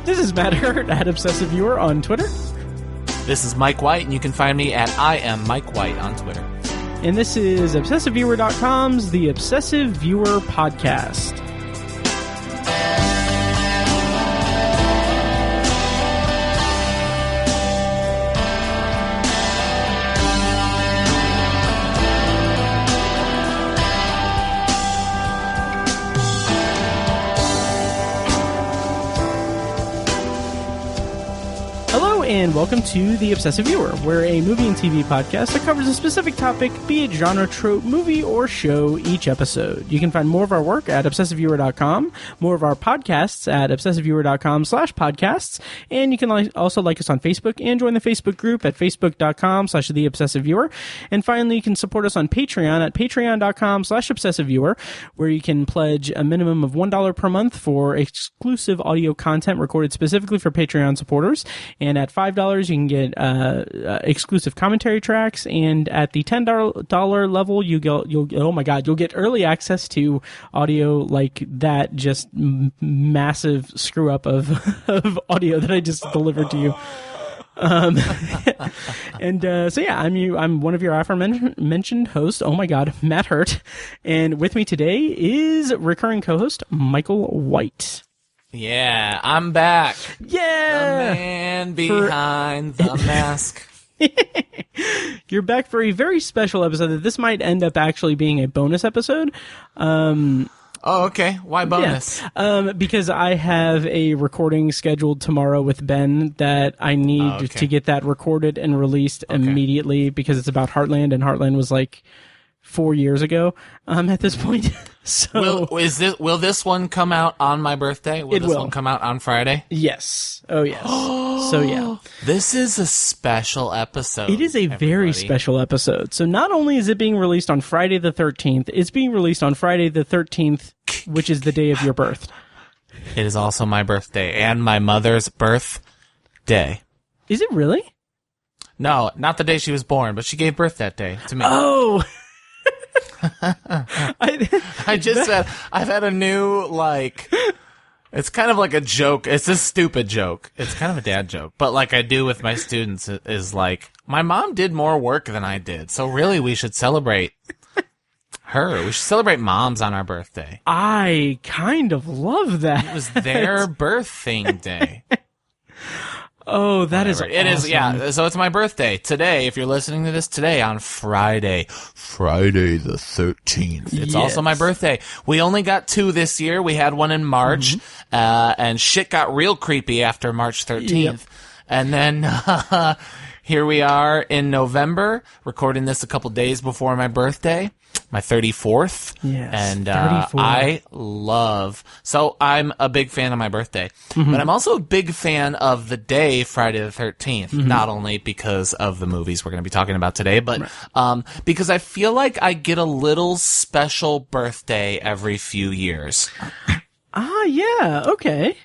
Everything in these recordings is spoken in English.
This is Matt Hurt at Obsessive Viewer on Twitter. This is Mike White, and you can find me at I am Mike White on Twitter. And this is ObsessiveViewer.com's The Obsessive Viewer Podcast. And welcome to The Obsessive Viewer. We're a movie and TV podcast that covers a specific topic, be it genre, trope, movie, or show each episode. You can find more of our work at ObsessiveViewer.com, more of our podcasts at ObsessiveViewer.com/podcasts, and you can also like us on Facebook and join the Facebook group at Facebook.com/TheObsessiveViewer. And finally, you can support us on Patreon at Patreon.com/ObsessiveViewer, where you can pledge a minimum of $1 per month for exclusive audio content recorded specifically for Patreon supporters. And at $5, you can get exclusive commentary tracks, and at the $10 level, you'll get early access to audio like that just massive screw up of audio that I just delivered to you. I'm one of your aforementioned hosts. Oh my God, Matt Hurt, and with me today is recurring co-host Michael White. Yeah, I'm back. Yeah! The man behind the mask. You're back for a very special episode that this might end up actually being a bonus episode. Oh, okay. Why bonus? Yeah. Because I have a recording scheduled tomorrow with Ben that I need to get that recorded and released immediately because it's about Heartland, and Heartland was like 4 years ago at this point. So will this one come out on my birthday? Will this one come out on Friday? Yes. Oh, yes. So, yeah. This is a special episode. It is a very special episode. So not only is it being released on Friday the 13th, it's being released on Friday the 13th, which is the day of your birth. It is also my birthday and my mother's birthday. Is it really? No, not the day she was born, but she gave birth that day to me. Oh! I just said I've had a new, it's kind of like a joke. It's a stupid joke. It's kind of a dad joke, but like I do with my students is like, my mom did more work than I did, so really we should celebrate her. We should celebrate moms on our birthday. I kind of love that. It was their birthing day. Oh, that is awesome. It is, yeah. So it's my birthday today. If you're listening to this today on Friday the 13th. It's also my birthday. We only got 2 this year. We had one in March, and shit got real creepy after March 13th. Yep. And then here we are in November, recording this a couple days before my birthday. My 34th. Yes. And I'm a big fan of my birthday. Mm-hmm. But I'm also a big fan of the day, Friday the 13th. Mm-hmm. Not only because of the movies we're going to be talking about today, but because I feel like I get a little special birthday every few years. Yeah. Okay.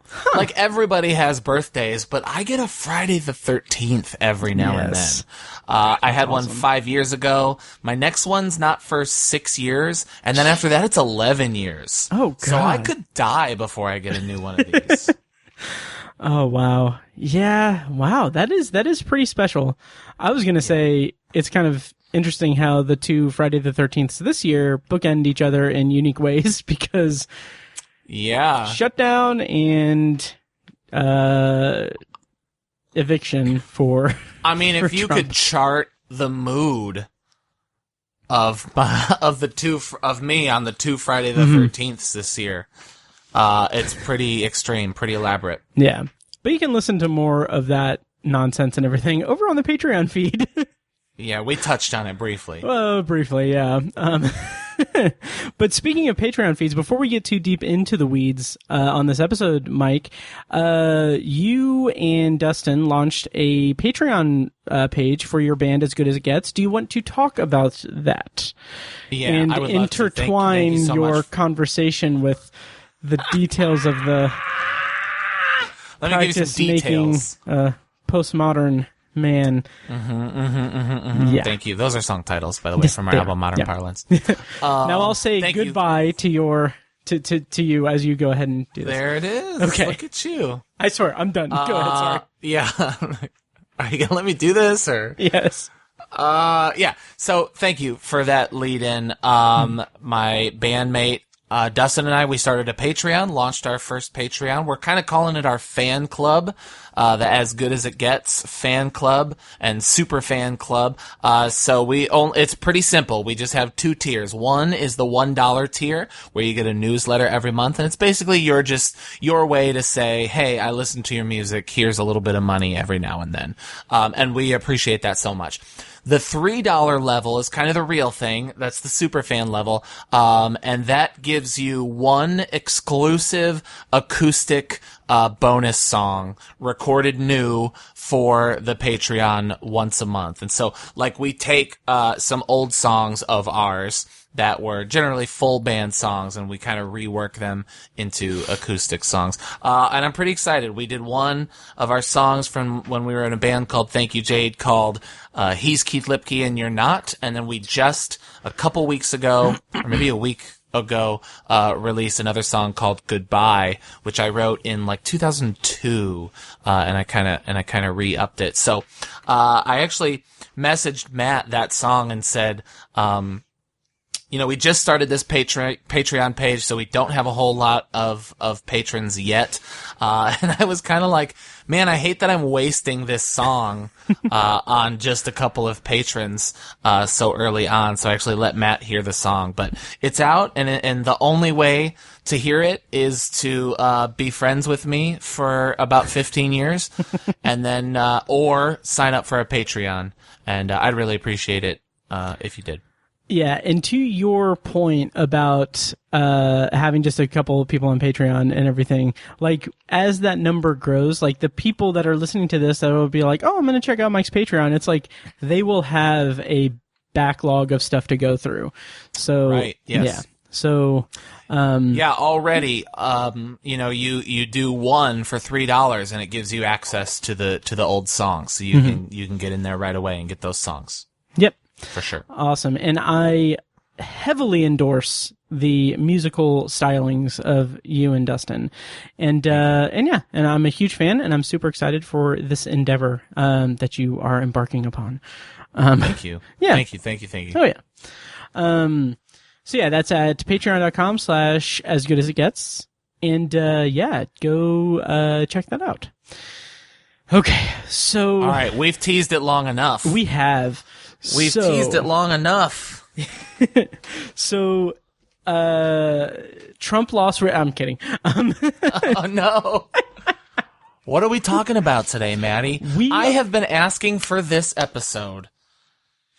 Huh. Like, everybody has birthdays, but I get a Friday the 13th every now and then. I had one 5 years ago. My next one's not for 6 years, and then after that, it's 11 years. Oh, God. So I could die before I get a new one of these. Oh, wow. Yeah, wow, that is pretty special. I was going to say, it's kind of interesting how the 2 Friday the 13ths this year bookend each other in unique ways, because... Yeah. Shutdown and eviction for I mean, if you could chart the mood of the 2 of me on the 2 Friday the 13ths this year, it's pretty extreme, pretty elaborate. Yeah. But you can listen to more of that nonsense and everything over on the Patreon feed. Yeah, we touched on it briefly. Well, briefly, yeah. But speaking of Patreon feeds, before we get too deep into the weeds on this episode, Mike, you and Dustin launched a Patreon page for your band As Good As It Gets. Do you want to talk about that? Yeah, and I would intertwine love to. Thank you so your much. Conversation with the details of the Let me give you some details. Postmodern man. Yeah. Thank you. Those are song titles, by the way, from our album Modern Parlance. Now I'll say goodbye to your to you as you go ahead and do this. There it is. Okay. Look at you. I swear, I'm done. Go ahead, sorry. Yeah. Are you going to let me do this or? Yes. Yeah. So thank you for that lead in. My bandmate, Dustin and I, we started a Patreon, launched our first Patreon. We're kind of calling it our fan club, the As Good As It Gets fan club and super fan club. So it's pretty simple. We just have 2 tiers. One is the $1 tier where you get a newsletter every month. And it's basically your way to say, hey, I listen to your music. Here's a little bit of money every now and then. And we appreciate that so much. The $3 level is kind of the real thing. That's the super fan level. And that gives you one exclusive acoustic bonus song recorded new for the Patreon once a month. And so, like, we take some old songs of ours that were generally full band songs, and we kind of rework them into acoustic songs. And I'm pretty excited. We did one of our songs from when we were in a band called Thank You Jade called He's Keith Lipke and You're Not. And then we just, a couple weeks ago, or maybe a week ago, released another song called Goodbye, which I wrote in like 2002, and I kind of re-upped it. So, I actually messaged Matt that song and said, we just started this Patreon page, so we don't have a whole lot of patrons yet. And I was kind of like, man, I hate that I'm wasting this song on just a couple of patrons so early on. So I actually let Matt hear the song. But it's out, and the only way to hear it is to be friends with me for about 15 years, and then or sign up for a Patreon. And I'd really appreciate it if you did. Yeah, and to your point about having just a couple of people on Patreon and everything, like, as that number grows, like, the people that are listening to this that will be like, oh, I'm going to check out Mike's Patreon, it's like they will have a backlog of stuff to go through. So, right, yes. Yeah. So, already, you do one for $3 and it gives you access to the old songs. So you can get in there right away and get those songs. Yep. For sure. Awesome. And I heavily endorse the musical stylings of you and Dustin. And I'm a huge fan, and I'm super excited for this endeavor that you are embarking upon. Thank you. Yeah. Thank you. Oh, yeah. So yeah, that's at patreon.com/asgoodasitgets. And go check that out. Okay, so... All right, we've teased it long enough. We have. We've teased it long enough. So, Trump lost... I'm kidding. Oh, no. What are we talking about today, Maddie? I have been asking for this episode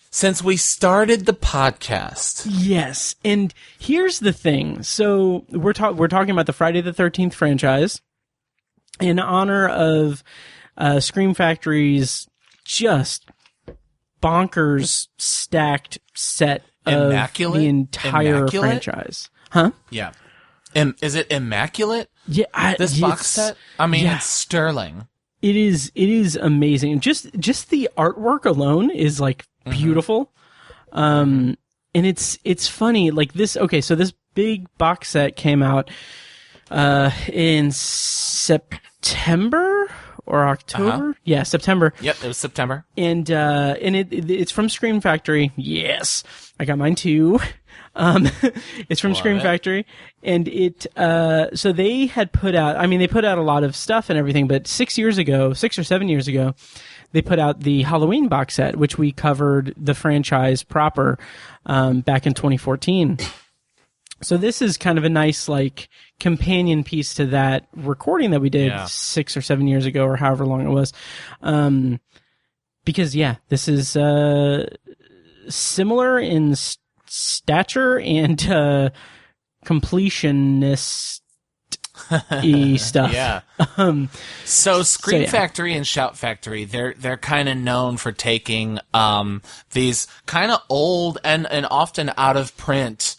since we started the podcast. Yes, and here's the thing. So, we're talking about the Friday the 13th franchise in honor of Scream Factory's just bonkers stacked set of the entire franchise. Huh? Yeah. Is it immaculate? Yeah. This box set? I mean, it's sterling. It is amazing. Just the artwork alone is like beautiful. And it's funny, like this, okay, so this big box set came out in September or October? Yeah, September. Yep, it was September. And it's from Scream Factory. Yes, I got mine too. It's from Scream Factory, and so they had put out. I mean, they put out a lot of stuff and everything, but 6 or 7 years ago, they put out the Halloween box set, which we covered the franchise proper back in 2014. So this is kind of a nice, like, companion piece to that recording that we did 6 or 7 years ago, or however long it was. Because, this is similar in stature and completionist-y stuff. Yeah. So Scream Factory and Shout Factory, they're kind of known for taking these kind of old and often out of print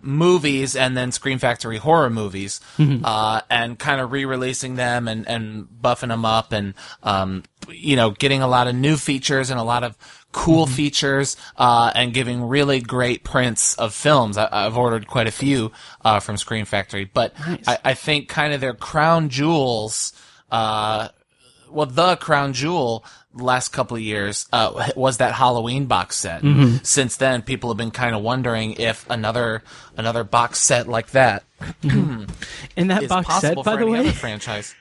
movies, and then Scream Factory horror movies, and kind of re-releasing them and buffing them up, and getting a lot of new features and a lot of cool features, and giving really great prints of films. I've ordered quite a few, from Screen Factory, but nice. I think kind of their crown jewels, the crown jewel last couple of years, was that Halloween box set. Since then, people have been kind of wondering if another box set like that, and that is box set, by the way, other franchise.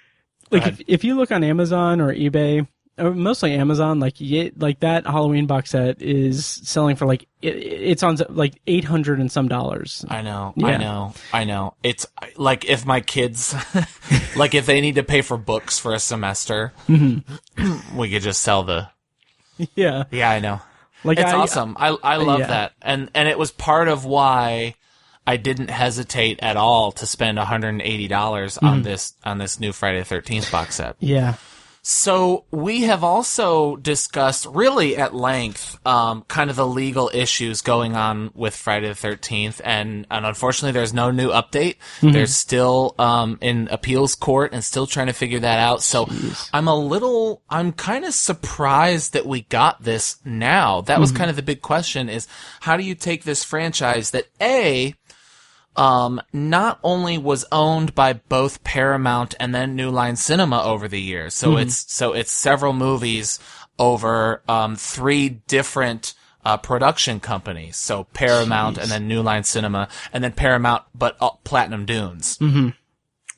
like if you look on Amazon or eBay, or mostly Amazon, like that Halloween box set is selling for like it's on like $800 and some dollars. I know, Yeah. I know. It's like if my kids, like if they need to pay for books for a semester, we could just sell the. Yeah. Yeah, I know. Like it's awesome. I love yeah. that, and it was part of why I didn't hesitate at all to spend $180 on this new Friday the 13th box set. Yeah. So we have also discussed really at length, kind of the legal issues going on with Friday the 13th. And unfortunately there's no new update. They're still, in appeals court and still trying to figure that out. So I'm kind of surprised that we got this now. That was kind of the big question, is how do you take this franchise that not only was owned by both Paramount and then New Line Cinema over the years. So it's several movies over, 3 different, production companies. So Paramount and then New Line Cinema and then Paramount, but Platinum Dunes.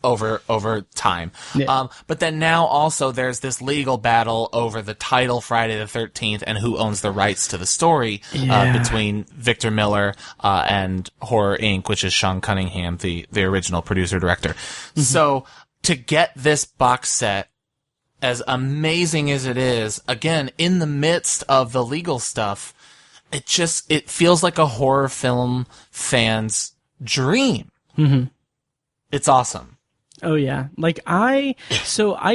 Over time. Yeah. But then now also there's this legal battle over the title Friday the 13th and who owns the rights to the story, between Victor Miller, and Horror Inc., which is Sean Cunningham, the original producer director. So to get this box set, as amazing as it is, again, in the midst of the legal stuff, it feels like a horror film fan's dream. It's awesome. Oh yeah. Like I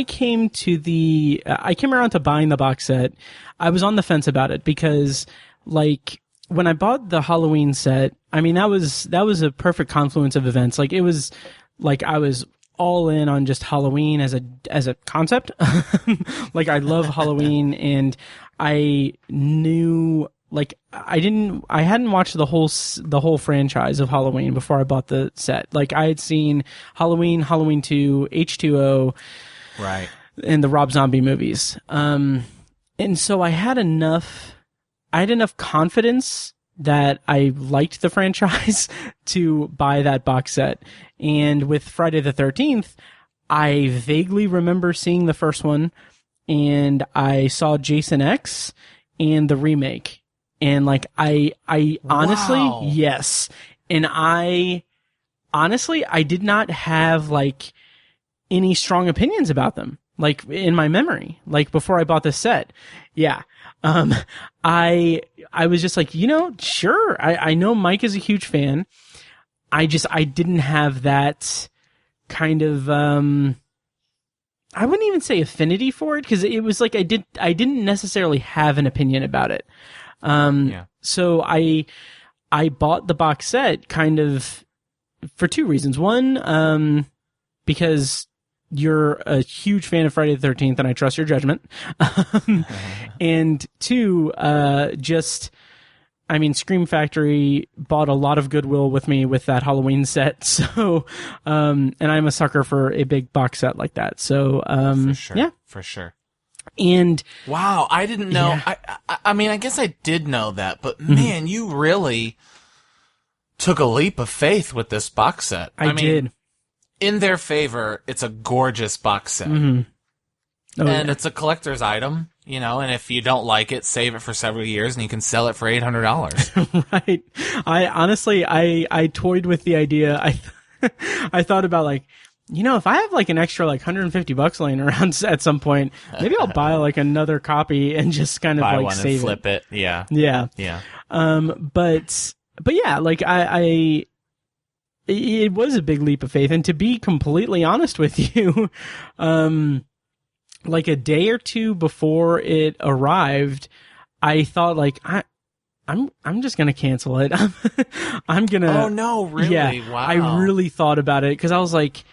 came around to buying the box set. I was on the fence about it because like when I bought the Halloween set, I mean, that was a perfect confluence of events. Like it was like I was all in on just Halloween as a concept. Like I love Halloween, and I knew, like I hadn't watched the whole franchise of Halloween before I bought the set. Like I had seen Halloween, Halloween 2, H2O, right, and the Rob Zombie movies. And so I had enough confidence that I liked the franchise to buy that box set. And with Friday the 13th, I vaguely remember seeing the first one, and I saw Jason X and the remake. And like, I honestly, wow. Yes. And I did not have like any strong opinions about them, like in my memory, like before I bought this set. Yeah. I was just like, sure. I know Mike is a huge fan. I didn't have that kind of, I wouldn't even say affinity for it, because it was like I didn't necessarily have an opinion about it. So I bought the box set kind of for 2 reasons. One, because you're a huge fan of Friday the 13th and I trust your judgment. And 2, Scream Factory bought a lot of goodwill with me with that Halloween set. So, and I'm a sucker for a big box set like that. So, for sure. Yeah. For sure. And wow, I didn't know. Yeah. I mean, I guess I did know that, but man, you really took a leap of faith with this box set. I did. In their favor, it's a gorgeous box set. It's a collector's item, and if you don't like it, save it for several years and you can sell it for $800. Right. I toyed with the idea. I thought about like, if I have like an extra like $150 laying around at some point, maybe I'll buy like another copy and just kind of buy like one save and flip it. Yeah. Yeah. Yeah. But yeah, like it was a big leap of faith. And to be completely honest with you, like a day or 2 before it arrived, I thought like, I'm just gonna cancel it. I'm gonna. Oh no, really? Yeah, Wow. I really thought about it because I was like,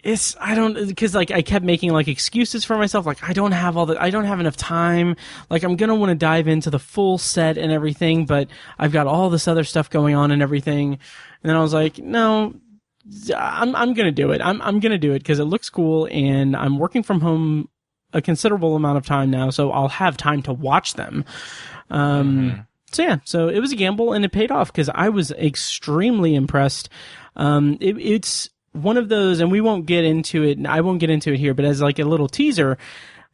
because like I kept making like excuses for myself, like I don't have enough time, like I'm gonna want to dive into the full set and everything, but I've got all this other stuff going on and everything. And then I was like, no, I'm gonna do it. I'm gonna do it because it looks cool, and I'm working from home a considerable amount of time now, so I'll have time to watch them. So yeah, so it was a gamble, and it paid off because I was extremely impressed. It's one of those, and we won't get into it, and I won't get into it here, but as like a little teaser,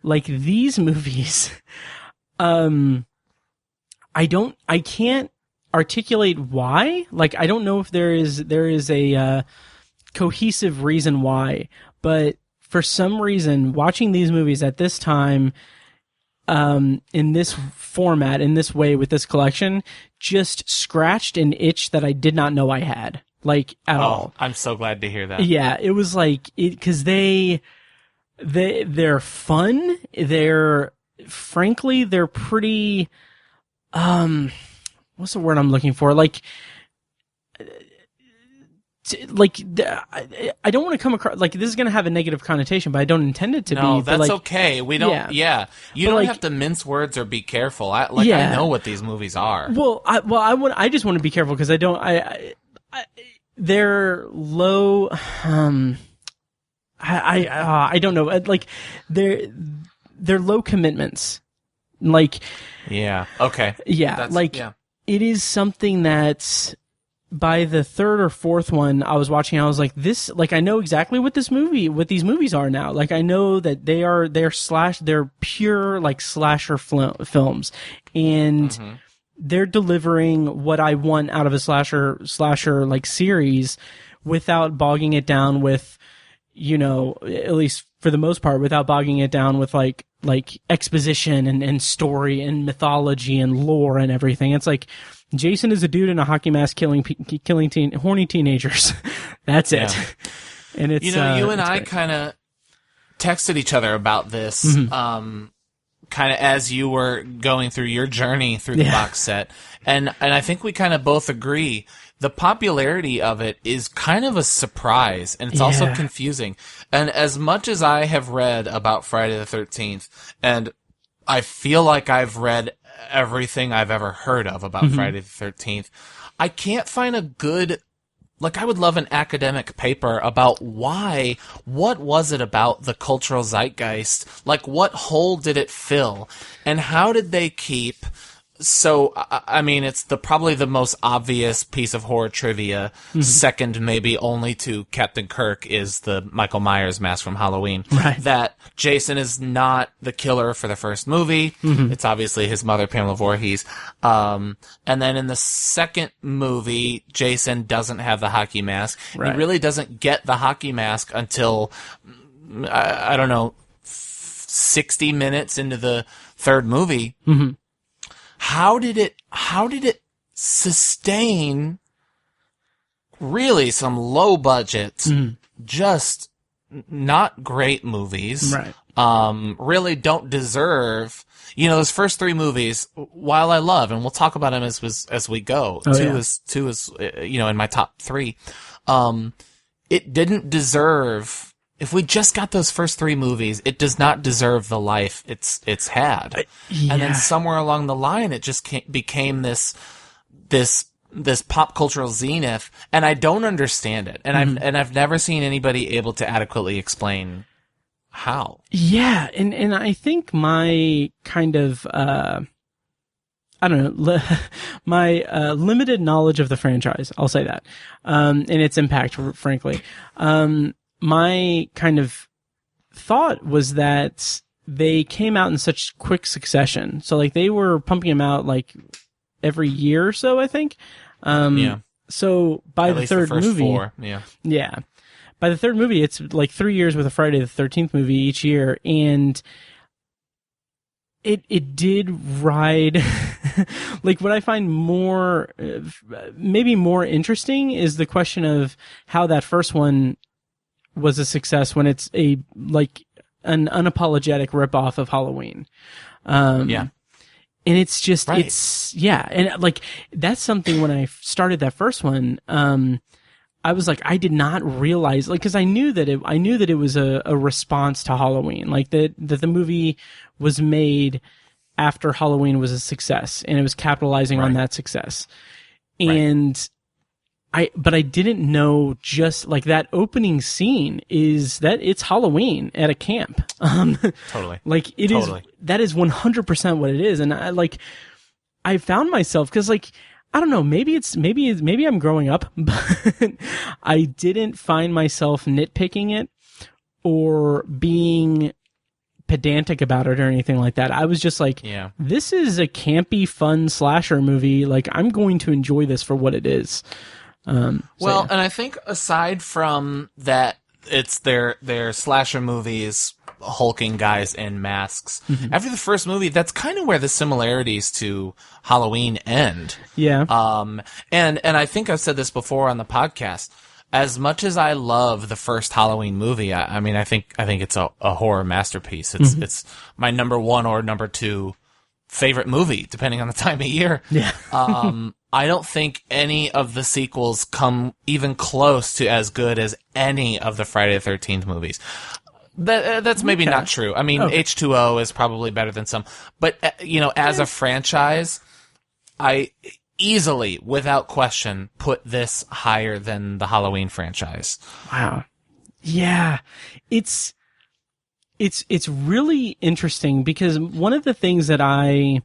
like these movies, I can't articulate why. Like, I don't know if there is a cohesive reason why, but for some reason, watching these movies at this time, in this format, in this way, with this collection, just scratched an itch that I did not know I had. Like, at all. I'm so glad to hear that. Yeah, it was like, because they're fun. Frankly, they're pretty, what's the word I'm looking for? I don't want to come across, like, this is going to have a negative connotation, but I don't intend it to be. No, that's like, okay. We don't, You don't have to mince words or be careful. I know what these movies are. I just want to be careful because they're low. I don't know. Like they're low commitments. Like yeah. Okay. Yeah. It is something that's by the third or fourth one I was watching. I was like, this. Like I know exactly what these movies are now. Like I know that they're pure like slasher films, and. Mm-hmm. They're delivering what I want out of a slasher like series without bogging it down with, at least for the most part, without bogging it down with like exposition and story and mythology and lore and everything. It's like Jason is a dude in a hockey mask killing horny teenagers. That's it. Yeah. And it's, you and I kind of texted each other about this, mm-hmm. Kind of as you were going through your journey through the box set. And I think we kind of both agree the popularity of it is kind of a surprise, and it's also confusing. And as much as I have read about Friday the 13th, and I feel like I've read everything I've ever heard of about mm-hmm. Friday the 13th, I can't find a good... Like, I would love an academic paper about what was it about the cultural zeitgeist? Like, what hole did it fill? And how did they keep... So, I mean, it's probably the most obvious piece of horror trivia. Mm-hmm. Second, maybe only to Captain Kirk, is the Michael Myers mask from Halloween. Right. That Jason is not the killer for the first movie. Mm-hmm. It's obviously his mother, Pamela Voorhees. And then in the second movie, Jason doesn't have the hockey mask. Right. He really doesn't get the hockey mask until, I don't know, 60 minutes into the third movie. Mm-hmm. How did it sustain really some low budget, just not great movies? Right. Really don't deserve, those first three movies, while I love, and we'll talk about them as we go. Two is, in my top three. It didn't deserve, if we just got those first three movies, it does not deserve the life it's had. And then somewhere along the line, it just became this pop cultural zenith, and I don't understand it. And I've never seen anybody able to adequately explain how. Yeah, and I think my kind of my limited knowledge of the franchise, I'll say that, and its impact, frankly. My kind of thought was that they came out in such quick succession. So like they were pumping them out like every year or so, I think. So by the third movie, 4, by the third movie, it's like 3 years with a Friday the 13th movie each year. And it did ride, like what I find maybe more interesting is the question of how that first one was a success when it's an unapologetic ripoff of Halloween. And it's just, and like, that's something when I started that first one, I was like, I did not realize, like, because I knew that it was a response to Halloween, like that the movie was made after Halloween was a success, and it was capitalizing on that success. And but I didn't know, just like that opening scene is that it's Halloween at a camp. Totally. Like that is 100% what it is. And I found myself, cause like, I don't know, maybe I'm growing up, but I didn't find myself nitpicking it or being pedantic about it or anything like that. I was just like, this is a campy, fun slasher movie. Like, I'm going to enjoy this for what it is. And I think aside from that, it's their slasher movies, hulking guys in masks. Mm-hmm. After the first movie, that's kind of where the similarities to Halloween end. Yeah. And I think I've said this before on the podcast. As much as I love the first Halloween movie, I mean, I think it's a horror masterpiece. It's my number 1 or number 2 favorite movie, depending on the time of year. Yeah. I don't think any of the sequels come even close to as good as any of the Friday the 13th movies. That's maybe not true. I mean, H2O is probably better than some. But, as a franchise, I easily, without question, put this higher than the Halloween franchise. Wow. Yeah. It's really interesting, because one of the things that I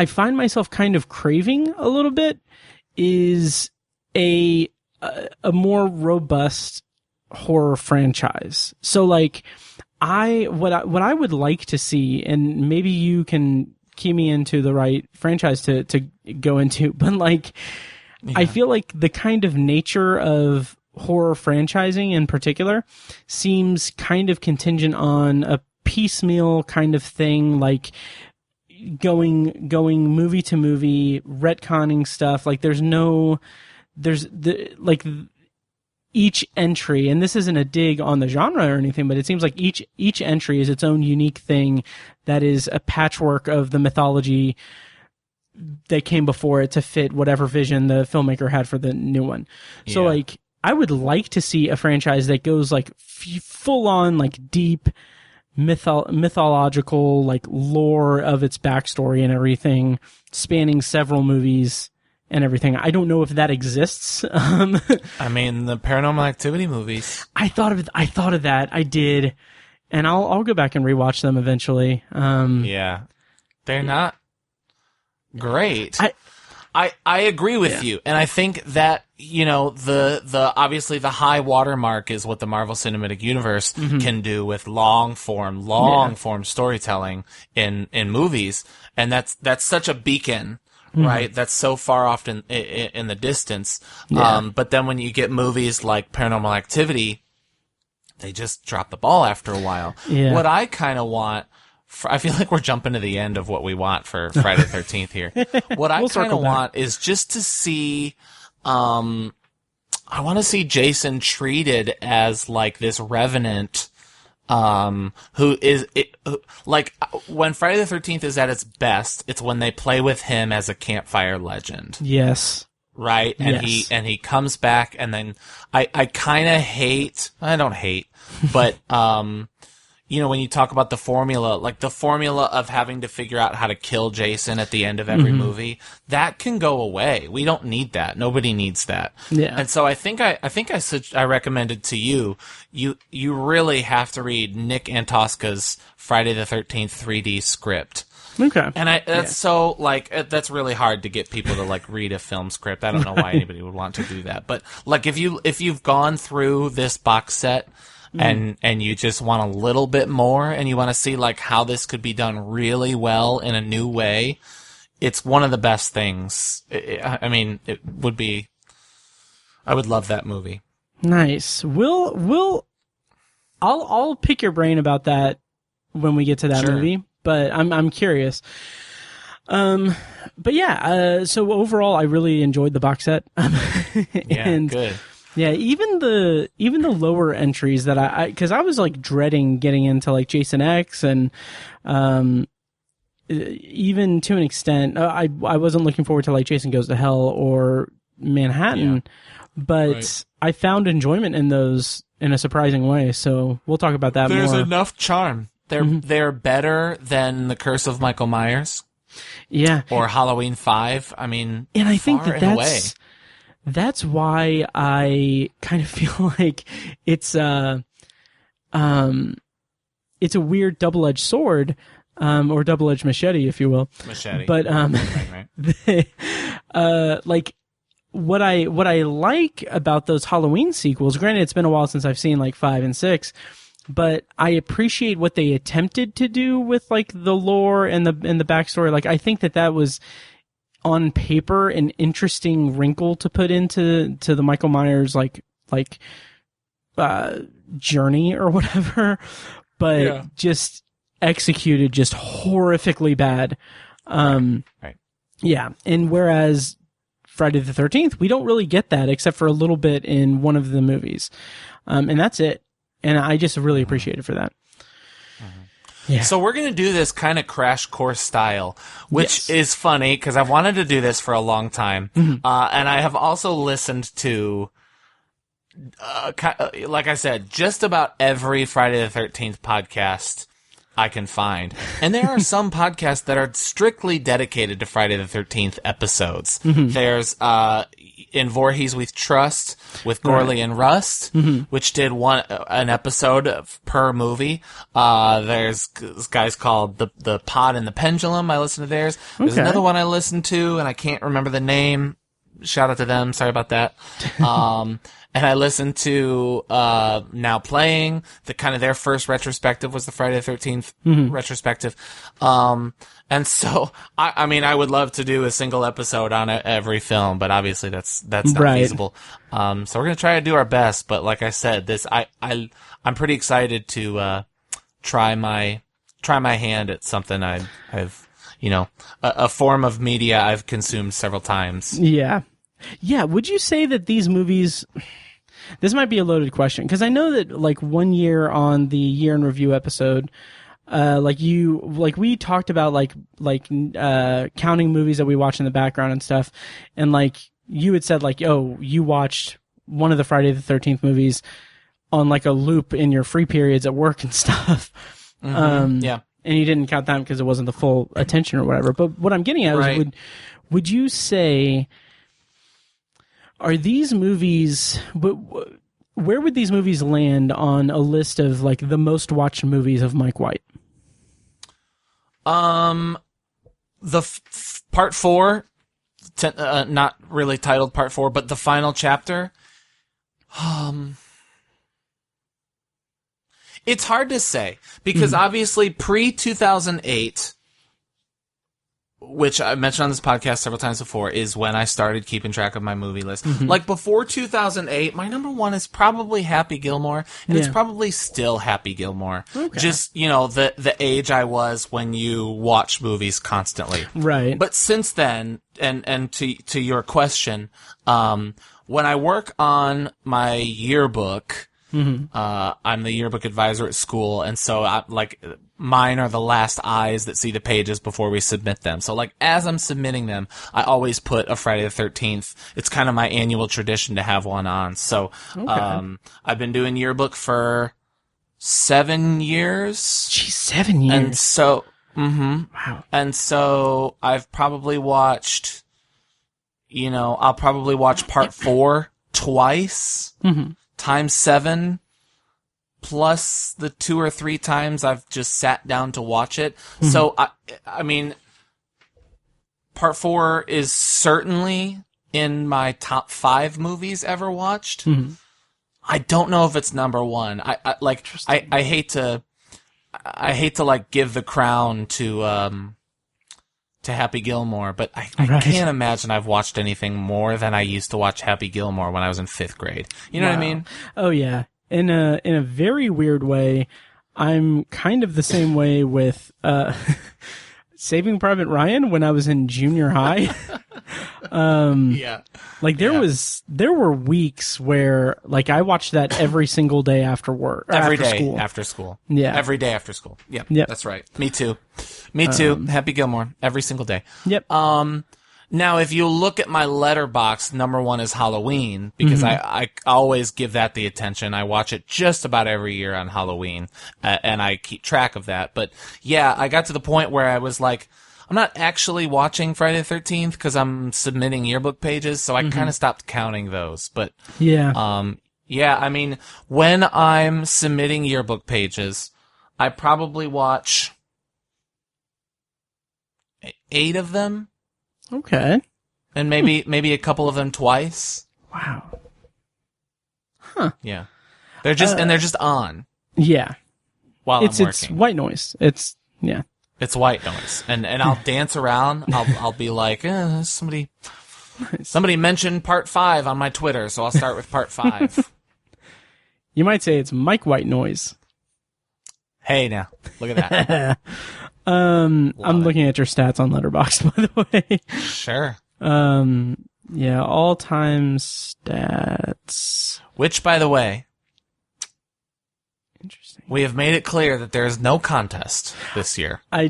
find myself kind of craving a little bit is a more robust horror franchise. So like what I would like to see, and maybe you can key me into the right franchise to go into, but like I feel like the kind of nature of horror franchising in particular seems kind of contingent on a piecemeal kind of thing, like going movie to movie, retconning stuff. Like each entry, and this isn't a dig on the genre or anything, but it seems like each entry is its own unique thing that is a patchwork of the mythology that came before it to fit whatever vision the filmmaker had for the new one. Yeah. So like, I would like to see a franchise that goes like full on, like deep mythological, like lore of its backstory and everything, spanning several movies and everything. I don't know if that exists. I mean, the Paranormal Activity movies. I thought of that. I did, and I'll go back and rewatch them eventually. Yeah, they're not great. I agree with you, and I think that the obviously the high watermark is what the Marvel Cinematic Universe can do with long form storytelling in movies, and that's such a beacon. Right, that's so far off in the distance. Yeah. But then when you get movies like Paranormal Activity, they just drop the ball after a while. Yeah. What I kind of want, I feel like we're jumping to the end of what we want for Friday the 13th here. What I kind of want is just to see, I want to see Jason treated as like this revenant. Who is like when Friday the 13th is at its best, it's when they play with him as a campfire legend. Yes. Right? And he comes back, and then I don't hate, but when you talk about the formula, like the formula of having to figure out how to kill Jason at the end of every movie, that can go away. We don't need that. Nobody needs that. Yeah. And so I think I recommended to you really have to read Nick Antosca's Friday the 13th 3D script. Okay. And that's really hard to get people to like read a film script. I don't know why anybody would want to do that. But like if you've gone through this box set, and you just want a little bit more, and you want to see like how this could be done really well in a new way, it's one of the best things. I would love that movie. Nice. I'll pick your brain about that when we get to that movie, but I'm curious. But yeah, so overall I really enjoyed the box set. Good. Yeah, even the lower entries that because I was like dreading getting into like Jason X, and even to an extent, I wasn't looking forward to like Jason Goes to Hell or Manhattan, but I found enjoyment in those in a surprising way. So we'll talk about that more. There's enough charm. They're better than The Curse of Michael Myers. Yeah. Or Halloween 5. I mean, and I think that's that's why I kind of feel like it's a weird double-edged sword, or double-edged machete, if you will. Machete. But right. like what I like about those Halloween sequels. Granted, it's been a while since I've seen like 5 and 6. But I appreciate what they attempted to do with like the lore and the backstory. Like I think that was on paper an interesting wrinkle to put into the Michael Myers like journey or whatever, but just executed just horrifically bad. Right. Yeah, and whereas Friday the 13th, we don't really get that except for a little bit in one of the movies, and that's it. And I just really appreciate it for that. Yeah. So we're going to do this kind of crash course style, which is funny because I've wanted to do this for a long time. And I have also listened to, like I said, just about every Friday the 13th podcast I can find. And there are some podcasts that are strictly dedicated to Friday the 13th episodes. There's In Voorhees We Trust with Gorley and Rust, which did an episode per movie. There's guys called the Pod and the Pendulum. I listen to theirs. There's another one I listen to, and I can't remember the name. Shout out to them. Sorry about that. And I listened to Now Playing. The kind of their first retrospective was the Friday the 13th retrospective. And so I mean I would love to do a single episode on every film, but obviously that's not feasible. So we're gonna try to do our best. But like I said, I'm pretty excited to try my hand at something I've a form of media I've consumed several times. Yeah. Yeah, would you say that these movies... This might be a loaded question, because I know that, like, one year on the Year in Review episode, we talked about, counting movies that we watch in the background and stuff, and, like, you had said, like, oh, you watched one of the Friday the 13th movies on, like, a loop in your free periods at work and stuff. Yeah. And you didn't count that because it wasn't the full attention or whatever. But what I'm getting at is, would you say... Are these movies... Where would these movies land on a list of like the most watched movies of Mike White? The part 4, not really titled part 4, but the final chapter. It's hard to say because obviously pre-2008. Which I mentioned on this podcast several times before, is when I started keeping track of my movie list. Like, before 2008, my number one is probably Happy Gilmore, and it's probably still Happy Gilmore. Okay. Just, the age I was when you watch movies constantly. Right. But since then, and to your question, when I work on my yearbook, I'm the yearbook advisor at school, and so mine are the last eyes that see the pages before we submit them. So, like, as I'm submitting them, I always put a Friday the 13th. It's kind of my annual tradition to have one on. So, I've been doing yearbook for 7 years. Geez, 7 years. And so, wow. And so I've probably watched, I'll probably watch part 4 twice, times 7. Plus the 2 or 3 times I've just sat down to watch it. So, I mean, part 4 is certainly in my top 5 movies ever watched. I don't know if it's number 1. I hate to like give the crown to Happy Gilmore, but I can't imagine I've watched anything more than I used to watch Happy Gilmore when I was in 5th grade. You know what I mean? Oh yeah. In a very weird way, I'm kind of the same way with Saving Private Ryan when I was in junior high. Like there were weeks where like I watched that every single day after work. Every day after school. Yeah. Every day after school. Yep. Yep. That's right. Me too. Happy Gilmore every single day. Yep. Now, if you look at my letterbox, number one is Halloween, because I always give that the attention. I watch it just about every year on Halloween, and I keep track of that. But yeah, I got to the point where I was like, I'm not actually watching Friday the 13th because I'm submitting yearbook pages, so I kind of stopped counting those. But yeah, I mean, when I'm submitting yearbook pages, I probably watch 8 of them. Okay. And maybe a couple of them twice. Wow. Huh. Yeah. They're just on. Yeah. While I'm working. It's white noise. It's white noise. And I'll dance around. I'll be like, somebody mentioned part 5 on my Twitter, so I'll start with part 5. You might say it's Mike White noise. Hey now. Look at that. I'm looking at your stats on Letterboxd, by the way. Sure. Yeah, all-time stats. Which, by the way, interesting. We have made it clear that there is no contest this year. I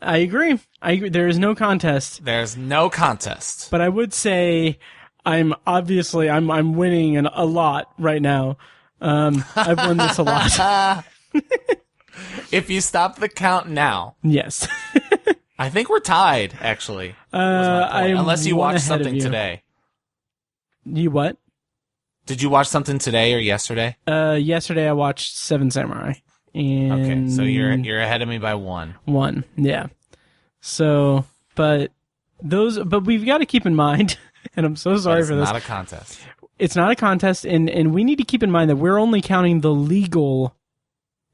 agree. There is no contest. There's no contest. But I would say I'm winning a lot right now. I've won this a lot. If you stop the count now. Yes. I think we're tied, actually. Unless you watched something today. You what? Did you watch something today or yesterday? Yesterday I watched Seven Samurai. Okay, so you're ahead of me by 1. 1, yeah. So, but we've got to keep in mind, and I'm so sorry for this. It's not a contest. It's not a contest, and we need to keep in mind that we're only counting the legal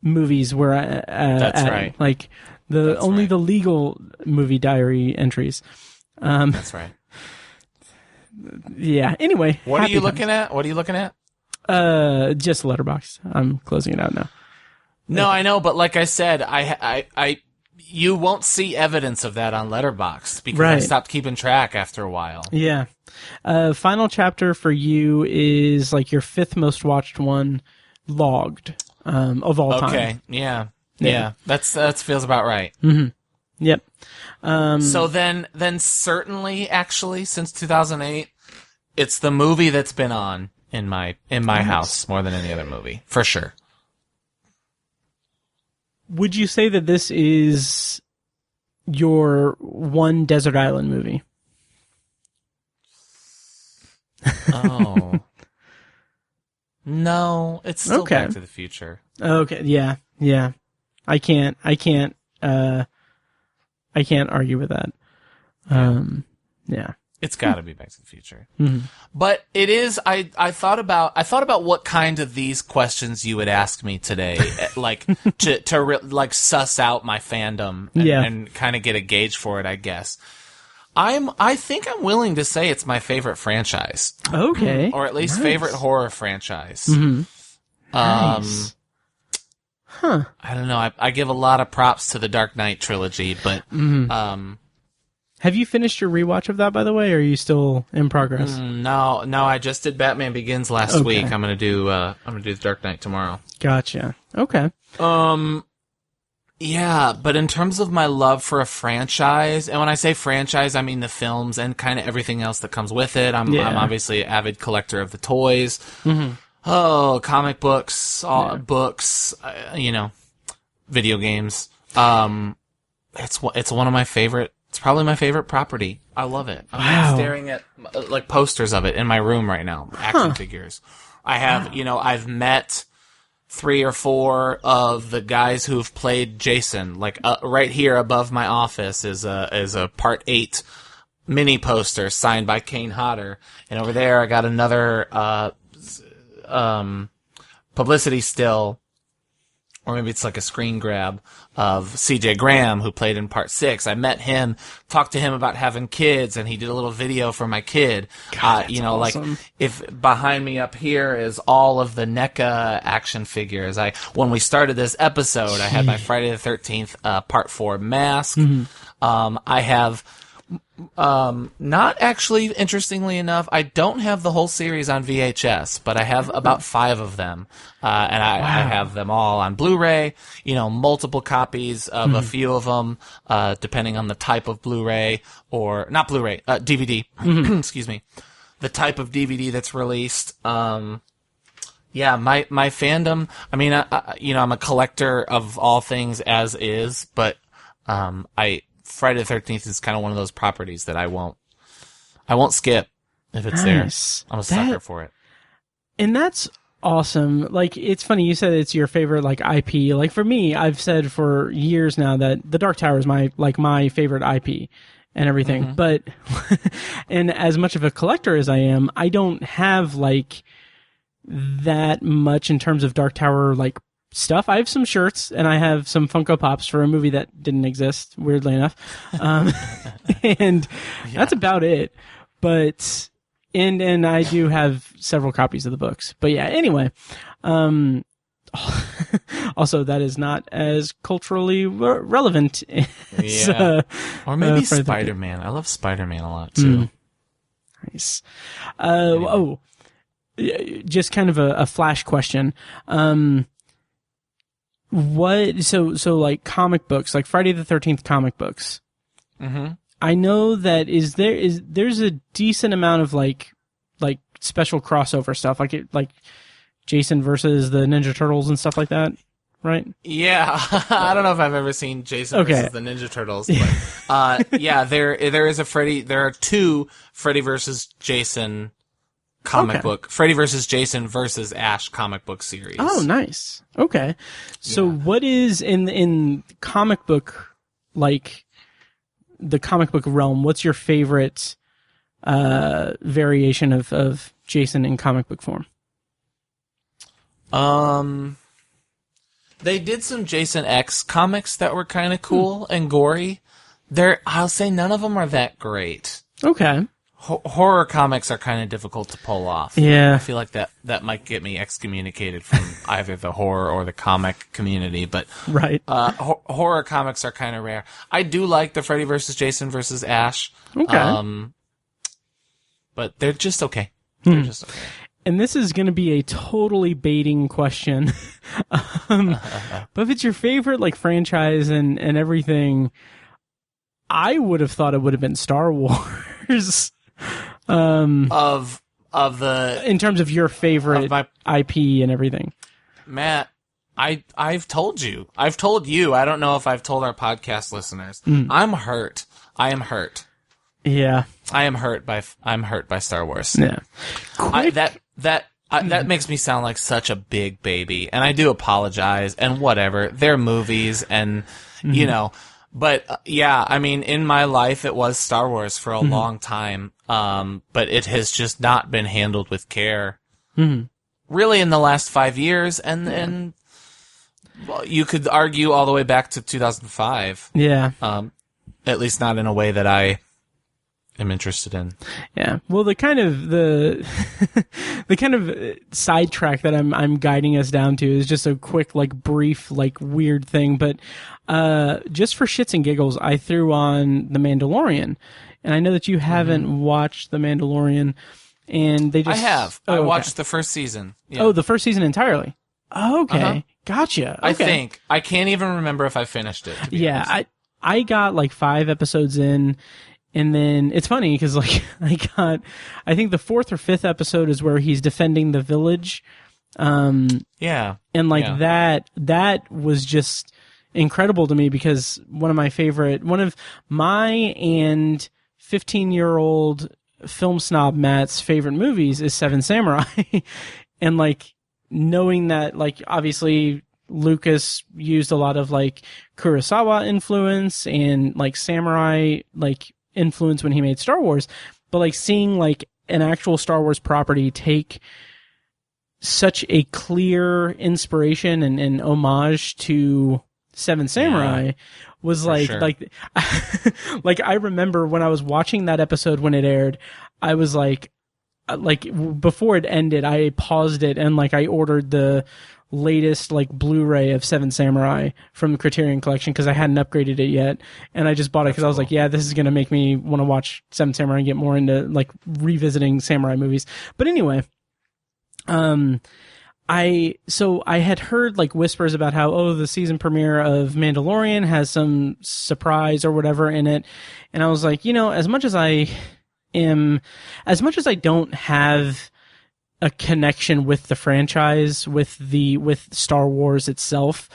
movies we're That's right. Like the legal movie diary entries. That's right. Yeah. Anyway, what are you looking at? Just Letterboxd. I'm closing it out now. No, I know, but like I said, you won't see evidence of that on Letterboxd because I stopped keeping track after a while. Yeah. Final Chapter for you is like your 5th most watched one logged. Of all time. Okay, yeah. That feels about right. Mm-hmm. Yep. So then certainly, actually, since 2008, it's the movie that's been on in my house more than any other movie, for sure. Would you say that this is your one desert island movie? Oh. No, it's still Back to the Future. Okay, yeah. I can't argue with that. Yeah. It's got to be Back to the Future. Mm-hmm. But it is. I thought about what kind of these questions you would ask me today, like to suss out my fandom and kind of get a gauge for it, I guess. I think I'm willing to say it's my favorite franchise. Okay. Or at least favorite horror franchise. Mm-hmm. Nice. I don't know. I give a lot of props to the Dark Knight trilogy, but have you finished your rewatch of that, by the way, or are you still in progress? No, I just did Batman Begins last week. I'm gonna do the Dark Knight tomorrow. Gotcha. Okay. Yeah, but in terms of my love for a franchise, and when I say franchise, I mean the films and kind of everything else that comes with it. I'm obviously an avid collector of the toys. Mm-hmm. Oh, comic books, books, video games. It's one of my favorite. It's probably my favorite property. I love it. I'm staring at like posters of it in my room right now. Action figures. I have, I've met 3 or 4 of the guys who've played Jason. Like right here above my office is a Part 8 mini poster signed by Kane Hodder, and over there I got another publicity still, or maybe it's like a screen grab of CJ Graham, who played in Part 6. I met him, talked to him about having kids, and he did a little video for my kid. God, that's awesome. Like if behind me up here is all of the NECA action figures. When we started this episode, I had my Friday the 13th Part 4 mask. Mm-hmm. I have Not actually, interestingly enough. I don't have the whole series on VHS, but I have about 5 of them. And I have them all on Blu-ray, multiple copies of a few of them, depending on the type of Blu-ray or, not Blu-ray, DVD. Excuse me. The type of DVD that's released. Yeah, my fandom, I mean, I'm a collector of all things as is, but, Friday the 13th is kind of one of those properties that I won't skip if it's there. I'm a sucker for it. And that's awesome. Like, it's funny, you said it's your favorite, like, IP. Like, for me, I've said for years now that The Dark Tower is my favorite IP and everything. But, and as much of a collector as I am, I don't have, like, that much in terms of Dark Tower, like, stuff. I have some shirts and I have some Funko Pops for a movie that didn't exist, weirdly enough. And that's about it. But, and I do have several copies of the books. But yeah, anyway. Also, that is not as culturally relevant as, or maybe Spider-Man. I love Spider-Man a lot too. Nice. Just kind of a flash question. So like comic books, like Friday the 13th comic books. I know that there's a decent amount of like special crossover stuff, like Jason versus the Ninja Turtles and stuff like that, right? Yeah. I don't know if I've ever seen Jason versus the Ninja Turtles, but there is a Freddy, there are 2 Freddy versus Jason comic book, Freddy versus Jason versus Ash comic book series. Oh, nice. Okay. So what is in comic book, like the comic book realm, what's your favorite variation of Jason in comic book form? They did some Jason X comics that were kind of cool and gory. I'll say none of them are that great. Okay. Horror comics are kind of difficult to pull off. Yeah. I feel like that might get me excommunicated from either the horror or the comic community, but right. Horror comics are kind of rare. I do like the Freddy versus Jason versus Ash. Okay. But they're just okay. They're just okay. And this is going to be a totally baiting question. But if it's your favorite like franchise and everything, I would have thought it would have been Star Wars. Of the, in terms of your favorite IP and everything. Matt, I've told you. I've told you. I don't know if I've told our podcast listeners. I'm hurt. I am hurt. Yeah. I'm hurt by Star Wars. Yeah. That makes me sound like such a big baby, and I do apologize, and whatever. They're movies, and, but, I mean, in my life, it was Star Wars for a long time, but it has just not been handled with care, really, in the last 5 years, and well, you could argue all the way back to 2005. Yeah. At least not in a way that I am interested in. Yeah. Well, the kind of the kind of sidetrack that I'm guiding us down to is just a quick, like, brief, like, weird thing. But just for shits and giggles, I threw on The Mandalorian, and I know that you haven't watched The Mandalorian, and they just I have. I watched the first season. Yeah. Oh, the first season entirely. Oh, okay. Gotcha. Okay. I think I can't even remember if I finished it. I got like 5 episodes in. And then it's funny because like I think the 4th or 5th episode is where he's defending the village. And like that was just incredible to me because one of my and 15-year-old film snob Matt's favorite movies is Seven Samurai. And like knowing that like obviously Lucas used a lot of like Kurosawa influence and like samurai like influence when he made Star Wars, but like seeing like an actual Star Wars property take such a clear inspiration and homage to Seven Samurai was like like I remember when I was watching that episode when it aired, I was like, before it ended, I paused it and like I ordered the latest like Blu-ray of Seven Samurai from the Criterion Collection because I hadn't upgraded it yet, and I just bought it because I was like, yeah, this is gonna make me want to watch Seven Samurai and get more into like revisiting samurai movies. But anyway, I had heard like whispers about how the season premiere of Mandalorian has some surprise or whatever in it, and I was like, as much as I don't have a connection with the franchise, with Star Wars itself,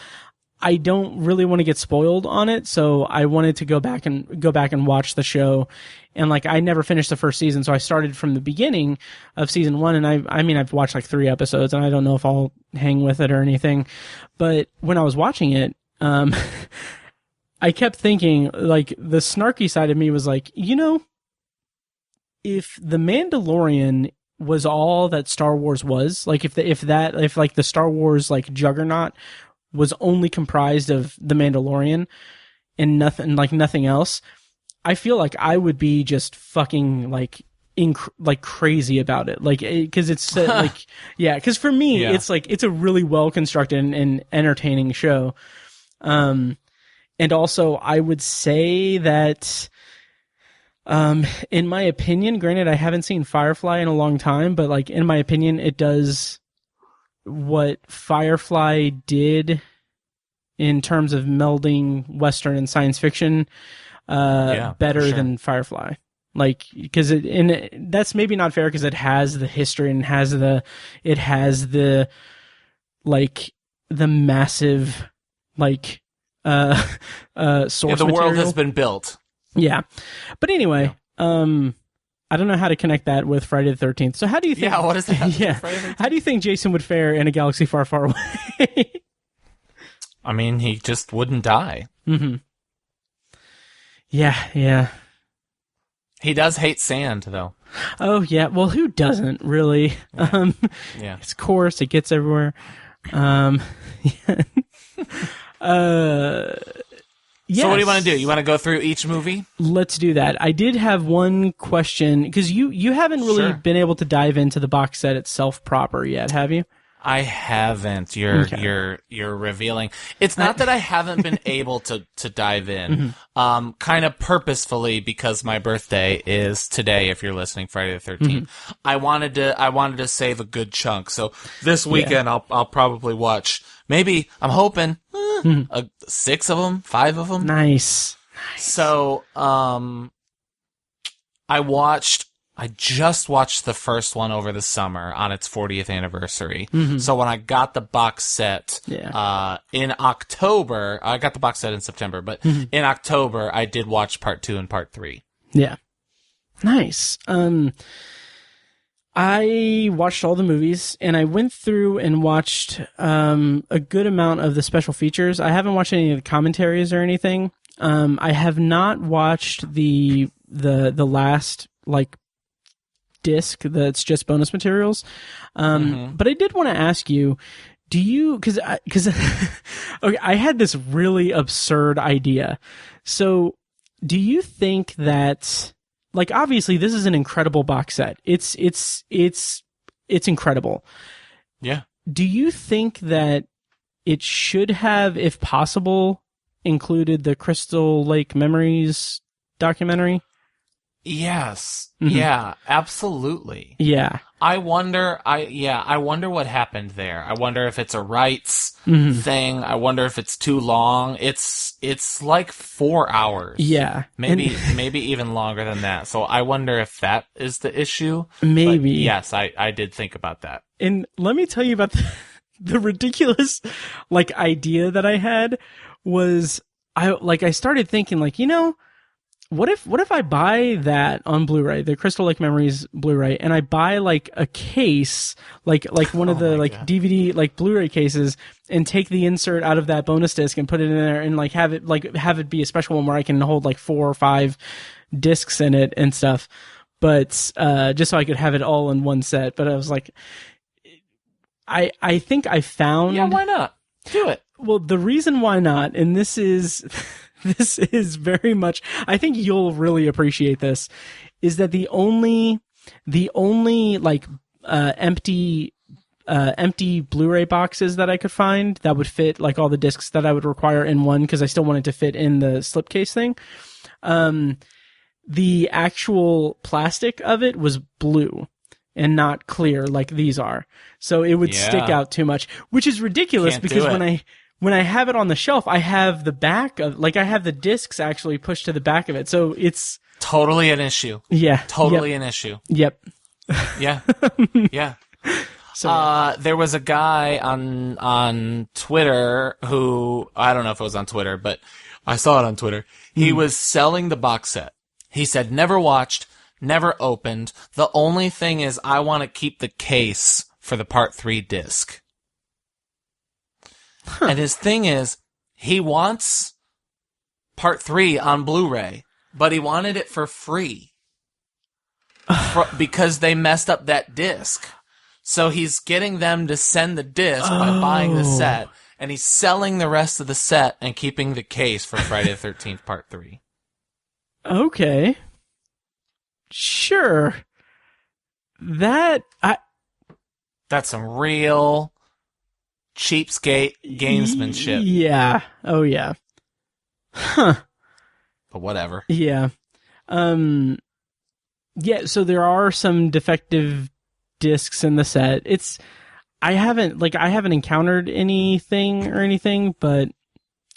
I don't really want to get spoiled on it. So I wanted to go back and watch the show. And like, I never finished the first season. So I started from the beginning of season 1. And I've watched like 3 episodes and I don't know if I'll hang with it or anything. But when I was watching it, I kept thinking, like, the snarky side of me was like, if The Mandalorian was all that Star Wars was, like if the Star Wars like juggernaut was only comprised of The Mandalorian and nothing else, I feel like I would be just fucking like crazy about it, like, because it's like, yeah, because for me, it's like, it's a really well constructed and entertaining show. And also I would say that, in my opinion, granted, I haven't seen Firefly in a long time, but like, in my opinion, it does what Firefly did in terms of melding Western and science fiction, better than Firefly. Like, because that's maybe not fair because it has the history and it has the like the massive like source the material. world has been built. Yeah. But anyway, I don't know how to connect that with Friday the 13th. So how do you think... Yeah, what is that? Yeah. How do you think Jason would fare in a galaxy far, far away? I mean, he just wouldn't die. Mm-hmm. Yeah. He does hate sand, though. Oh, yeah. Well, who doesn't, really? Yeah. It's coarse. It gets everywhere. Yeah. Yes. So what do you want to do? You want to go through each movie? Let's do that. I did have one question, because you haven't really been able to dive into the box set itself proper yet, have you? I haven't. You're revealing. It's not that I haven't been able to dive in, kind of purposefully, because my birthday is today. If you're listening, Friday the 13th, I wanted to save a good chunk. So this weekend, I'll probably watch. Maybe I'm hoping 6 of them, 5 of them. Nice. So I just watched the first one over the summer on its 40th anniversary. So when I got the box set in October, I got the box set in September, but in October I did watch part 2 and part 3. Yeah. Nice. I watched all the movies, and I went through and watched a good amount of the special features. I haven't watched any of the commentaries or anything. I have not watched the last like disc that's just bonus materials. But I did want to ask you, do you, because okay, I had this really absurd idea. So do you think that, like, obviously this is an incredible box set. It's incredible. Yeah. Do you think that it should have, if possible, included the Crystal Lake Memories documentary? Yes. Yeah, absolutely. Yeah. I wonder what happened there. I wonder if it's a rights thing. I wonder if it's too long. It's like 4 hours. Yeah. Maybe even longer than that. So I wonder if that is the issue. Maybe. But yes, I did think about that. And let me tell you about the ridiculous like idea that I had was I started thinking, like, what if I buy that on Blu-ray, the Crystal Lake Memories Blu-ray, and I buy like a case, like one of the like God. DVD, like Blu-ray cases, and take the insert out of that bonus disc and put it in there and like have it be a special one where I can hold like 4 or 5 discs in it and stuff. But, just so I could have it all in one set. But I was like, I think I found. Yeah, why not? Do it. Well, the reason why not, and this is very much, I think you'll really appreciate this, is that the only The only like empty Blu-ray boxes that I could find that would fit like all the discs that I would require in one, because I still wanted to fit in the slipcase thing. The actual plastic of it was blue and not clear like these are. So it would stick out too much, which is ridiculous because when I have it on the shelf, I have the back of, like, I have the discs actually pushed to the back of it. So it's totally an issue. Yeah. Totally an issue. Yep. Yeah. Yeah. So, there was a guy on Twitter who, I don't know if it was on Twitter, but I saw it on Twitter. He was selling the box set. He said, never watched, never opened. The only thing is I want to keep the case for the Part 3 disc. And his thing is, he wants Part 3 on Blu-ray, but he wanted it for free because they messed up that disc. So he's getting them to send the disc by buying the set, and he's selling the rest of the set and keeping the case for Friday the 13th Part 3. Okay. Sure. That's some real cheapskate gamesmanship. Yeah. Oh, yeah. Huh. But whatever. Yeah. Yeah, so there are some defective discs in the set. I haven't encountered anything, but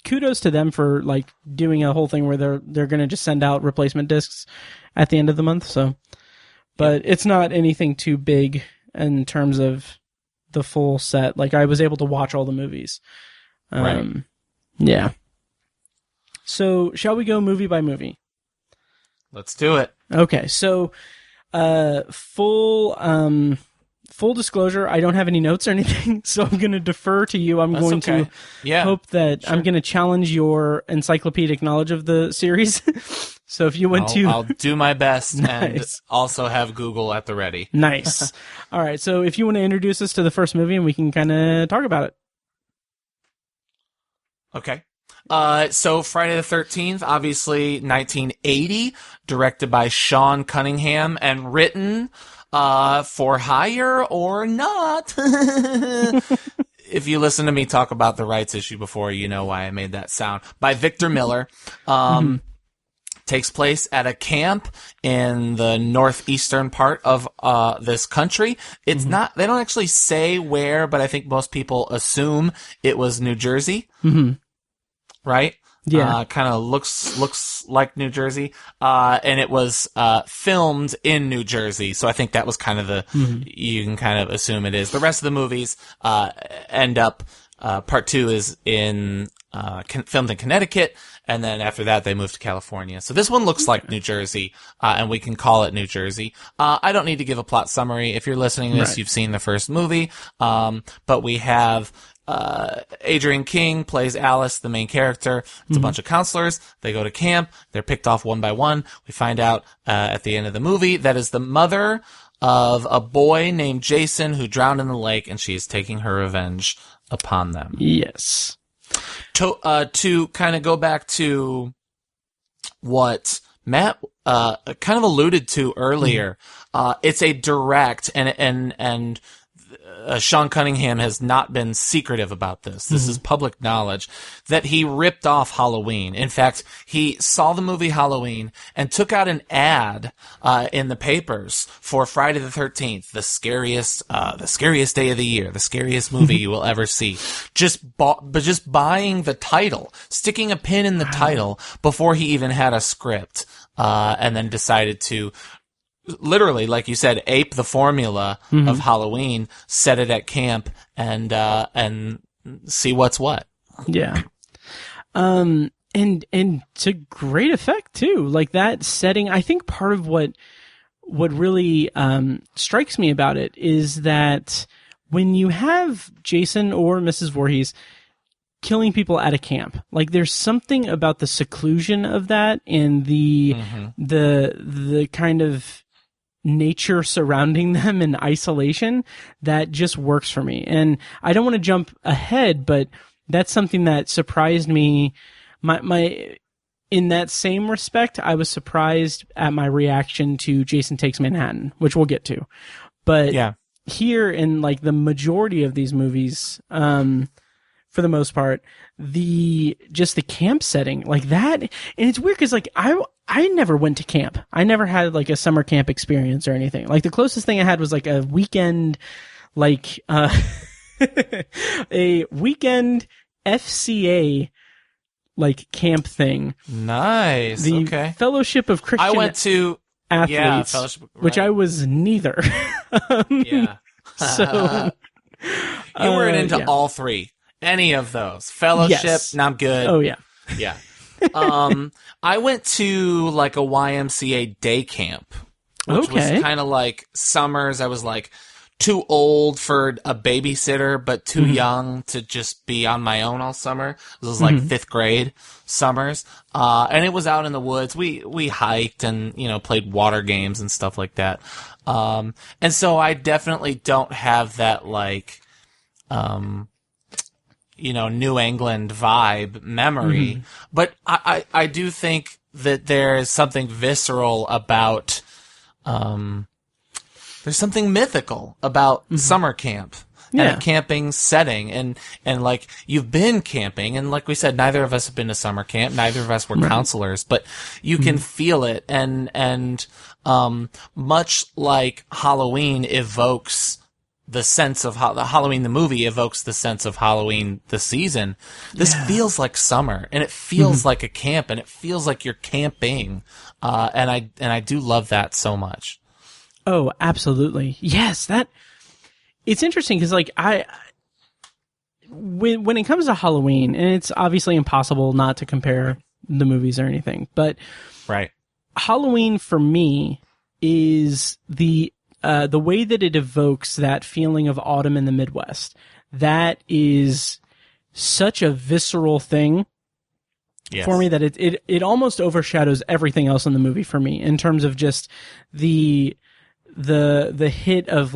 kudos to them for like doing a whole thing where they're going to just send out replacement discs at the end of the month. So, but it's not anything too big in terms of the full set. Like I was able to watch all the movies. Right. Yeah. So shall we go movie by movie? Let's do it. Okay. So, full disclosure, I don't have any notes or anything, so I'm going to defer to you. I'm going to hope that I'm going to challenge your encyclopedic knowledge of the series. So if you I'll do my best. Nice. And also have Google at the ready. Nice. All right. So if you want to introduce us to the first movie and we can kind of talk about it. Okay. So Friday the 13th, obviously 1980, directed by Sean Cunningham and written for hire or not. If you listen to me talk about the rights issue before, you know why I made that sound. By Victor Miller. Takes place at a camp in the northeastern part of this country. It's not, they don't actually say where, but I think most people assume it was New Jersey. Right? Yeah. Kind of looks like New Jersey. And it was filmed in New Jersey. So I think that was kind of you can kind of assume it is. The rest of the movies end up, part 2 is filmed in Connecticut. And then after that, they moved to California. So this one looks like New Jersey, and we can call it New Jersey. I don't need to give a plot summary. If you're listening to this, you've seen the first movie. But we have Adrienne King plays Alice, the main character. It's a bunch of counselors. They go to camp. They're picked off one by one. We find out at the end of the movie that is the mother of a boy named Jason who drowned in the lake, and she is taking her revenge upon them. Yes. To kind of go back to what Matt kind of alluded to earlier, it's a direct and Sean Cunningham has not been secretive about this. This is public knowledge that he ripped off Halloween. In fact, he saw the movie Halloween and took out an ad in the papers for Friday the 13th, the scariest day of the year, the scariest movie you will ever see. Just buying the title, sticking a pin in the title before he even had a script, and then decided to literally, like you said, ape the formula of Halloween, set it at camp, and see what's what. Yeah. And to great effect too. Like that setting, I think part of what really strikes me about it is that when you have Jason or Mrs. Voorhees killing people at a camp, like there's something about the seclusion of that and the kind of nature surrounding them in isolation that just works for me. And I don't want to jump ahead, but that's something that surprised me. in that same respect, I was surprised at my reaction to Jason Takes Manhattan, which we'll get to. But here in like the majority of these movies, for the most part, the camp setting like that, and it's weird because like I never went to camp. I never had like a summer camp experience or anything. Like the closest thing I had was like a weekend, like a weekend FCA like camp thing. Nice. The Fellowship of Christian I went to Athletes, Fellowship, right. which I was neither. So you weren't into all three. Any of those. Fellowship, not good. Oh yeah. Yeah. I went to like a YMCA day camp, which was kind of like summers. I was like too old for a babysitter, but too young to just be on my own all summer. It was like 5th grade summers. And it was out in the woods. We hiked and, played water games and stuff like that. And so I definitely don't have that like, New England vibe memory, but I do think that there is something visceral about, there's something mythical about summer camp and a camping setting. And like, you've been camping, and like we said, neither of us have been to summer camp. Neither of us were counselors, but you can feel it. And much like Halloween evokes the sense of the Halloween, the movie evokes the sense of Halloween, the season. This feels like summer, and it feels like a camp, and it feels like you're camping. And I do love that so much. Oh, absolutely. Yes, it's interesting because like when it comes to Halloween, and it's obviously impossible not to compare the movies or anything, but Halloween for me is the way that it evokes that feeling of autumn in the Midwest. That is such a visceral thing for me that it almost overshadows everything else in the movie for me in terms of just the hit of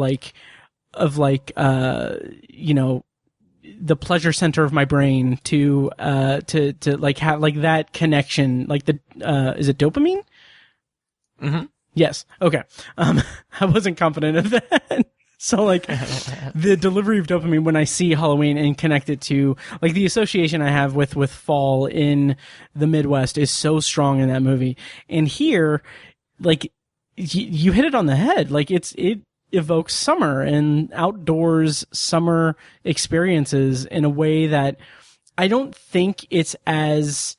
the pleasure center of my brain to like have like that connection, like the is it dopamine? Mm-hmm. Yes. Okay. I wasn't confident of that. So like the delivery of dopamine when I see Halloween and connect it to like the association I have with fall in the Midwest is so strong in that movie. And here, like you hit it on the head. Like it evokes summer and outdoors summer experiences in a way that I don't think it's as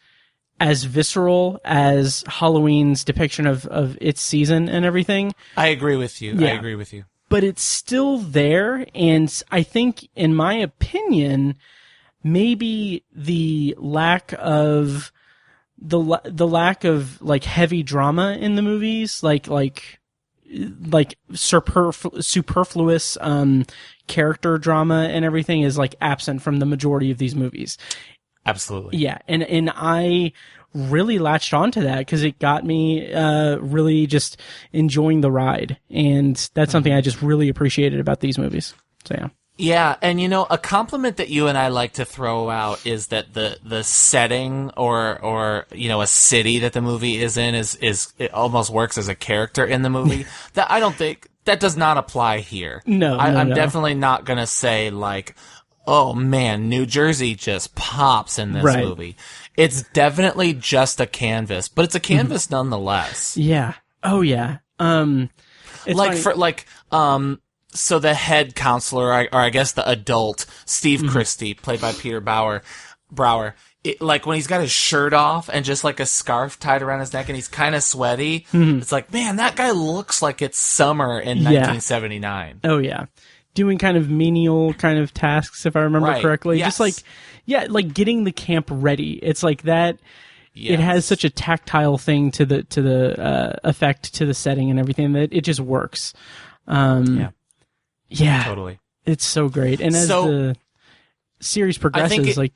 visceral as Halloween's depiction of its season and everything. I agree with you. Yeah. I agree with you. But it's still there, and I think, in my opinion, maybe the lack of like heavy drama in the movies, like superfluous character drama and everything is like absent from the majority of these movies. Absolutely. Yeah, and I really latched onto that because it got me really just enjoying the ride, and that's something I just really appreciated about these movies. So yeah. Yeah, and a compliment that you and I like to throw out is that the setting or a city that the movie is in is it almost works as a character in the movie. That I don't think that does not apply here. I'm definitely not gonna say like, oh man, New Jersey just pops in this movie. It's definitely just a canvas, but it's a canvas nonetheless. Yeah. Oh yeah. So the head counselor, or I guess the adult, Steve Christie, played by Peter Brower, like when he's got his shirt off and just like a scarf tied around his neck and he's kind of sweaty, it's like, man, that guy looks like it's summer in 1979. Oh yeah. Doing kind of menial kind of tasks, if I remember correctly. Yes. Just like getting the camp ready. It's like that. Yes. It has such a tactile thing to the effect, to the setting and everything that it just works. Yeah, totally. It's so great. And as the series progresses, like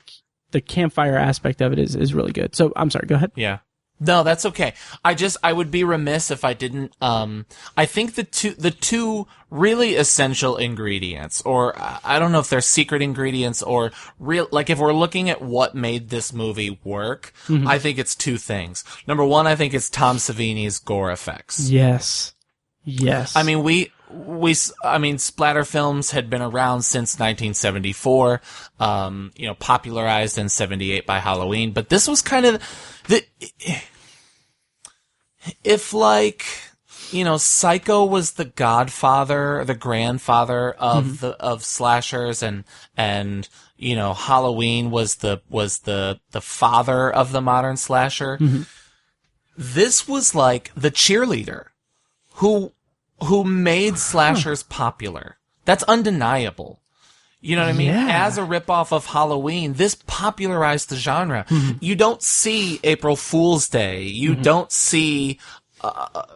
the campfire aspect of it is really good. So I'm sorry, go ahead. Yeah. No, that's okay. I would be remiss if I didn't, I think the two really essential ingredients, or I don't know if they're secret ingredients or real, like if we're looking at what made this movie work, I think it's two things. Number one, I think it's Tom Savini's gore effects. Yes. I mean, splatter films had been around since 1974, popularized in 78 by Halloween, but this was kind of if Psycho was the godfather, the grandfather of slashers, and Halloween was the father of the modern slasher, this was like the cheerleader who made slashers popular. That's undeniable. You know what I mean? Yeah. As a ripoff of Halloween, this popularized the genre. You don't see April Fool's Day. You don't see.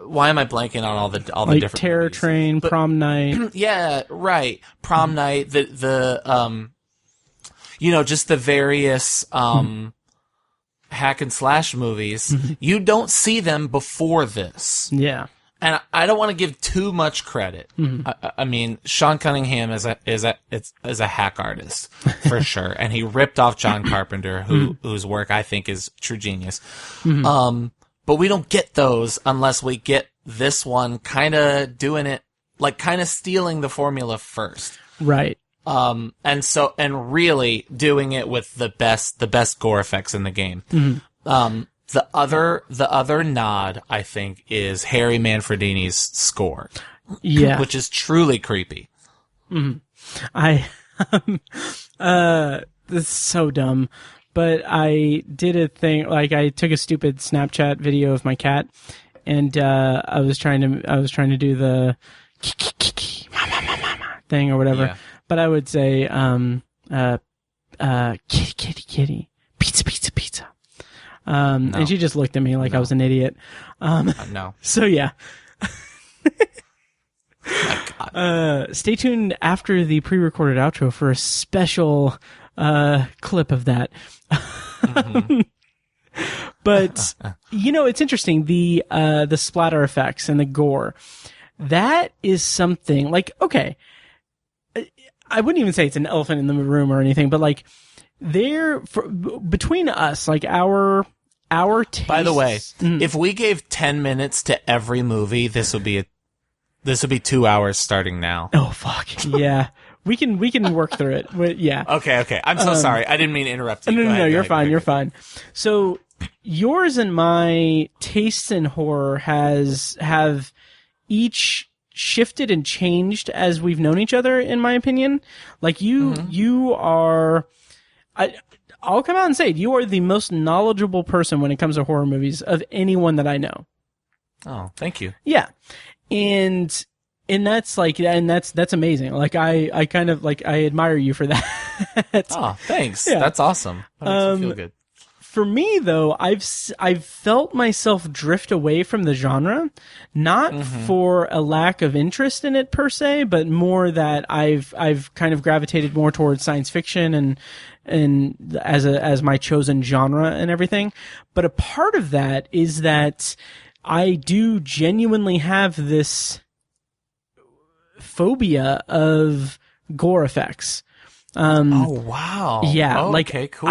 Why am I blanking on all the different Terror movies? Train, Prom Night? Yeah, right. Prom Night. Just the various hack and slash movies. You don't see them before this. Yeah. And I don't want to give too much credit. I mean, Sean Cunningham is a hack artist for sure, and he ripped off John Carpenter, whose work I think is true genius. But we don't get those unless we get this one kind of doing it, like kind of stealing the formula first, right? And really doing it with the best gore effects in the game. The other nod, I think, is Harry Manfredini's score. Yeah. Which is truly creepy. This is so dumb, but I did a thing, like I took a stupid Snapchat video of my cat, and I was trying to do the thing or whatever, but I would say kitty, pizza. No. And she just looked at me like I was an idiot. No. So yeah. My God. Stay tuned after the pre-recorded outro for a special clip of that. But it's interesting, the splatter effects and the gore. That is something like, okay, I wouldn't even say it's an elephant in the room or anything, but like between us, like our tastes. By the way, if we gave 10 minutes to every movie, this would be 2 hours starting now. Oh fuck. Yeah. We can work through it. Yeah. Okay. I'm so sorry. I didn't mean to interrupt you. No, you're fine. You're fine. So yours and my tastes in horror have each shifted and changed as we've known each other, in my opinion. Like you are, I'll come out and say it, you are the most knowledgeable person when it comes to horror movies of anyone that I know. Oh, thank you. Yeah. And that's like, and that's amazing. Like I kind of like, I admire you for that. Oh, thanks. Yeah. That's awesome. That makes me feel good. For me though, I've felt myself drift away from the genre, not for a lack of interest in it per se, but more that I've kind of gravitated more towards science fiction and as my chosen genre and everything. But a part of that is that I do genuinely have this phobia of gore effects. Oh wow. Yeah. Oh, like, okay, cool.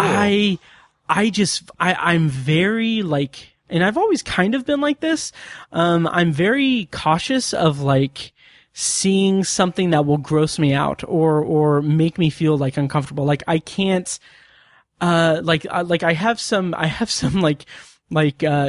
I'm very like, and I've always kind of been like this. I'm very cautious of like seeing something that will gross me out or make me feel like uncomfortable. Like I can't, I have some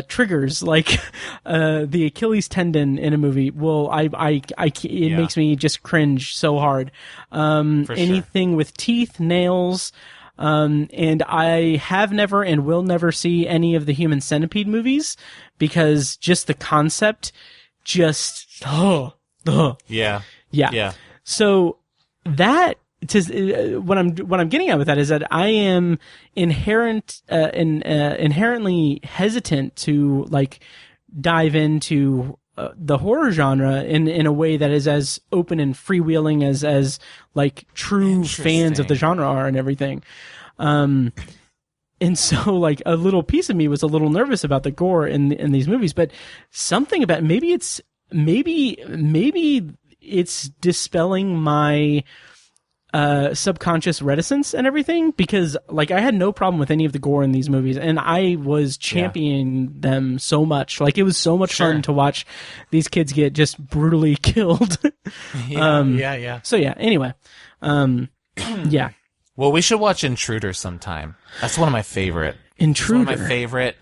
triggers, like the Achilles tendon in a movie. Well, it makes me just cringe so hard. Anything with teeth, nails. And I have never and will never see any of the Human Centipede movies because just the concept Yeah. So that what I'm getting at with that is that I am inherently hesitant to like dive into the horror genre in a way that is as open and freewheeling as like true fans of the genre are and everything. And so, like, a little piece of me was a little nervous about the gore in these movies, but something about maybe it's dispelling my subconscious reticence and everything, because like I had no problem with any of the gore in these movies, and I was championing them so much. Like, it was so much fun to watch these kids get just brutally killed. So yeah. Anyway, yeah. Well, we should watch Intruder sometime. That's one of my favorite. Intruder. One of my favorite.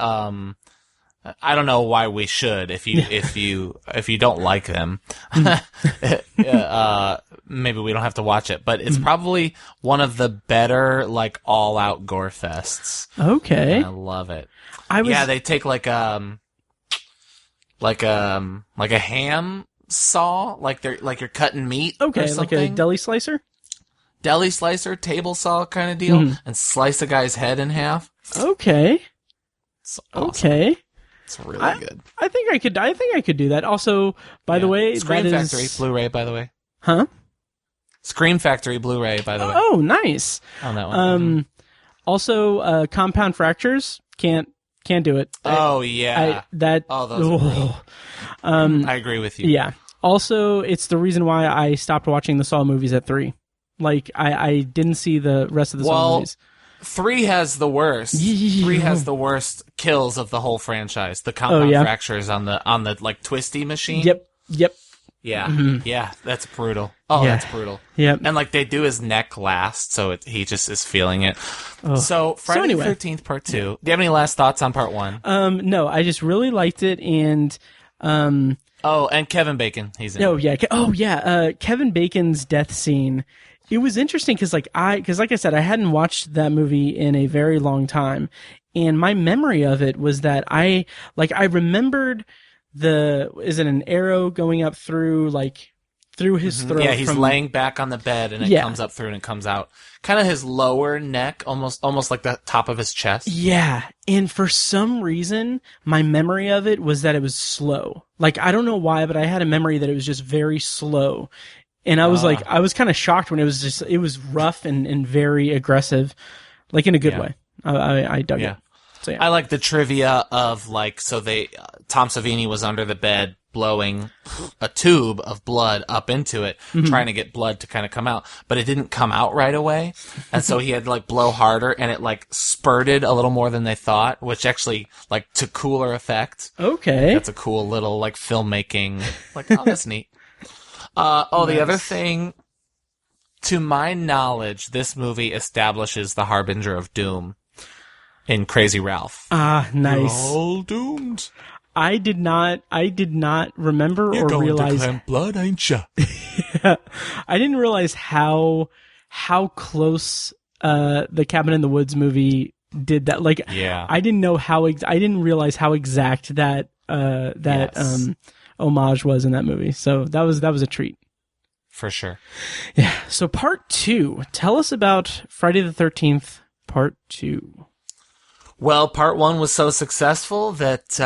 I don't know why we should. If you don't like them, maybe we don't have to watch it. But it's probably one of the better, like, all-out gore fests. Okay, and I love it. They take like a ham saw, like you're cutting meat. Okay, or something. like a deli slicer. Deli slicer, table saw kind of deal, and slice a guy's head in half. Okay. It's awesome. Okay. It's really good. I think I could do that. Also, by the way, Scream that Factory is... Blu-ray, by the way. Huh? Scream Factory Blu-ray, by the way. Oh, nice. On that one. Also, Compound Fractures can't do it. Oh yeah. Those are I agree with you. Yeah. Also, it's the reason why I stopped watching the Saw movies at 3. Like, I didn't see the rest of the Saw movies. 3 has the worst. 3 has the worst kills of the whole franchise. The compound fractures on the like twisty machine. Yep. Yeah. Mm-hmm. Yeah, that's brutal. Oh, that's brutal. Yep. And like they do his neck last, so he just is feeling it. Oh. So Friday the 13th Part 2. Do you have any last thoughts on Part 1? No, I just really liked it, and and Kevin Bacon, he's in. Kevin Bacon's death scene. It was interesting because like I said, I hadn't watched that movie in a very long time, and my memory of it was that I remembered is it an arrow going up through his throat? Yeah, he's laying back on the bed, and it comes up through and it comes out. Kind of his lower neck, almost like the top of his chest. Yeah, and for some reason, my memory of it was that it was slow. Like, I don't know why, but I had a memory that it was just very slow. And I was I was kind of shocked when it was rough and very aggressive, like in a good way. I dug it. So, yeah. I like the trivia of Tom Savini was under the bed blowing a tube of blood up into it, trying to get blood to kind of come out, but it didn't come out right away. And so he had to like blow harder, and it like spurted a little more than they thought, which actually like to cooler effect. Okay. That's a cool little like filmmaking, like, oh, that's neat. Nice. The other thing, to my knowledge, this movie establishes the Harbinger of Doom in Crazy Ralph. Ah, nice. You're all doomed. I did not remember or realize. You're going to climb blood, ain't ya? Yeah. I didn't realize how close the Cabin in the Woods movie did that. Like, I didn't know I didn't realize how exact that homage was in that movie. So that was a treat. For sure. Yeah. So Part 2. Tell us about Friday the 13th, Part 2. Well, Part 1 was so successful that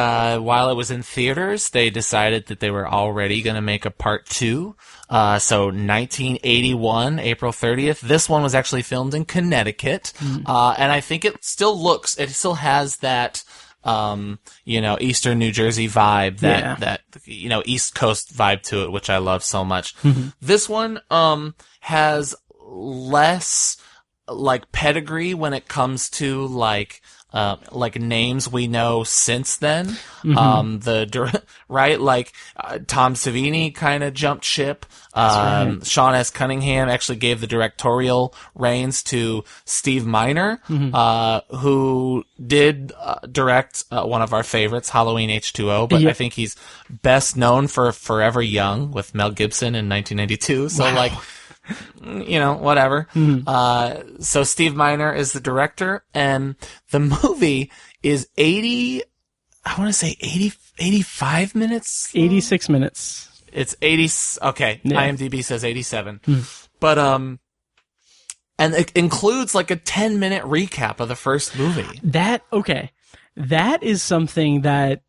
while it was in theaters, they decided that they were already going to make a Part 2. So 1981, April 30th. This one was actually filmed in Connecticut. And I think it still has that Eastern New Jersey vibe, that East Coast vibe to it, which I love so much. This one has less like pedigree when it comes to like names we know since then. Tom Savini kind of jumped ship. Right. Sean S. Cunningham actually gave the directorial reins to Steve Miner, who did direct one of our favorites, Halloween H2O, but I think he's best known for Forever Young with Mel Gibson in 1992. So whatever. So Steve Miner is the director, and the movie is 85 minutes? 86 minutes. It's 80, okay, IMDb says 87. But, and it includes like a 10-minute recap of the first movie. That is something that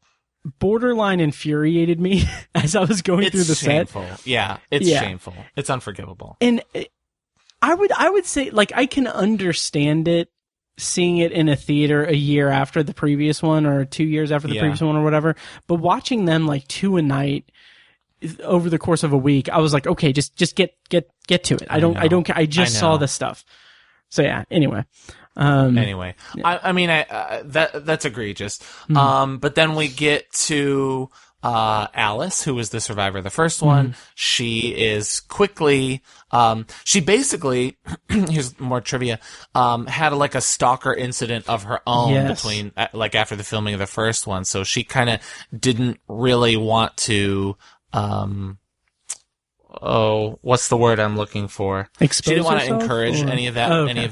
borderline infuriated me as I was going through the shameful. set. Yeah, it's shameful. It's unforgivable. And I would say, like, I can understand it seeing it in a theater a year after the previous one or 2 years after the previous one or whatever. But watching them like 2 a night over the course of a week, I was like, okay, just get to it. I don't care. I just saw this stuff. So yeah, anyway. Yeah. I mean, that's egregious. But then we get to Alice, who was the survivor of the first one. She is quickly, she basically, here's more trivia, had like a stalker incident of her own between, like after the filming of the first one. So she kind of didn't really want to, what's the word I'm looking for? Expose she didn't want to herself, encourage or? any of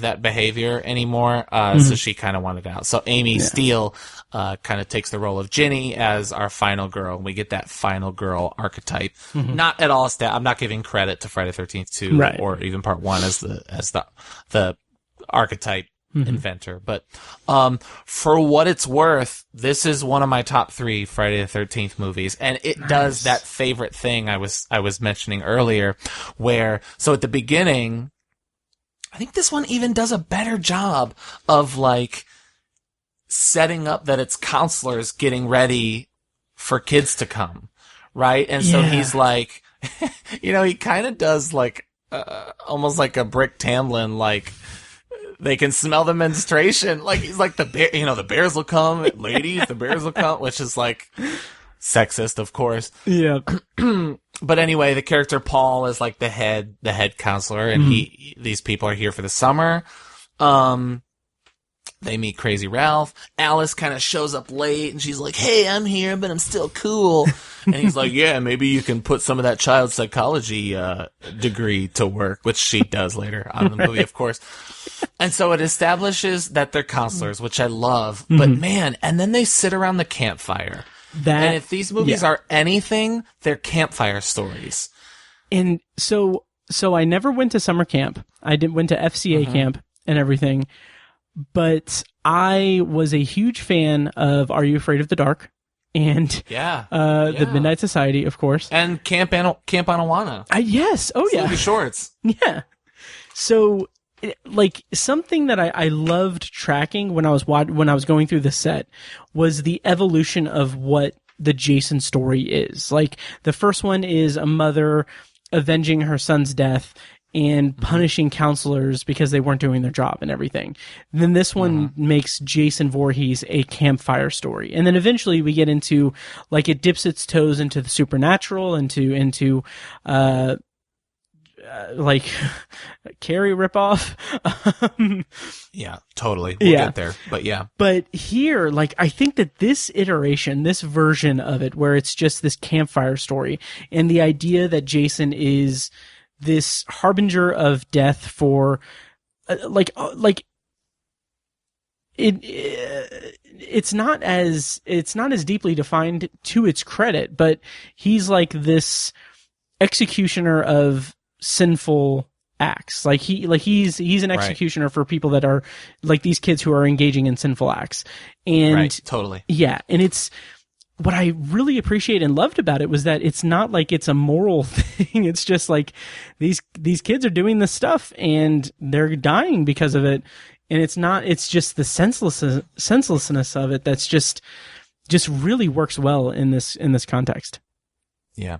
that behavior anymore. So she kind of wanted out. So Amy Steele, kind of takes the role of Ginny as our final girl. And we get that final girl archetype. Not at all I'm not giving credit to Friday the 13th 2 or even part 1 as the archetype inventor. But, for what it's worth, this is one of my top 3 Friday the 13th movies. And it does that favorite thing I was mentioning earlier where, so at the beginning, I think this one even does a better job of like setting up that it's counselors getting ready for kids to come. Right. And so he's like, he kind of does like, almost like a Brick Tamlin, like, they can smell the menstruation. Like, he's like the bear, the bears will come, ladies, the bears will come, which is like sexist, of course. Yeah. But anyway, the character Paul is like the head counselor, and these people are here for the summer. They meet Crazy Ralph. Alice kind of shows up late, and she's like, hey, I'm here, but I'm still cool. And he's like, yeah, maybe you can put some of that child psychology degree to work, which she does later on in the movie, of course. And so it establishes that they're counselors, which I love. But man, and then they sit around the campfire. And if these movies are anything, they're campfire stories. And so I never went to summer camp. I went to FCA camp and everything. But I was a huge fan of Are You Afraid of the Dark? And the Midnight Society, of course. And Camp Anawana. Yes. Oh, yeah. Sleepy Shorts. Yeah. So, like, something that I loved tracking when I was going through the set was the evolution of what the Jason story is. Like, the first one is a mother avenging her son's death and punishing counselors because they weren't doing their job and everything. Then this one makes Jason Voorhees a campfire story. And then eventually we get into, like, it dips its toes into the supernatural, into like, Carrie ripoff. Yeah, totally. We'll get there, but yeah. But here, like, I think that this iteration, this version of it, where it's just this campfire story, and the idea that Jason is this harbinger of death for, it's not as deeply defined to its credit, but he's like this executioner of sinful acts. He's an executioner for people that are like these kids who are engaging in sinful acts. And totally. Yeah. And it's, what I really appreciate and loved about it was that it's not like it's a moral thing. It's just like these kids are doing this stuff and they're dying because of it. And it's just the senselessness of it that's just really works well in this context. Yeah.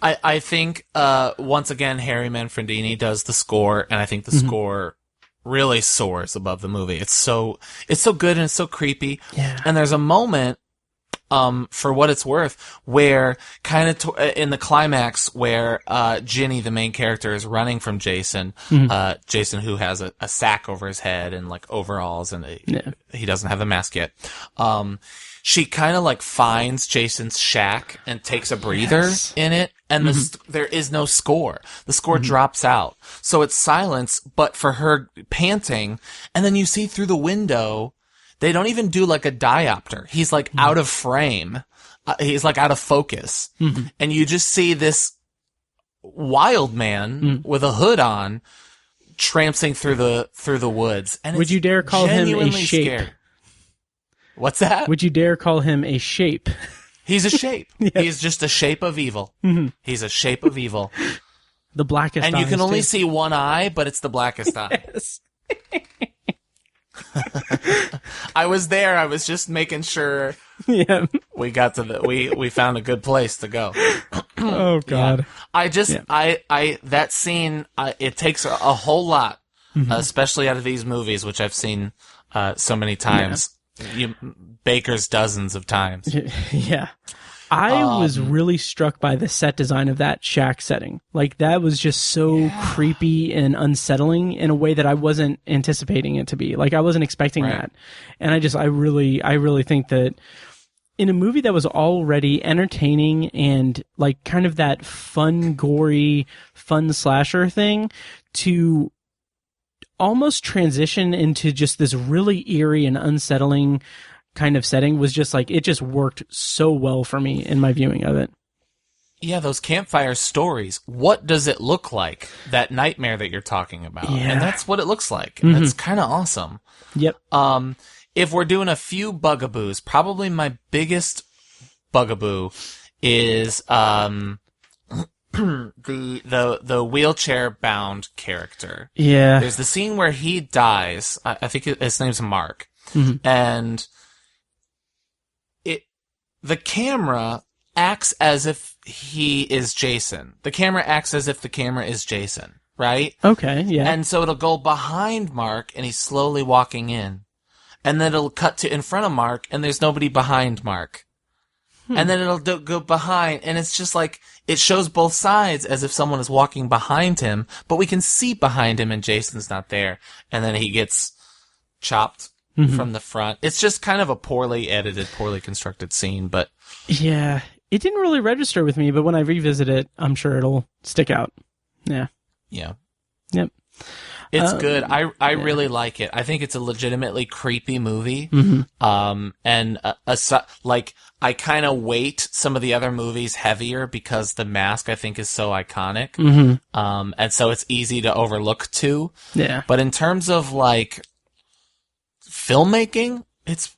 I think, once again, Harry Manfredini does the score, and I think the score really soars above the movie. It's so good and it's so creepy. Yeah. And there's a moment, for what it's worth, where kind of in the climax where Ginny, the main character, is running from Jason. Jason, who has a sack over his head and like overalls, and he doesn't have the mask yet. She kind of like finds Jason's shack and takes a breather in it, and there is no score. The score drops out, so it's silence. But for her panting, and then you see through the window. They don't even do like a diopter. He's like out of frame. He's like out of focus. And you just see this wild man with a hood on tramping through the woods. And would you dare call him a shape? Scary. What's that? Would you dare call him a shape? He's a shape. He's just a shape of evil. He's a shape of evil. The blackest eyes. And you can only see one eye, but it's the blackest eye. Yes. I was there. I was just making sure we got to we found a good place to go. Oh God. That scene, it takes a whole lot, especially out of these movies, which I've seen so many times. Baker's dozens of times. Yeah. I was really struck by the set design of that shack setting. Like, that was just so creepy and unsettling in a way that I wasn't anticipating it to be. Like, I wasn't expecting that. And I really think that in a movie that was already entertaining and like kind of that fun, gory, fun slasher thing, to almost transition into just this really eerie and unsettling kind of setting was just like, it just worked so well for me in my viewing of it. Yeah, those campfire stories. What does it look like? That nightmare that you're talking about. Yeah. And that's what it looks like. And that's kind of awesome. Yep. If we're doing a few bugaboos, probably my biggest bugaboo is the wheelchair bound character. Yeah. There's the scene where he dies. I think his name's Mark. And the camera acts as if he is Jason. The camera acts as if the camera is Jason, right? Okay, yeah. And so it'll go behind Mark, and he's slowly walking in. And then it'll cut to in front of Mark, and there's nobody behind Mark. And then it'll go behind, and it's just like, it shows both sides as if someone is walking behind him, but we can see behind him, and Jason's not there. And then he gets chopped from the front. It's just kind of a poorly edited, poorly constructed scene, but... Yeah, it didn't really register with me, but when I revisit it, I'm sure it'll stick out. Yeah. Yeah. Yep. It's good. I really like it. I think it's a legitimately creepy movie. And like, I kind of weight some of the other movies heavier because the mask, I think, is so iconic. And so it's easy to overlook too. Yeah. But in terms of like filmmaking, it's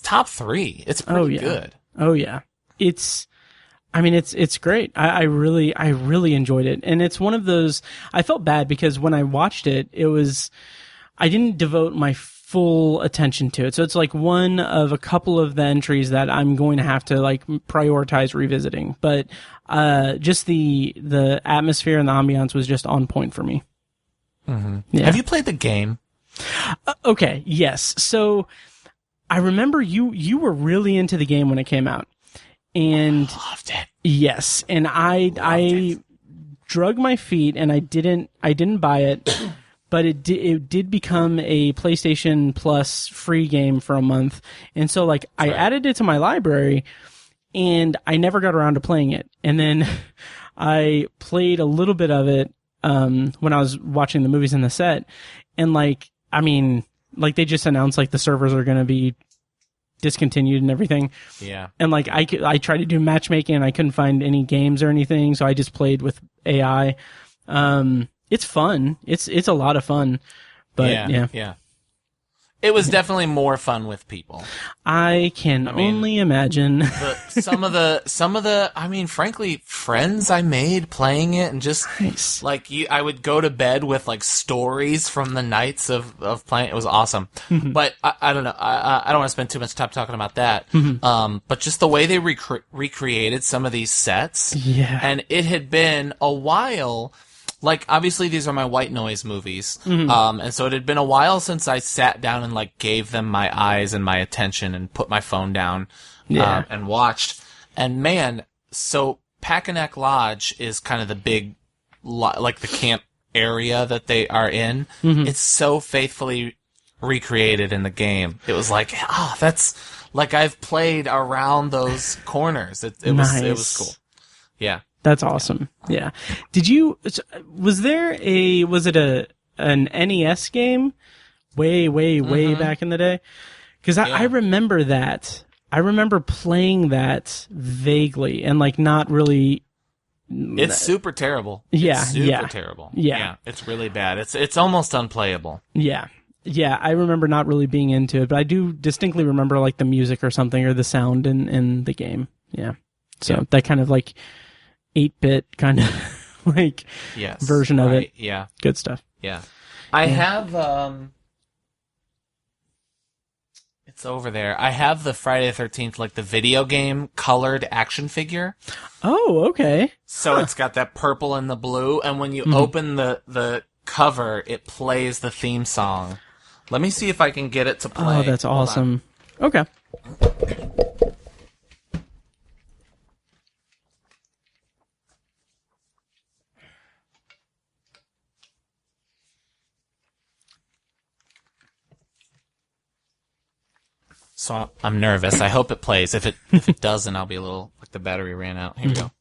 top 3. It's pretty good. Oh yeah. It's great. I really enjoyed it. And it's one of those, I felt bad because when I watched it, I didn't devote my full attention to it. So it's like one of a couple of the entries that I'm going to have to like prioritize revisiting. But, just the atmosphere and the ambiance was just on point for me. Yeah. Have you played the game? Okay. Yes. So I remember you were really into the game when it came out. And I loved it. Yes, and I drug my feet and I didn't buy it, but it did become a PlayStation Plus free game for a month, and so like I added it to my library, and I never got around to playing it, and then I played a little bit of it when I was watching the movies in the set, and like they just announced like the servers are going to be discontinued and everything. Yeah. And like I tried to do matchmaking and I couldn't find any games or anything, so I just played with AI. It's fun. It's a lot of fun. But yeah. It was definitely more fun with people. I can only imagine. Some of the, frankly, friends I made playing it, and just nice. Like I would go to bed with like stories from the nights of playing. It was awesome. But I don't know. I don't want to spend too much time talking about that. But just the way they recreated some of these sets. Yeah. And it had been a while. Like, obviously, these are my white noise movies. And so it had been a while since I sat down and, like, gave them my eyes and my attention and put my phone down and watched. And, man, so Packanack Lodge is kind of the big, like, the camp area that they are in. It's so faithfully recreated in the game. It was like, that's, like, I've played around those corners. It was cool. Yeah. That's awesome. Yeah. Was it an NES game way back in the day? Because I remember that. I remember playing that vaguely and like not really. It's super terrible. Yeah. It's super terrible. Yeah. It's really bad. It's almost unplayable. Yeah. Yeah. I remember not really being into it, but I do distinctly remember like the music or something or the sound in the game. Yeah. So that kind of like 8-bit kind of like version of it. Yeah. Good stuff. Yeah. I have It's over there. I have the Friday the 13th, like the video game colored action figure. Oh, okay. So it's got that purple and the blue, and when you open the cover, it plays the theme song. Let me see if I can get it to play. Oh, that's awesome. Okay. So I'm nervous. I hope it plays. If it doesn't, I'll be a little like the battery ran out. Here we go.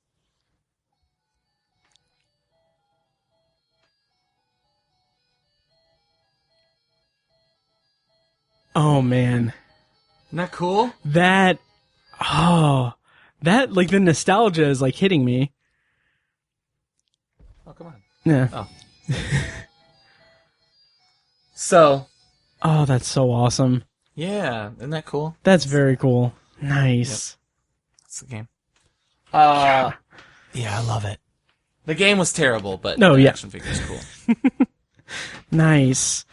Oh man. Isn't that cool? That like the nostalgia is like hitting me. Oh, come on. Yeah. Oh. So. Oh, that's so awesome. Yeah, isn't that cool? That's very cool. Nice. Yep. That's the game. Yeah, I love it. The game was terrible, but the action figure's cool. Nice.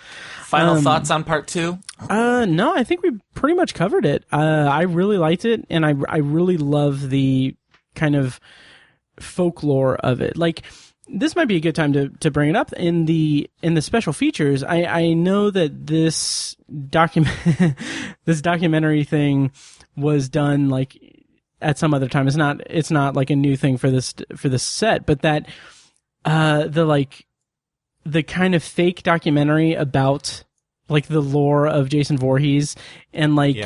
Final thoughts on part 2? No, I think we pretty much covered it. I really liked it, and I really love the kind of folklore of it. Like, this might be a good time to bring it up in the special features. I know that this documentary thing was done like at some other time. It's not like a new thing for this set, but that the kind of fake documentary about like the lore of Jason Voorhees and like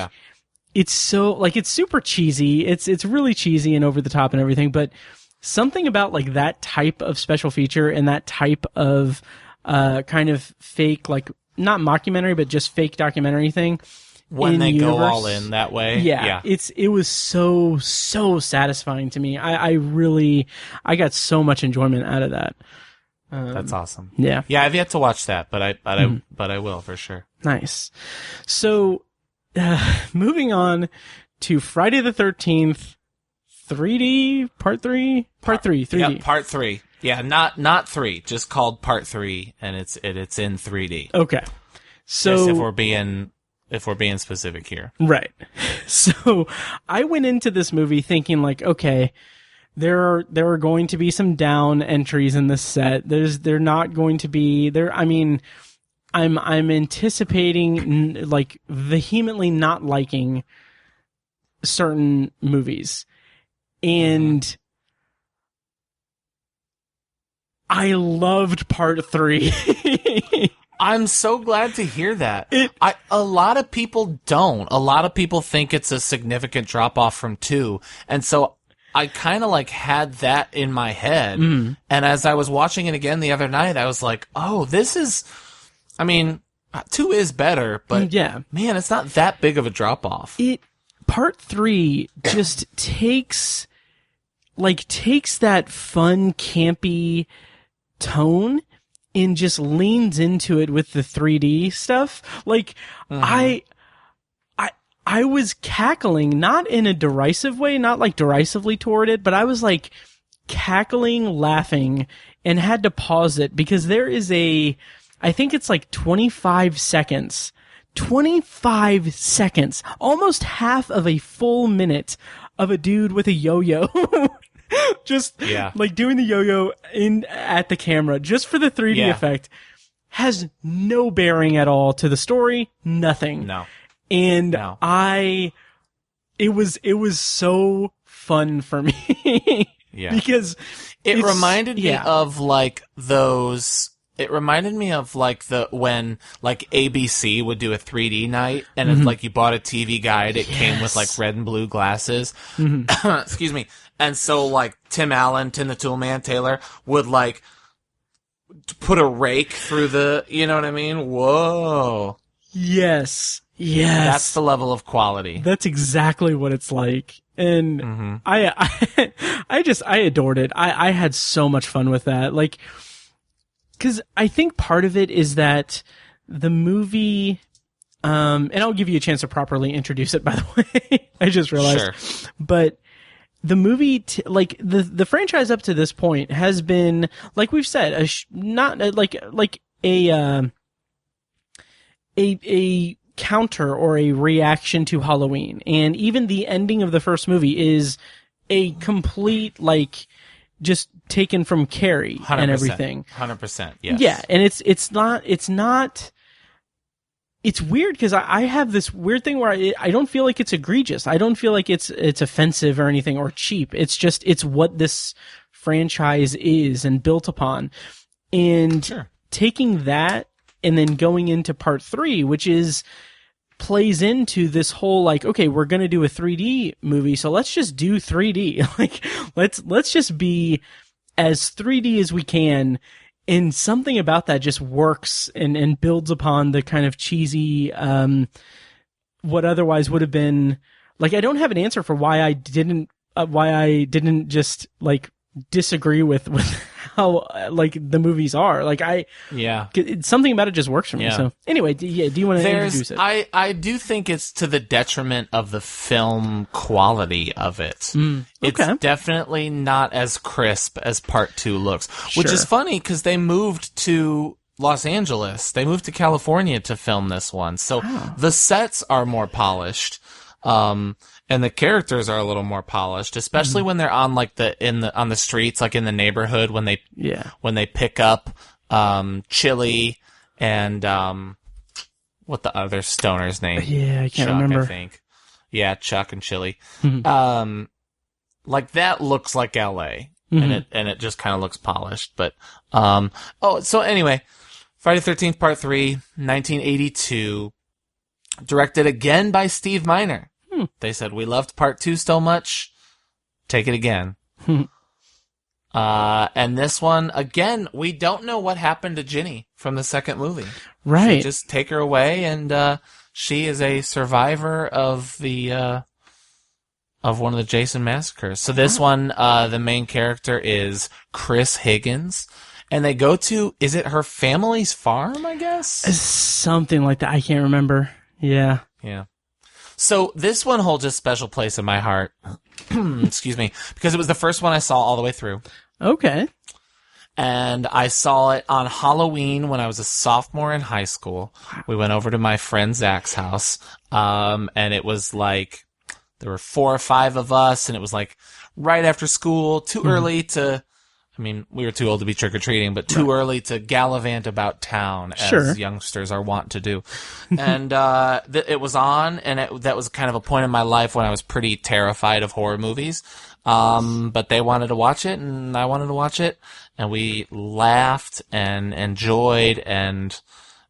it's so like it's super cheesy. It's really cheesy and over the top and everything, but something about like that type of special feature and that type of kind of fake, like not mockumentary, but just fake documentary thing. When they go all in that way. Yeah. It was so satisfying to me. I got so much enjoyment out of that. That's awesome. Yeah. Yeah, I've yet to watch that, but I will for sure. Nice. So, moving on to Friday the 13th, 3D part 3, 3D. Yeah, part 3. Yeah, not 3, just called part 3, and it's in 3D. Okay. So just if we're being specific here. Right. So I went into this movie thinking like, okay, there are going to be some down entries in this set. They're not going to be there. I mean, I'm anticipating like vehemently not liking certain movies. And I loved part 3. I'm so glad to hear that. A lot of people don't. A lot of people think it's a significant drop off from 2. And so I kind of like had that in my head. And as I was watching it again the other night, I was like, oh, this is, I mean, 2 is better, but yeah, man, it's not that big of a drop off. Part 3 just takes that fun, campy tone and just leans into it with the 3D stuff. Like, I was cackling, not in a derisive way, not like derisively toward it, but I was like cackling, laughing, and had to pause it because there is I think it's like 25 seconds, almost half of a full minute of a dude with a yo-yo. Just like doing the yo-yo at the camera just for the 3D effect has no bearing at all to the story. Nothing. No. And it was so fun for me. Because it reminded me of like those. It reminded me of like when like ABC would do a 3D night and if like you bought a TV guide, it came with like red and blue glasses. Excuse me. And so like Tim Allen, Tim the Toolman Taylor would like put a rake through the, you know what I mean? Whoa. Yes. That's the level of quality. That's exactly what it's like. And I adored it. I had so much fun with that. Like, cause I think part of it is that the movie, and I'll give you a chance to properly introduce it, by the way. I just realized. Sure. But the movie, like the franchise up to this point has been, like we've said, a counter or a reaction to Halloween. And even the ending of the first movie is a complete, like, just taken from Carrie 100%, and everything. 100%, yes. Yeah, and it's not. It's weird because I have this weird thing where I don't feel like it's egregious. I don't feel like it's offensive or anything or cheap. It's just, it's what this franchise is and built upon. And taking that and then going into part 3, which plays into this whole, like, okay, we're going to do a 3D movie, so let's just do 3D. Like, let's just be as 3D as we can. And something about that just works and builds upon the kind of cheesy, what otherwise would have been, like, I don't have an answer for why I didn't just, like, disagree with how, like, the movies are. Like, something about it just works for me. So anyway, do you want to introduce it? I do think it's to the detriment of the film quality of it. It's definitely not as crisp as part 2 looks, which is funny because they moved to Los Angeles. They moved to California to film this one. So the sets are more polished. And the characters are a little more polished, especially when they're on, like, on the streets, like in the neighborhood, when they pick up Chili and what the other stoner's name? Yeah, I can't Chuck, remember. I think. Yeah, Chuck and Chili. Like, that looks like L.A. and it just kind of looks polished. But so anyway, Friday the 13th Part 3, 1982, directed again by Steve Miner. They said, we loved part 2 so much, take it again. And this one, again, we don't know what happened to Ginny from the second movie. Right. So just take her away, and she is a survivor of the of one of the Jason massacres. So this one, the main character is Chris Higgins. And they go to, is it her family's farm, I guess? Something like that. I can't remember. Yeah. Yeah. So this one holds a special place in my heart, excuse me, because it was the first one I saw all the way through. Okay. And I saw it on Halloween when I was a sophomore in high school. We went over to my friend Zach's house, and it was like, there were 4 or 5 of us, and it was like right after school, too early to, I mean, we were too old to be trick-or-treating, but too early to gallivant about town, as youngsters are wont to do. And it was on, and that was kind of a point in my life when I was pretty terrified of horror movies. But they wanted to watch it, and I wanted to watch it, and we laughed and enjoyed, and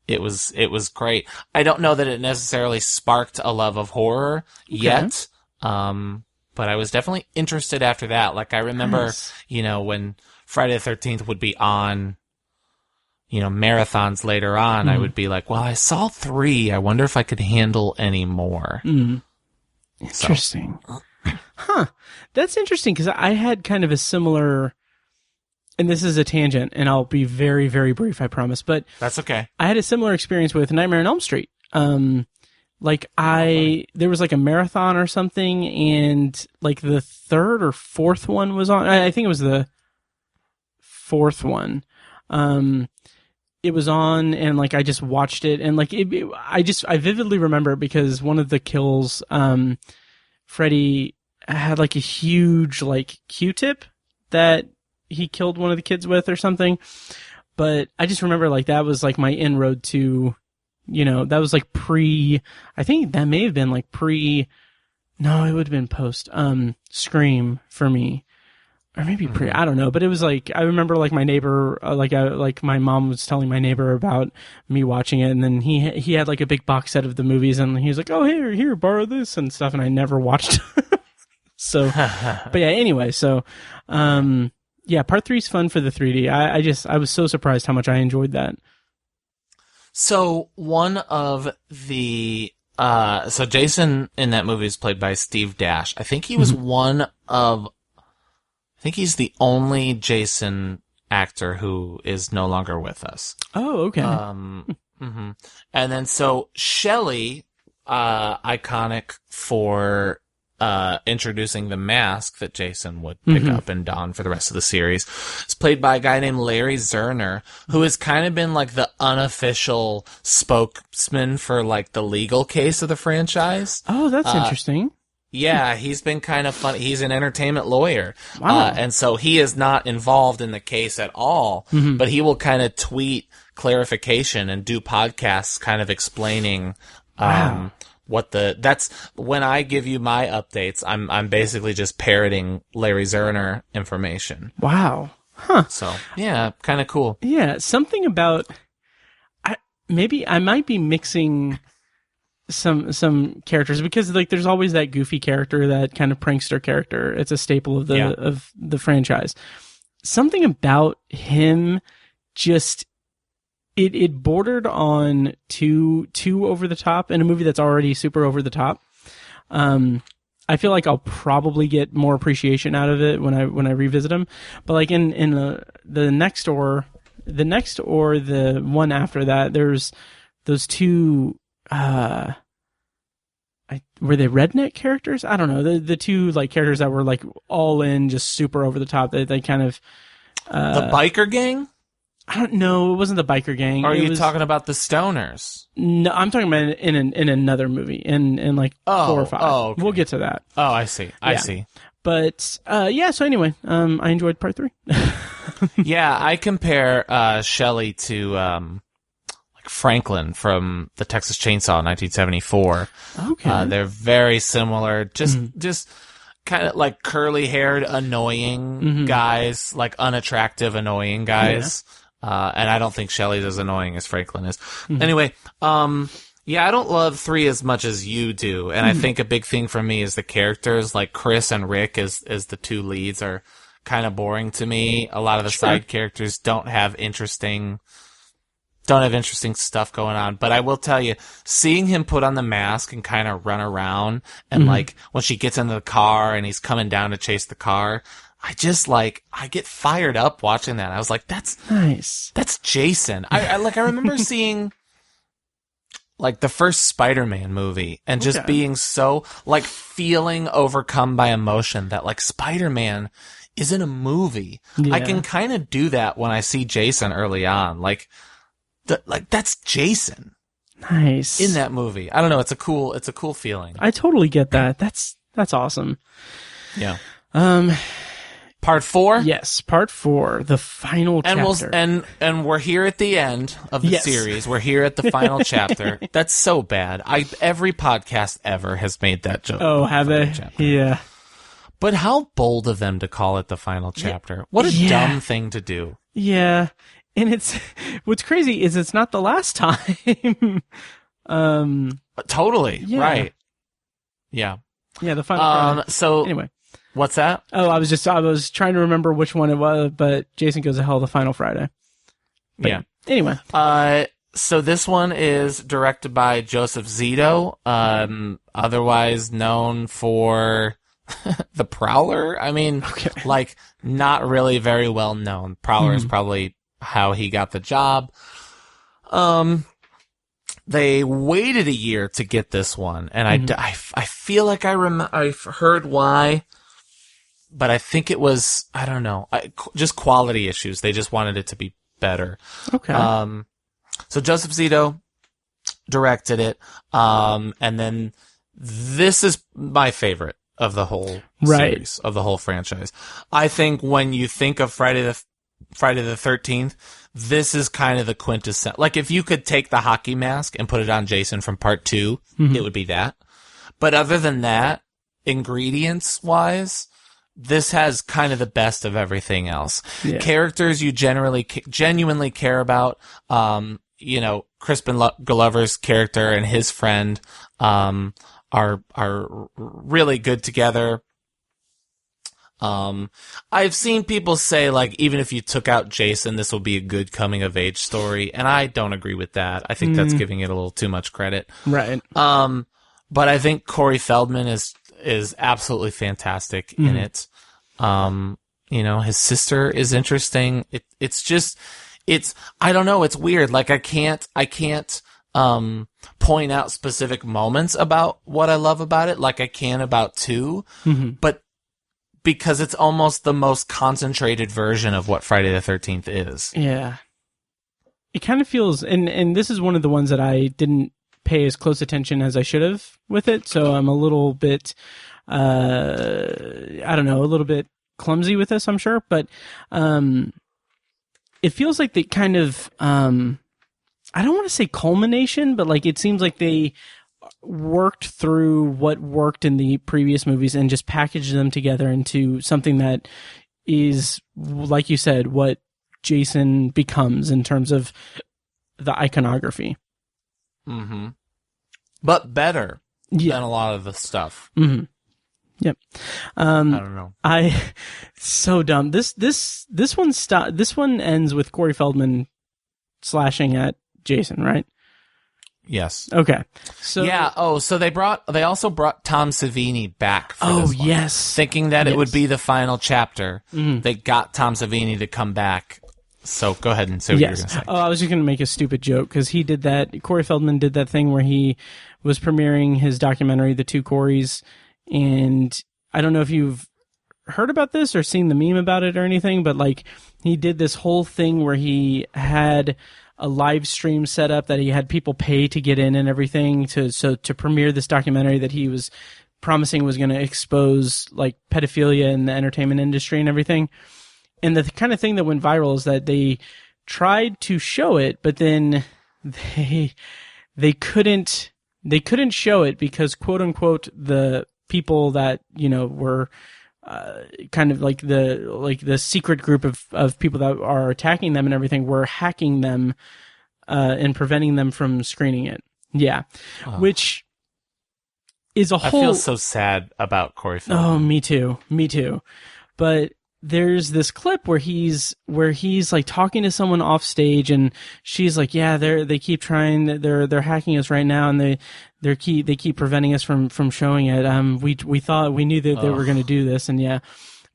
it was great. I don't know that it necessarily sparked a love of horror yet, but I was definitely interested after that. Like, I remember, when Friday the 13th would be on, marathons later on, I would be like, well, I saw 3. I wonder if I could handle any more. Interesting. Huh. That's interesting, because I had kind of a similar, and this is a tangent, and I'll be very, very brief, I promise, but that's okay. I had a similar experience with Nightmare on Elm Street. There was like a marathon or something, and like the 3rd or 4th one was on. I think it was the 4th one. It was on, and like I just watched it, and like I vividly remember it because one of the kills, Freddy had like a huge like Q-tip that he killed one of the kids with or something. But I just remember like that was like my inroad to, that was like I think that may have been like no, it would have been post Scream for me. Or maybe I don't know, but it was like, I remember like my neighbor, like my mom was telling my neighbor about me watching it, and then he had like a big box set of the movies, and he was like, oh, here, borrow this and stuff, and I never watched it. So, but yeah, anyway, so, part 3 is fun for the 3D. I was so surprised how much I enjoyed that. So one of the, so Jason in that movie is played by Steve Dash. I think he was I think he's the only Jason actor who is no longer with us. Oh, okay. And then so Shelley, iconic for introducing the mask that Jason would pick up and don for the rest of the series. It's played by a guy named Larry Zerner, who has kind of been like the unofficial spokesman for like the legal case of the franchise. Oh, that's interesting. Yeah, he's been kind of funny. He's an entertainment lawyer. Wow. And so he is not involved in the case at all, but he will kind of tweet clarification and do podcasts kind of explaining, that's when I give you my updates, I'm basically just parroting Larry Zerner information. Wow. Huh. So, yeah, kind of cool. Yeah, something about, maybe I might be mixing some characters, because like there's always that goofy character, that kind of prankster character. It's a staple of the franchise. Something about him just it bordered on too over the top in a movie that's already super over the top. I feel like I'll probably get more appreciation out of it when I revisit him. But like in the next or the one after that, there's those two. Were they redneck characters? I don't know. The two like characters that were like all in, just super over the top. They kind of the biker gang. I don't know. It wasn't the biker gang. Or are you talking about the stoners? No, I'm talking about in another movie in like 4 or 5. Oh, okay. We'll get to that. Oh, I see. I see. But so anyway, I enjoyed part 3. Yeah, I compare Shelley to like Franklin from the Texas Chainsaw in 1974. Okay. They're very similar. Just kind of like curly-haired, annoying guys, like unattractive, annoying guys. Yeah. And I don't think Shelley's as annoying as Franklin is. Anyway, I don't love 3 as much as you do. And I think a big thing for me is the characters, like Chris and Rick as the two leads are kind of boring to me. A lot of the side characters don't have interesting stuff going on. But I will tell you, seeing him put on the mask and kind of run around, and like when she gets into the car and he's coming down to chase the car, I get fired up watching that. I was like, that's nice. That's Jason. I remember seeing like the first Spider-Man movie and just being so like feeling overcome by emotion that like Spider-Man is in a movie. Yeah. I can kind of do that when I see Jason early on. Like that's Jason. Nice. In that movie. I don't know, it's a cool feeling. I totally get that. That's awesome. Yeah. Part 4? Yes, part 4, the final chapter. And we're here at the end of the series. We're here at the final chapter. That's so bad. Every podcast ever has made that joke. Oh, have they? Chapter. Yeah. But how bold of them to call it the final chapter. What a dumb thing to do. Yeah. And what's crazy is it's not the last time. Totally. Yeah. Right. Yeah. Yeah, the final so anyway. What's that? Oh, I was trying to remember which one it was, but Jason Goes to Hell the final Friday. But yeah. Anyway. So this one is directed by Joseph Zito, otherwise known for The Prowler. I mean, like not really very well known. Prowler is probably how he got the job. They waited a year to get this one, and I feel like I've heard why. But I think it was, I don't know, just quality issues. They just wanted it to be better. Okay. So Joseph Zito directed it. And then this is my favorite of the whole series, of the whole franchise. I think when you think of Friday the 13th, this is kind of the quintessential. Like if you could take the hockey mask and put it on Jason from part 2, it would be that. But other than that, ingredients wise, this has kind of the best of everything else. Yeah. Characters you genuinely care about. Crispin Glover's character and his friend are really good together. I've seen people say like even if you took out Jason, this will be a good coming of age story, and I don't agree with that. I think that's giving it a little too much credit. Right. But I think Corey Feldman is absolutely fantastic in it. His sister is interesting. I don't know. It's weird. Like I can't point out specific moments about what I love about it, like I can about 2, but because it's almost the most concentrated version of what Friday the 13th is. Yeah. It kind of feels, and this is one of the ones that I didn't pay as close attention as I should have with it, so I'm a little bit, I don't know, a little bit clumsy with this, I'm sure, but it feels like the kind of, I don't want to say culmination, but like it seems like they worked through what worked in the previous movies and just packaged them together into something that is, like you said, what Jason becomes in terms of the iconography. Mm-hmm. But better than a lot of the stuff. Mm-hmm. Yep. I don't know. So dumb. This one ends with Corey Feldman slashing at Jason, right? Yes. Okay. So yeah. Oh, so they also brought Tom Savini back for this one. Yes. Thinking that it would be the final chapter. They got Tom Savini to come back. So go ahead and say what you were going to say. Oh, I was just going to make a stupid joke because he did that. Corey Feldman did that thing where he was premiering his documentary, The Two Coreys, and I don't know if you've heard about this or seen the meme about it or anything, but like he did this whole thing where he had a live stream set up that he had people pay to get in and everything to premiere this documentary that he was promising was going to expose like pedophilia in the entertainment industry and everything. And the kind of thing that went viral is that they tried to show it, but then they couldn't show it because, quote unquote, the people that, you know, were kind of like the secret group of people that are attacking them and everything were hacking them and preventing them from screening it. Yeah. Oh. Which is a whole... I feel so sad about Corey Feldman. Oh, me too. But there's this clip where he's like talking to someone off stage and she's like, yeah, they keep trying, they're hacking us right now and they keep preventing us from showing it. We knew that they were going to do this, and yeah.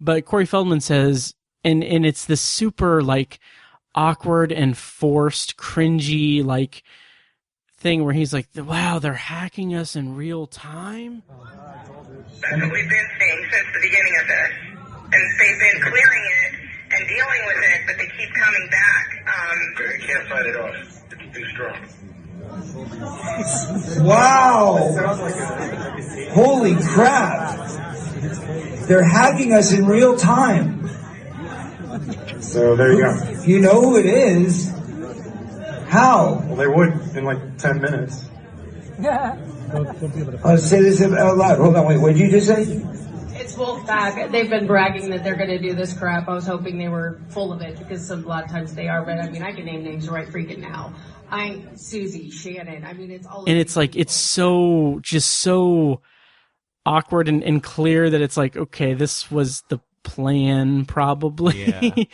But Corey Feldman says, and it's this super like awkward and forced, cringy like thing where he's like, wow, they're hacking us in real time. That's what we've been seeing since the beginning of this. And they've been clearing it and dealing with it, but they keep coming back. They can't fight it off. It's too strong. Wow! Holy crap! They're hacking us in real time. So there you go. You know who it is? How? Well, they would in like 10 minutes. I'll say this out loud. Hold on, wait. What did you just say? It's Wolfpack. They've been bragging that they're going to do this crap. I was hoping they were full of it because a lot of times they are. But I mean, I can name names right freaking now. Susie, Shannon. I mean, it's all. And it's like it's so awkward and clear that it's like, okay, this was the plan probably. Yeah.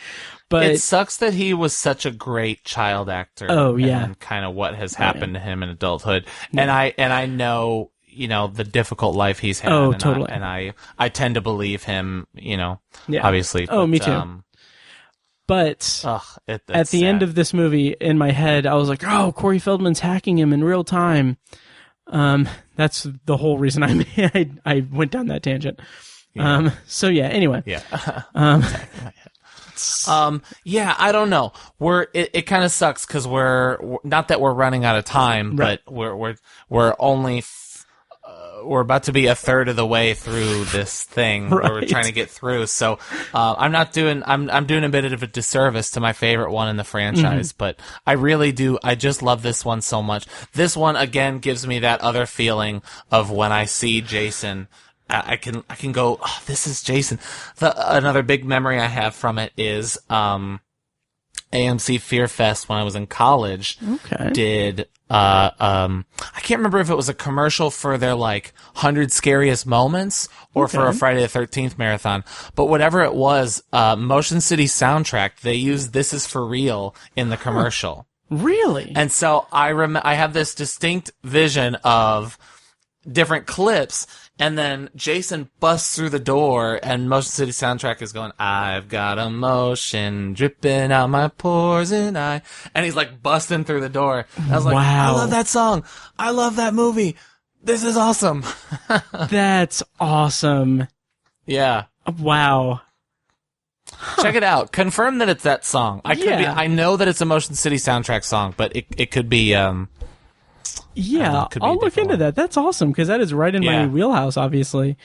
But it sucks that he was such a great child actor. Oh yeah. And kind of what has happened to him in adulthood. Yeah. And I know, you know, the difficult life he's had. Oh, totally. I tend to believe him, you know, yeah. obviously. Oh, me too. But at the sad. end of this movie, in my head, I was like, oh, Corey Feldman's hacking him in real time. That's the whole reason I went down that tangent. Yeah. So yeah, anyway. Yeah. Yeah, I don't know. It kind of sucks because we're not that we're running out of time, right. But we're only we're about to be a third of the way through this thing right. where we're trying to get through. So I'm doing a bit of a disservice to my favorite one in the franchise, but I really do. I just love this one so much. This one again gives me that other feeling of when I see Jason. I can go, oh, this is Jason. Another big memory I have from it is AMC Fear Fest when I was in college. Okay. Did I can't remember if it was a commercial for their like 100 Scariest Moments or for a Friday the 13th marathon, but whatever it was, Motion City Soundtrack, they used This Is For Real in the commercial. Really? And so I have this distinct vision of different clips, And then Jason busts through the door, and Motion City Soundtrack is going, I've got emotion dripping out my pores, and he's like busting through the door. And I was like, Wow. I love that song. I love that movie. This is awesome. That's awesome. Yeah. Wow. Check it out. Confirm that it's that song. I know that it's a Motion City Soundtrack song, but it could be, yeah, could be a I'll look different into one. that. That's awesome, because that is right in my Yeah. wheelhouse, obviously.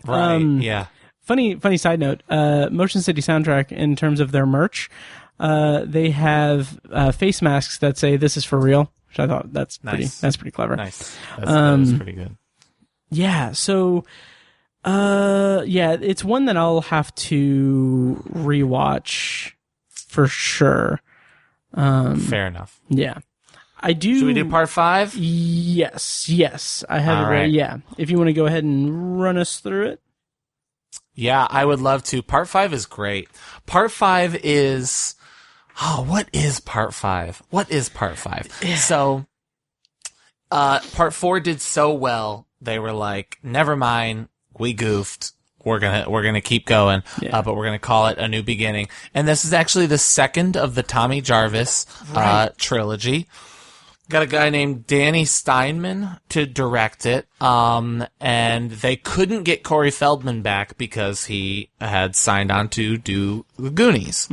right. Yeah. Funny side note, Motion City Soundtrack, in terms of their merch, they have face masks that say "This is for real," which I thought that's Nice. pretty clever. Nice. That's pretty good. Yeah, so it's one that I'll have to rewatch for sure. Fair enough. Yeah. I do. Should we do part 5? Yes. I have All it ready. right. Yeah. If you want to go ahead and run us through it. Yeah, I would love to. Part 5 is great. Part 5 is... Oh, what is part 5? So, part 4 did so well, they were like, never mind, we goofed. We're gonna keep going, but we're gonna call it A New Beginning. And this is actually the second of the Tommy Jarvis trilogy. Got a guy named Danny Steinman to direct it, and they couldn't get Corey Feldman back because he had signed on to do The Goonies.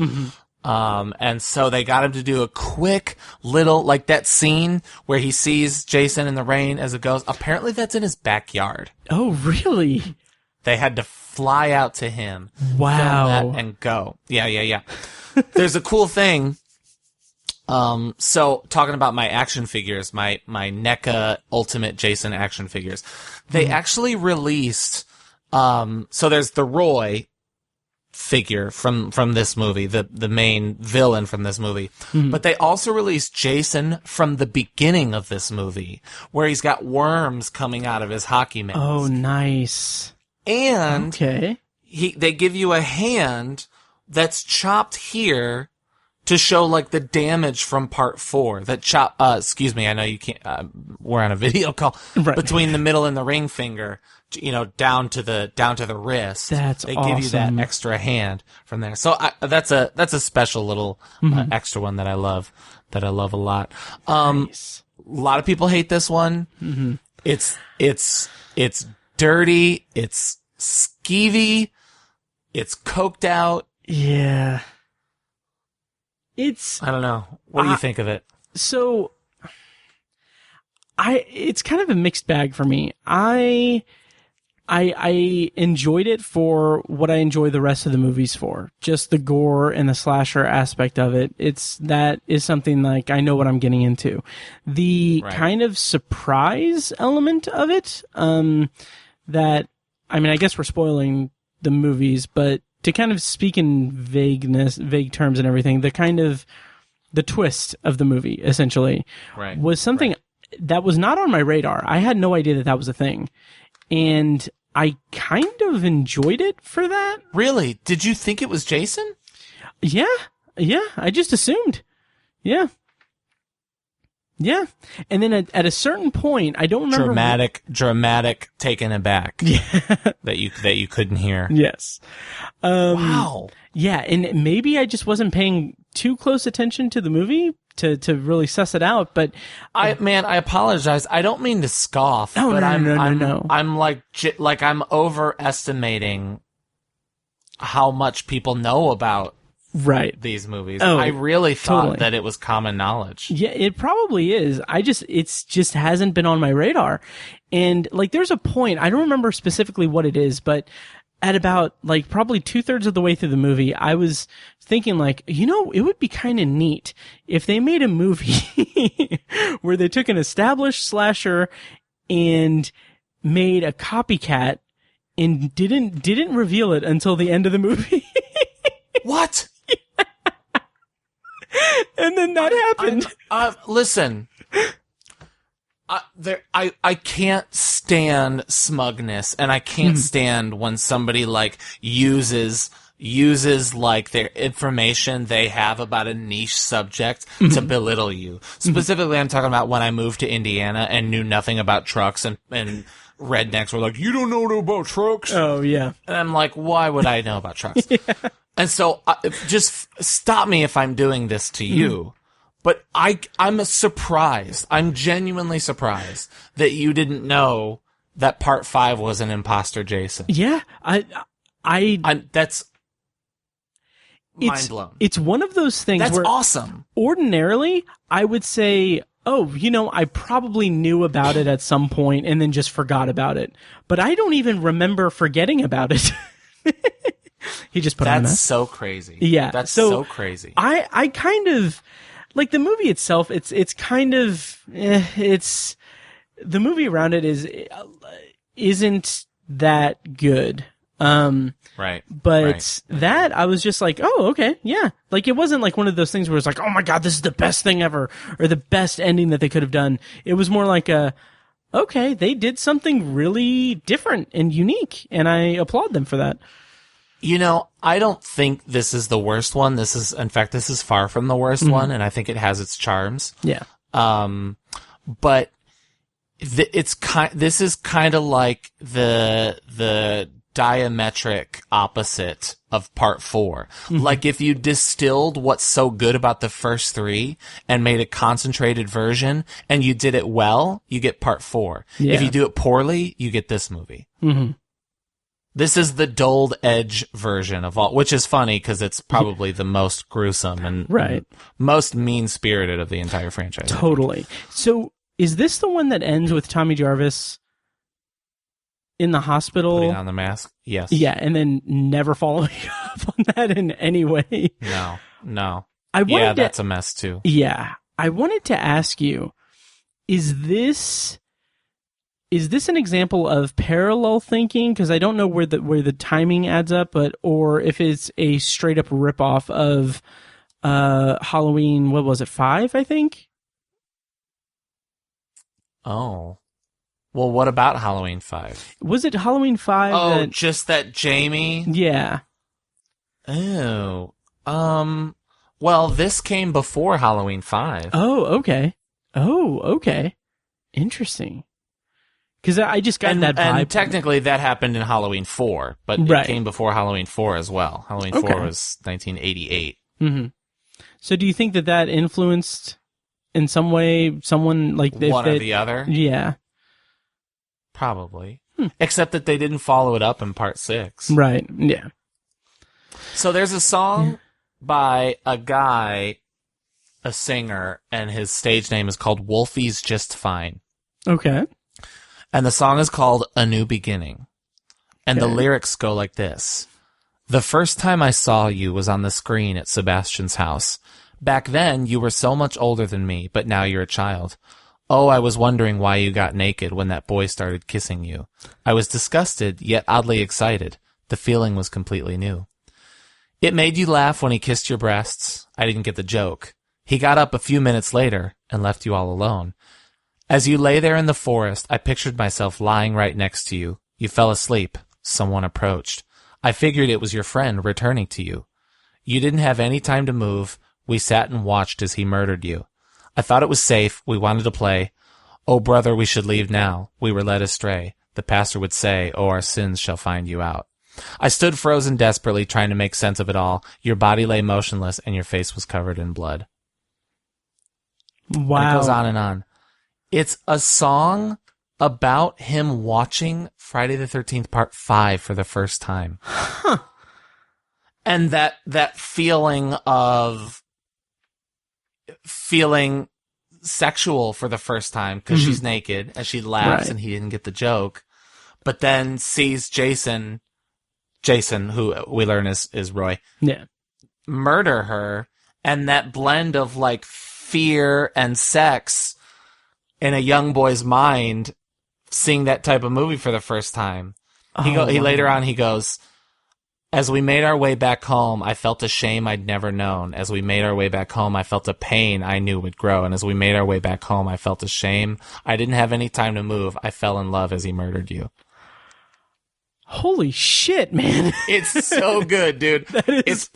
And so they got him to do a quick little, like that scene where he sees Jason in the rain as it goes. Apparently that's in his backyard. Oh, really? They had to fly out to him, Wow. film that, and go. Yeah. There's a cool thing. So talking about my action figures, my NECA Ultimate Jason action figures, they actually released, so there's the Roy figure from this movie, the main villain from this movie, but they also released Jason from the beginning of this movie, where he's got worms coming out of his hockey mask. Oh, nice. And Okay. they give you a hand that's chopped here to show like the damage from part 4. That excuse me, I know you can't, we're on a video call, Right. between the middle and the ring finger, down to the wrist. That's They give you that awesome. extra hand from there. So that's a special little extra one that I love a lot. Nice. A lot of people hate this one. It's dirty. It's skeevy. It's coked out. Yeah. I don't know. What do you think of it? So, it's kind of a mixed bag for me. I enjoyed it for what I enjoy the rest of the movies for. Just the gore and the slasher aspect of it. That is something like I know what I'm getting into. The kind of surprise element of it, that, I mean, I guess we're spoiling the movies, but to kind of speak in vague terms and everything, the twist of the movie, essentially, was something that was not on my radar. I had no idea that was a thing. And I kind of enjoyed it for that. Really? Did you think it was Jason? Yeah. I just assumed. Yeah. And then at a certain point, I don't remember. Dramatic taken aback. Yeah. that you couldn't hear. Yes. Wow. Yeah, and maybe I just wasn't paying too close attention to the movie to really suss it out, but I apologize. I don't mean to scoff, Oh, but no. I'm like I'm overestimating how much people know about these movies. Oh, I really thought totally. that it was common knowledge. Yeah, it probably is. It's just hasn't been on my radar. And like, there's a point, I don't remember specifically what it is, but at about like probably 2/3 of the way through the movie, I was thinking like, it would be kind of neat if they made a movie where they took an established slasher and made a copycat and didn't reveal it until the end of the movie. What? And then that happened. Listen. I can't stand smugness, and I can't stand when somebody like uses like their information they have about a niche subject to belittle you. Specifically, I'm talking about when I moved to Indiana and knew nothing about trucks and rednecks were like, you don't know about trucks. Oh, yeah. And I'm like, why would I know about trucks? And so just stop me if I'm doing this to you. But I'm surprised. I'm genuinely surprised that you didn't know that part 5 was an imposter Jason. Yeah. That's mind blown. It's one of those things That's where awesome. Ordinarily, I would say, oh, I probably knew about it at some point and then just forgot about it. But I don't even remember forgetting about it. He just put on a mask. That's so crazy. Yeah. That's so crazy. I kind of, like, the movie itself, it's kind of, it's, the movie around it isn't that good. Right. But that, I was just like, oh, okay, yeah. Like, it wasn't like one of those things where it's like, oh my God, this is the best thing ever, or the best ending that they could have done. It was more like okay, they did something really different and unique, and I applaud them for that. I don't think this is the worst one. This is far from the worst one, and I think it has its charms. Yeah. But this is kind of like the diametric opposite of part 4. Like, if you distilled what's so good about the first 3 and made a concentrated version and you did it well, you get part 4. Yeah. If you do it poorly, you get this movie. This is the dulled edge version of all, which is funny because it's probably the most gruesome and most mean-spirited of the entire franchise. Totally. So, is this the one that ends with Tommy Jarvis in the hospital? Putting on the mask? Yes. Yeah, and then never following up on that in any way? No. Yeah, that's a mess too. Yeah. I wanted to ask you, is this an example of parallel thinking? Because I don't know where the timing adds up, or if it's a straight up ripoff of Halloween. What was it, 5? I think. Oh, well, what about Halloween 5? Was it Halloween 5? Oh, just that Jamie. Yeah. Oh. Well, this came before Halloween 5. Oh, okay. Interesting. Because I just got that vibe. And technically that happened in Halloween 4, but it came before Halloween 4 as well. Halloween 4 was 1988. Mm-hmm. So do you think that influenced in some way someone like one or the other? Yeah. Probably. Except that they didn't follow it up in part 6. Right, yeah. So there's a song by a guy, a singer, and his stage name is called Wolfie's Just Fine. Okay. And the song is called A New Beginning. And the lyrics go like this. The first time I saw you was on the screen at Sebastian's house. Back then, you were so much older than me, but now you're a child. Oh, I was wondering why you got naked when that boy started kissing you. I was disgusted, yet oddly excited. The feeling was completely new. It made you laugh when he kissed your breasts. I didn't get the joke. He got up a few minutes later and left you all alone. As you lay there in the forest, I pictured myself lying right next to you. You fell asleep. Someone approached. I figured it was your friend returning to you. You didn't have any time to move. We sat and watched as he murdered you. I thought it was safe. We wanted to play. Oh, brother, we should leave now. We were led astray. The pastor would say, oh, our sins shall find you out. I stood frozen desperately, trying to make sense of it all. Your body lay motionless, and your face was covered in blood. Wow. And it goes on and on. It's a song about him watching Friday the 13th Part 5 for the first time. Huh. And that feeling of feeling sexual for the first time because she's naked and she laughs and he didn't get the joke, but then sees Jason, who we learn is Roy, murder her, and that blend of like fear and sex in a young boy's mind, seeing that type of movie for the first time. Later on he goes, as we made our way back home, I felt a shame I'd never known. As we made our way back home, I felt a pain I knew would grow. And as we made our way back home, I felt a shame. I didn't have any time to move. I fell in love as he murdered you. Holy shit, man. It's so good, dude. It's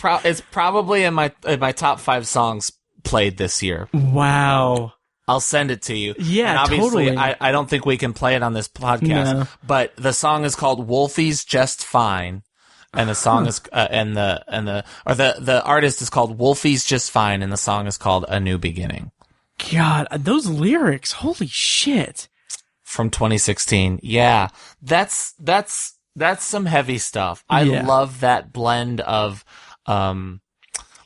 probably in my top 5 songs played this year. Wow. I'll send it to you. Yeah, and obviously, totally. I don't think we can play it on this podcast, No. but the song is called "Wolfie's Just Fine," and the song is the artist is called Wolfie's Just Fine, and the song is called "A New Beginning." God, those lyrics, holy shit. From 2016. Yeah, that's some heavy stuff. I love that blend of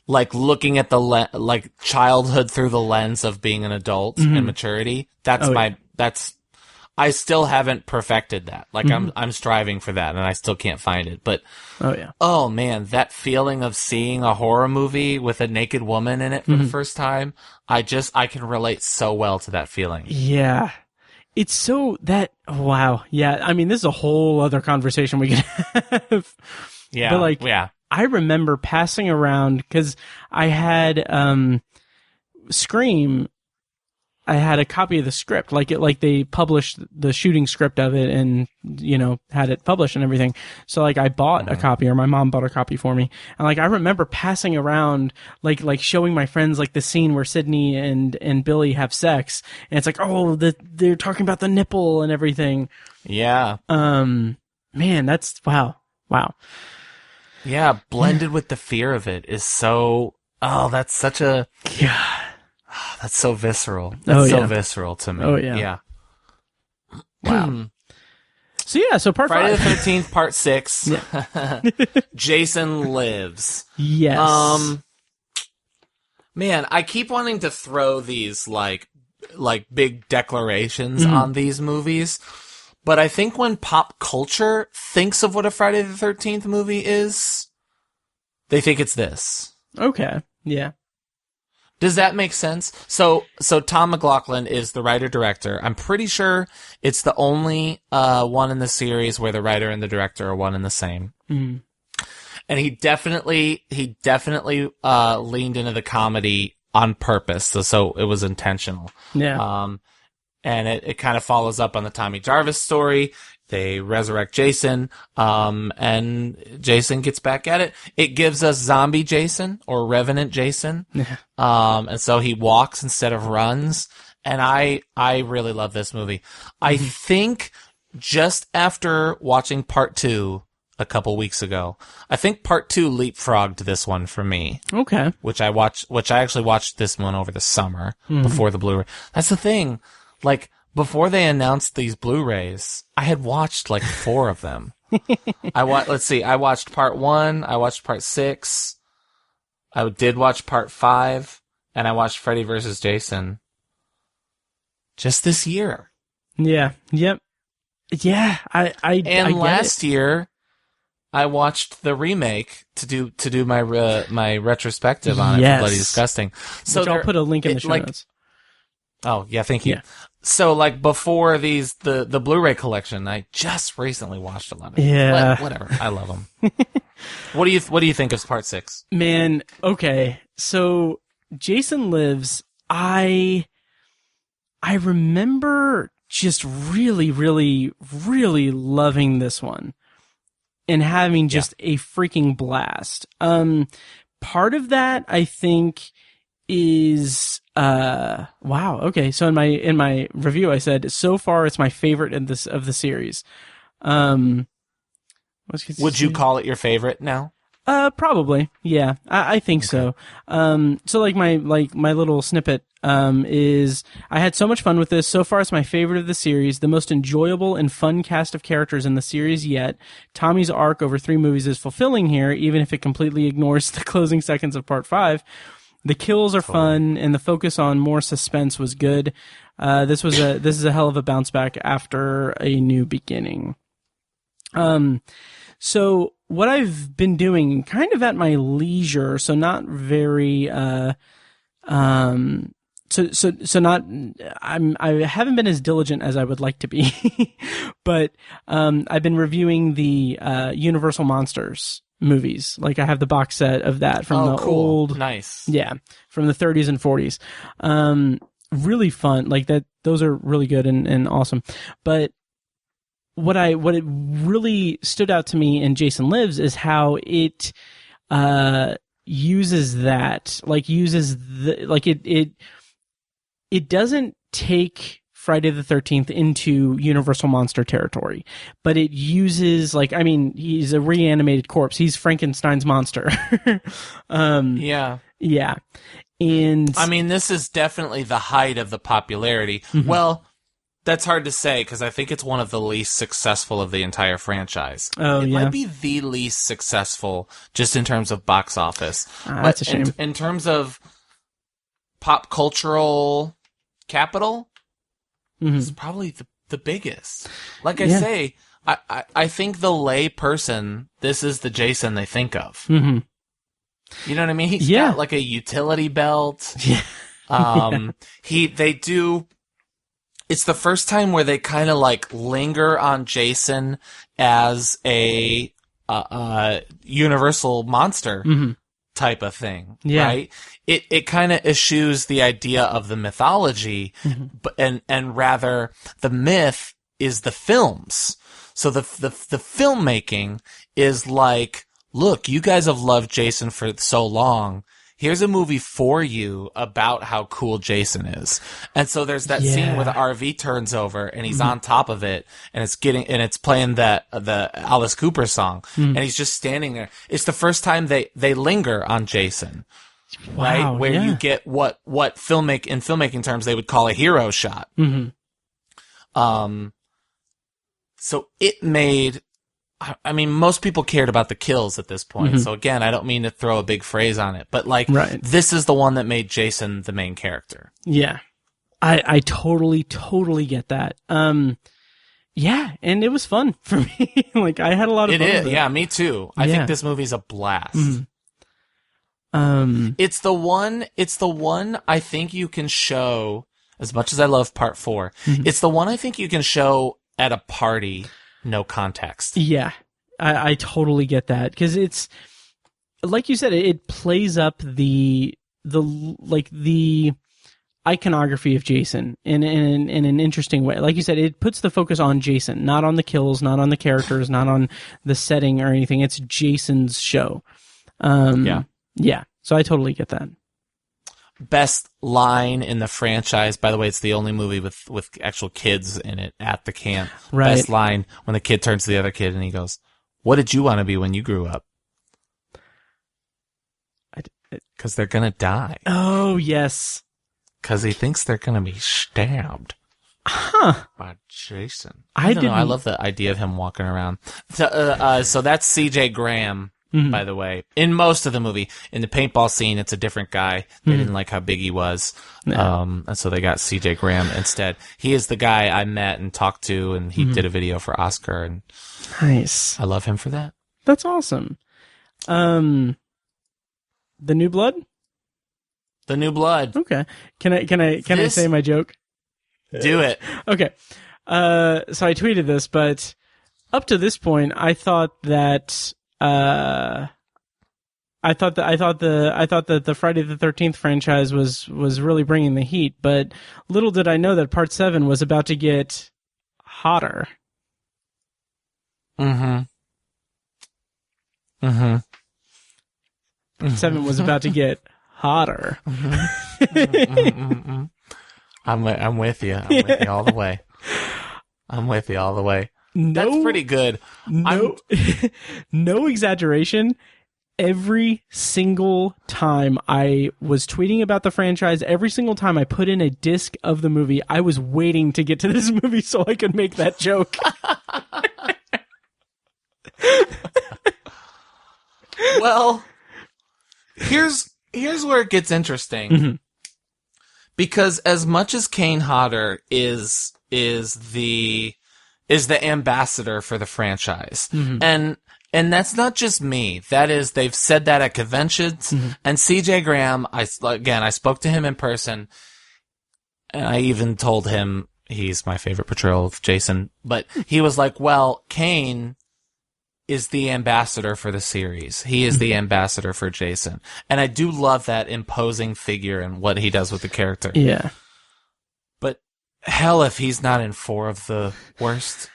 like looking at the like childhood through the lens of being an adult and maturity. I still haven't perfected that. Like I'm striving for that and I still can't find it. But oh man, that feeling of seeing a horror movie with a naked woman in it for the first time, I can relate so well to that feeling. Yeah. It's so that, wow. Yeah. I mean, this is a whole other conversation we could have. Yeah. But like, I remember passing around, because I had Scream. I had a copy of the script, like they published the shooting script of it, and had it published and everything. So like I bought a copy, or my mom bought a copy for me, and like I remember passing around, like showing my friends like the scene where Sydney and Billy have sex, and it's like, oh, they're talking about the nipple and everything. Yeah. Man, that's wow. Yeah, blended with the fear of it is so. Oh, that's such a. Yeah. That's so visceral. That's so visceral to me. Oh, yeah. Wow. So part Friday 5. the 13th, part 6. Yeah. Jason Lives. Yes. Man, I keep wanting to throw these, like big declarations on these movies. But I think when pop culture thinks of what a Friday the 13th movie is, they think it's this. Okay. Yeah. Does that make sense? So Tom McLaughlin is the writer-director. I'm pretty sure it's the only one in the series where the writer and the director are one and the same. Mm. And he definitely leaned into the comedy on purpose. So it was intentional. Yeah. And it kind of follows up on the Tommy Jarvis story. They resurrect Jason, and Jason gets back at it. It gives us zombie Jason or Revenant Jason. And so he walks instead of runs. And I really love this movie. I think just after watching part 2 a couple weeks ago, I think part 2 leapfrogged this one for me. Okay. Which I actually watched this one over the summer before the Blu-ray. That's the thing. Like, before they announced these Blu-rays, I had watched like 4 of them. I watched part 1, I watched part 6, I did watch part 5, and I watched Freddy vs. Jason just this year. Yeah. Yep. Yeah. I last year, I watched the remake to do my my retrospective on it for Bloody Disgusting. So I'll put a link in the show notes. Oh yeah, thank you. Yeah. So like before the Blu-ray collection, I just recently watched a lot of it. Yeah. But whatever. I love them. What do you think of part 6? Man, okay. So Jason Lives, I remember just really, really, really loving this one and having just a freaking blast. Part of that, I think, is wow. Okay, so in my review, I said so far it's my favorite of the series. Would you call it your favorite now? Probably. Yeah, I think so. So like my little snippet is I had so much fun with this. So far, it's my favorite of the series, the most enjoyable and fun cast of characters in the series yet. Tommy's arc over 3 movies is fulfilling here, even if it completely ignores the closing seconds of part 5. The kills are fun, and the focus on more suspense was good. This is a hell of a bounce back after a new beginning. So what I've been doing kind of at my leisure, so not very, I haven't been as diligent as I would like to be, but, I've been reviewing the, Universal Monsters movies. Like I have the box set of that from old, nice. Yeah, from the 30s and 40s. Really fun. Like that, those are really good and awesome. But what it really stood out to me in Jason Lives is how it uses that, like it doesn't take Friday the 13th into Universal Monster territory, but it uses, like, I mean, he's a reanimated corpse. He's Frankenstein's monster. Yeah. Yeah. And I mean, this is definitely the height of the popularity. Mm-hmm. Well, that's hard to say because I think it's one of the least successful of the entire franchise. Oh, it yeah? might be the least successful just in terms of box office. That's a shame. In terms of pop cultural capital, it's probably the biggest. Like I say, I think the lay person, this is the Jason they think of. Mm-hmm. You know what I mean? He's got like a utility belt. Yeah. It's the first time where they kind of like linger on Jason as a universal monster type of thing, right? It kind of eschews the idea of the mythology, but and rather the myth is the films. So the filmmaking is like, look, you guys have loved Jason for so long. Here's a movie for you about how cool Jason is. And so there's that scene where the RV turns over and he's on top of it and it's playing the Alice Cooper song and he's just standing there. It's the first time they linger on Jason. Right? Wow, Where you get what in filmmaking terms they would call a hero shot. So it made, I mean, most people cared about the kills at this point. So again, I don't mean to throw a big phrase on it, but like, this is the one that made Jason the main character. Yeah. I totally get that. Yeah, and it was fun for me. Like, I had a lot of fun with it. Yeah, me too. I think this movie's a blast. It's the one I think you can show, as much as I love part 4, it's the one I think you can show at a party, no context. Yeah, I totally get that. Because it's, like you said, it plays up the iconography of Jason in an interesting way. Like you said, it puts the focus on Jason, not on the kills, not on the characters, not on the setting or anything. It's Jason's show. Yeah. So I totally get that. Best line in the franchise. By the way, it's the only movie with actual kids in it at the camp. Right. Best line when the kid turns to the other kid and he goes, "What did you want to be when you grew up?" Because they're gonna die. Oh yes. Because he thinks they're gonna be stabbed. By Jason. I don't know. I love the idea of him walking around. So that's C.J. Graham. By the way, in most of the movie, in the paintball scene, it's a different guy. They didn't like how big he was. And so they got C.J. Graham instead. He is the guy I met and talked to, and he did a video for Oscar. And nice. I love him for that. That's awesome. The New Blood? The New Blood. Okay. Can I say my joke? Do it. Okay. So I tweeted this, but up to this point, I thought that the Friday the 13th franchise was really bringing the heat, but little did I know that Part 7 was about to get hotter. Part 7 was about to get hotter. I'm with you. I'm with you all the way. I'm with you all the way. That's pretty good. No exaggeration. Every single time I was tweeting about the franchise, every single time I put in a disc of the movie, I was waiting to get to this movie so I could make that joke. Well, here's where it gets interesting. Because as much as Kane Hodder is the ambassador for the franchise. And that's not just me. That is, they've said that at conventions. And CJ Graham, I spoke to him in person, and I even told him he's my favorite portrayal of Jason. But he was like, well, Kane is the ambassador for the series. He is the ambassador for Jason. And I do love that imposing figure and what he does with the character. Yeah. But hell if he's not in 4 of the worst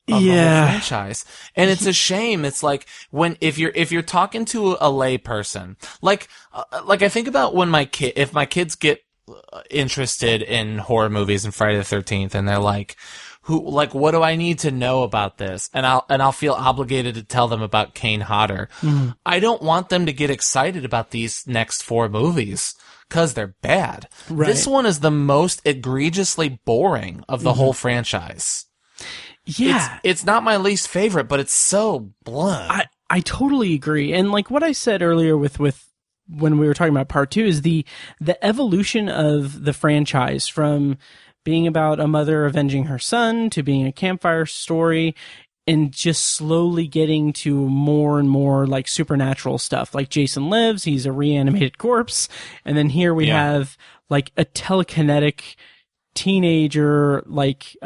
of the whole franchise. And it's a shame. It's like if you're talking to a lay person, like I think about when if my kids get interested in horror movies and Friday the 13th, and they're like, what do I need to know about this? And I'll feel obligated to tell them about Kane Hodder. Mm-hmm. I don't want them to get excited about these next 4 movies because they're bad. Right. This one is the most egregiously boring of the whole franchise. Yeah. It's not my least favorite, but it's so blunt. I totally agree. And like what I said earlier with when we were talking about part 2 is the evolution of the franchise from being about a mother avenging her son to being a campfire story and just slowly getting to more and more like supernatural stuff. Like Jason Lives, he's a reanimated corpse. And then here we have like a telekinetic teenager, like,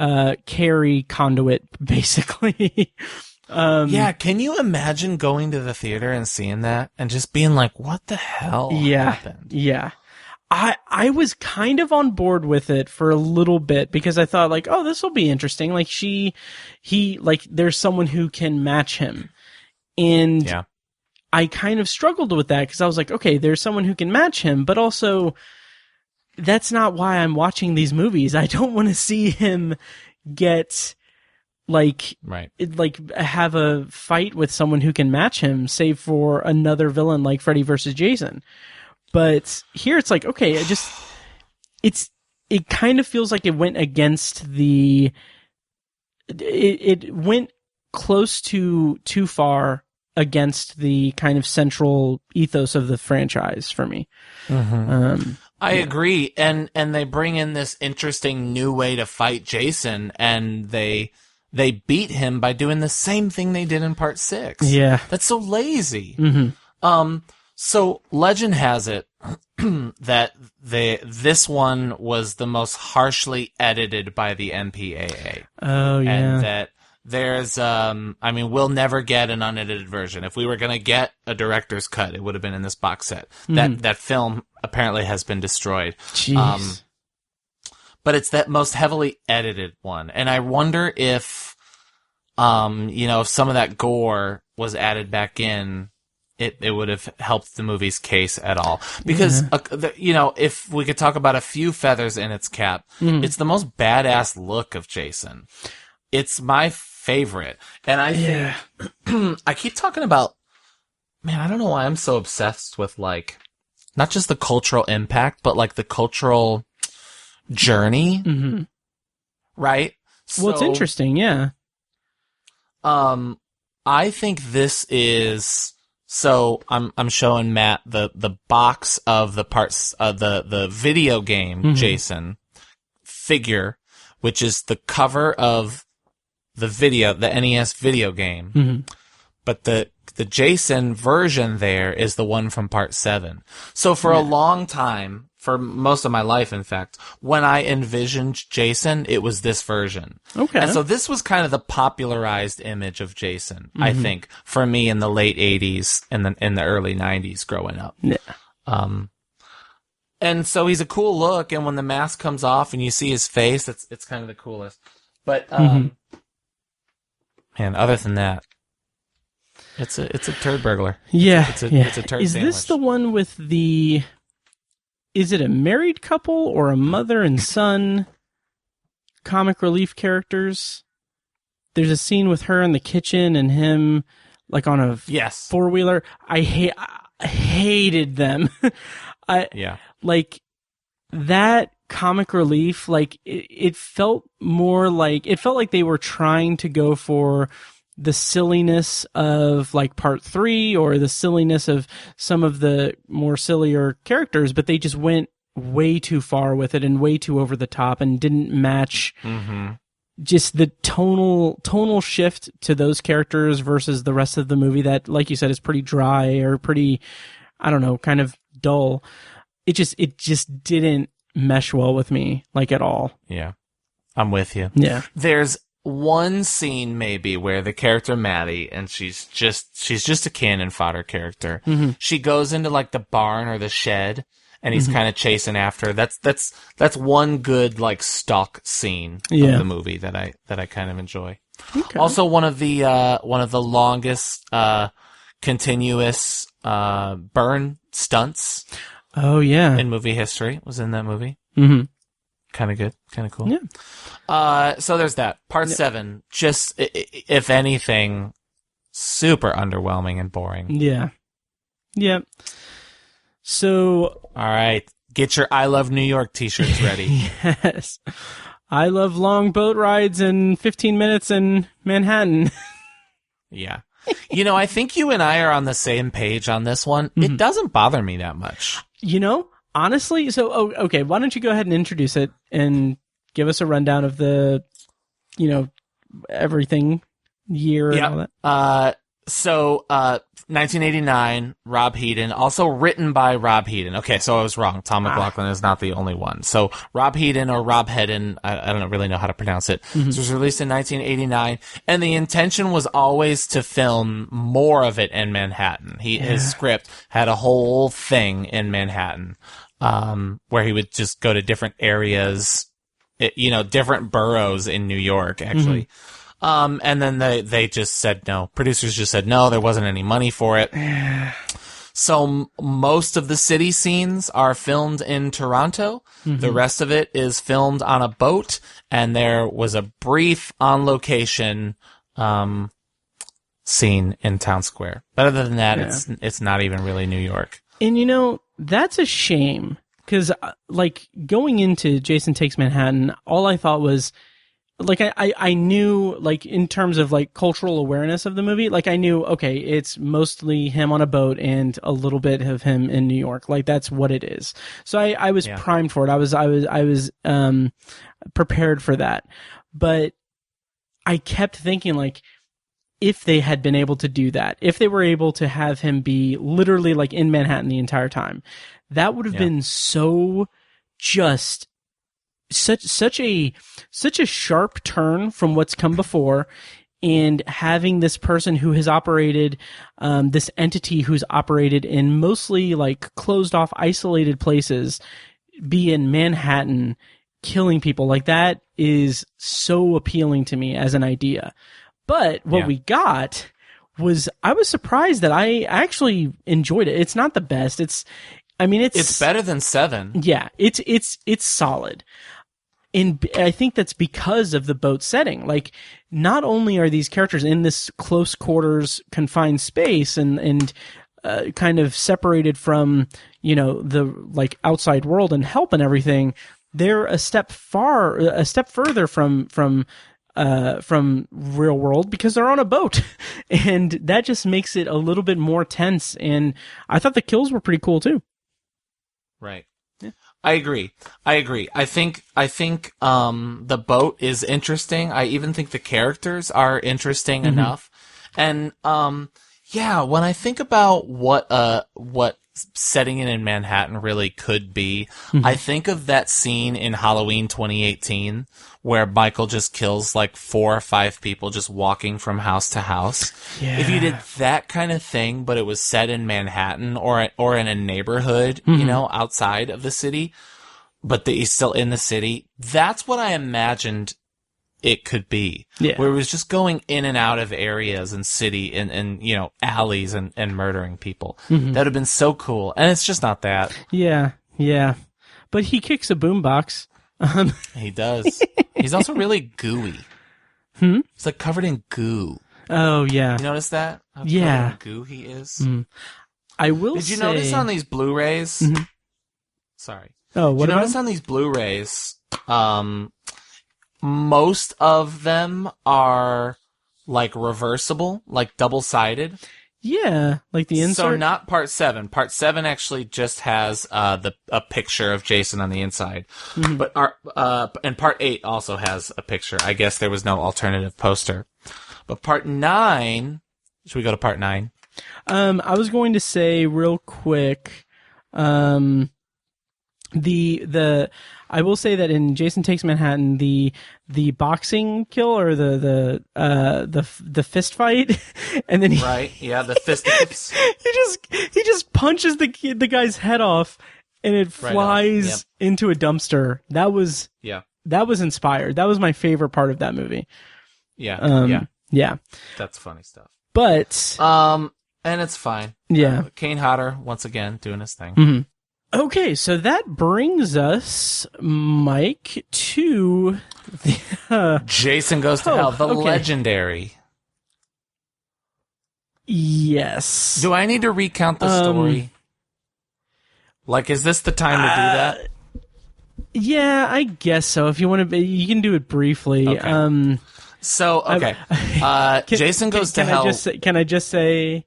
Carrie conduit, basically. Can you imagine going to the theater and seeing that and just being like, what the hell happened? Yeah. I was kind of on board with it for a little bit because I thought like, oh, this will be interesting. Like there's someone who can match him. And I kind of struggled with that because I was like, okay, there's someone who can match him, but also that's not why I'm watching these movies. I don't want to see him get have a fight with someone who can match him, save for another villain like Freddy versus Jason. But here it's like, okay, it kind of feels like it went against it went close to too far against the kind of central ethos of the franchise for me. Mm-hmm. I agree. And they bring in this interesting new way to fight Jason, and they beat him by doing the same thing they did in part 6. Yeah. That's so lazy. Mm-hmm. So legend has it that this one was the most harshly edited by the MPAA. Oh, yeah. And that there's, we'll never get an unedited version. If we were going to get a director's cut, it would have been in this box set. Mm-hmm. That film apparently has been destroyed. Jeez. But it's that most heavily edited one. And I wonder if, if some of that gore was added back in, it would have helped the movie's case at all. Because, if we could talk about a few feathers in its cap, it's the most badass look of Jason. It's my favorite. And I think, I keep talking about, man, I don't know why I'm so obsessed with, like, not just the cultural impact, but, like, the cultural journey. Mm-hmm. Right? Well, it's interesting, yeah. I think this is... So I'm showing Matt the box of the parts the video game Jason figure, which is the cover of the NES video game. But the Jason version there is the one from part 7. So for a long time, for most of my life, in fact, when I envisioned Jason, it was this version. Okay. And so this was kind of the popularized image of Jason, I think, for me in the late 80s and in the early 90s growing up. Yeah. And so he's a cool look, and when the mask comes off and you see his face, it's kind of the coolest. But, man, other than that, it's a turd burglar. Yeah. It's a turd Is sandwich. this the one with the... Is it a married couple or a mother and son comic relief characters? There's a scene with her in the kitchen and him like on a four-wheeler. I hated them. Like that comic relief, like it felt more like, it felt like they were trying to go for the silliness of like part 3 or the silliness of some of the more sillier characters, but they just went way too far with it and way too over the top and didn't match just the tonal shift to those characters versus the rest of the movie that, like you said, is pretty dry or pretty, I don't know, kind of dull. It just didn't mesh well with me, like at all. Yeah. I'm with you. Yeah. There's one scene maybe where the character Maddie, and she's just a cannon fodder character. She goes into like the barn or the shed and he's kind of chasing after her. That's one good like stalk scene of the movie that I kind of enjoy. Okay. Also one of the longest continuous burn stunts Oh yeah. in movie history was in that movie. Mm-hmm. Kind of good. Kind of cool. Yeah. So there's that. Part 7, just, if anything, super underwhelming and boring. Yeah. Yeah. So. All right. Get your I Love New York t-shirts ready. Yes. I love long boat rides and 15 minutes in Manhattan. Yeah. You know, I think you and I are on the same page on this one. It doesn't bother me that much. You know, honestly, okay, why don't you go ahead and introduce it and give us a rundown of the, everything, year and all that. So, 1989, Rob Hedden, also written by Rob Hedden. Okay, so I was wrong. Tom McLaughlin is not the only one. So, Rob Hedden or Rob Hedden, I don't really know how to pronounce it. So it was released in 1989, and the intention was always to film more of it in Manhattan. His script had a whole thing in Manhattan, where he would just go to different areas, different boroughs in New York, actually. And then they just said no. Producers just said no, there wasn't any money for it. So most of the city scenes are filmed in Toronto. The rest of it is filmed on a boat, and there was a brief on location scene in Town Square. But other than that, it's not even really New York. And that's a shame, because going into Jason Takes Manhattan, all I thought was, I knew, in terms of, cultural awareness of the movie, I knew, okay, it's mostly him on a boat and a little bit of him in New York. That's what it is. So I was primed for it. I was prepared for that. But I kept thinking, if they had been able to do that, if they were able to have him be literally, in Manhattan the entire time, that would have been so just... Such a sharp turn from what's come before, and having this person who has operated, this entity who's operated in mostly closed off, isolated places, be in Manhattan killing people, that is so appealing to me as an idea. But what we got was, I was surprised that I actually enjoyed it. It's not the best. It's better than 7. Yeah, it's solid. And I think that's because of the boat setting. Not only are these characters in this close quarters, confined space and kind of separated from, the outside world and help and everything, they're a step further from real world, because they're on a boat. And that just makes it a little bit more tense. And I thought the kills were pretty cool too. Right. I agree. I think the boat is interesting. I even think the characters are interesting enough. And when I think about what setting it in Manhattan really could be, I think of that scene in Halloween 2018 where Michael just kills 4 or 5 people just walking from house to house. Yeah. If you did that kind of thing, but it was set in Manhattan or in a neighborhood, outside of the city, but that he's still in the city, that's what I imagined it could be. Yeah. Where it was just going in and out of areas and city and alleys and murdering people. That would have been so cool. And it's just not that. Yeah. Yeah. But he kicks a boombox. He does. He's also really gooey. He's covered in goo. Oh, yeah. You notice that? How covered in goo he is? I will say... Did you notice on these Blu-rays? Sorry. Oh, what Did you about notice on these Blu-rays, most of them are reversible, double-sided? Yeah, the insert. So not part 7. Part 7 actually just has a picture of Jason on the inside. But and part 8 also has a picture. I guess there was no alternative poster. But part 9, should we go to part 9? I was going to say real quick, I will say that in Jason Takes Manhattan, the boxing kill or the fist fight, and then the fisticuffs. he just punches the guy's head off, and it flies into a dumpster. That was inspired. That was my favorite part of that movie. Yeah. That's funny stuff. But and it's fine. Yeah. Kane Hodder once again doing his thing. Okay, so that brings us, Mike, to the Jason Goes to Hell, the okay. legendary. Yes. Do I need to recount the story? Like, is this the time to do that? Yeah, I guess so. If you want to, you can do it briefly. Okay. Jason Goes to Hell. Can I just say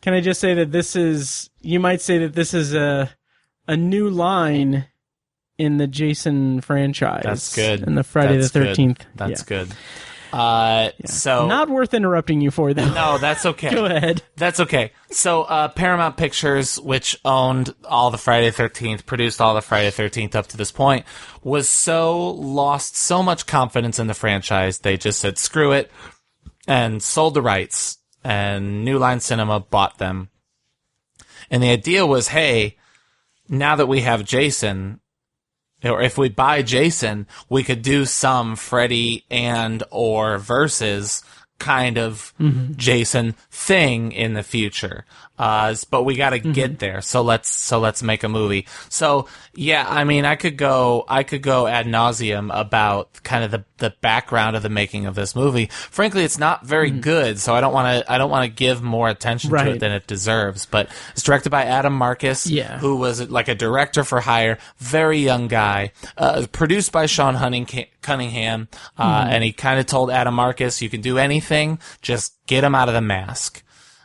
that this is? You might say that this is a new line in the Jason franchise. That's good. In the Friday the 13th. That's good. So not worth interrupting you for that. No, that's okay. Go ahead. That's okay. So Paramount Pictures, which owned all the Friday the 13th, produced all the Friday the 13th up to this point, lost so much confidence in the franchise, they just said screw it and sold the rights, and New Line Cinema bought them. And the idea was, hey, now that we have Jason, or if we buy Jason, we could do some Freddy and or versus kind of Jason thing in the future. But we got to get there. So let's make a movie. So yeah, I mean, I could go ad nauseum about kind of the background of the making of this movie. Frankly, it's not very good, so I don't want to give more attention to it than it deserves. But it's directed by Adam Marcus, who was like a director for hire, very young guy. Produced by Sean Cunningham, and he kind of told Adam Marcus, "You can do anything, just get him out of the mask."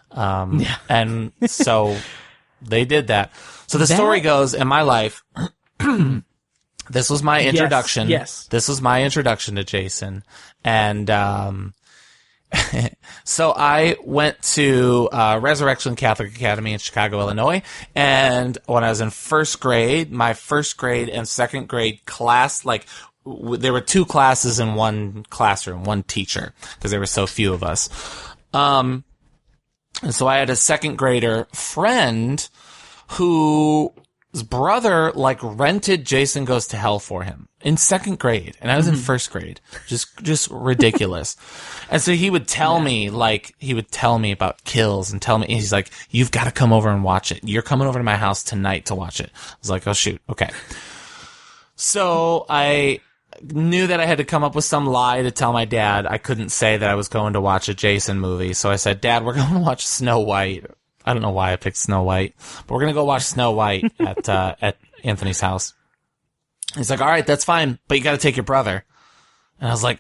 And so they did that. So the story goes, in my life, this was my introduction. Yes. This was my introduction to Jason. And, so I went to, Resurrection Catholic Academy in Chicago, Illinois. And when I was in first grade, my first grade and second grade class, there were two classes in one classroom, one teacher, because there were so few of us. And so I had a second grader friend whose brother rented Jason Goes to Hell for him in second grade, and I was in first grade. Just ridiculous. And so he would tell me about kills and tell me, and he's like, "You've got to come over and watch it. You're coming over to my house tonight to watch it." I was like, "Oh shoot, okay." So I knew that I had to come up with some lie to tell my dad. I couldn't say that I was going to watch a Jason movie. So I said, "Dad, we're going to watch Snow White." I don't know why I picked Snow White, but we're going to go watch Snow White at Anthony's house. He's like, "All right, that's fine, but you got to take your brother." And I was like,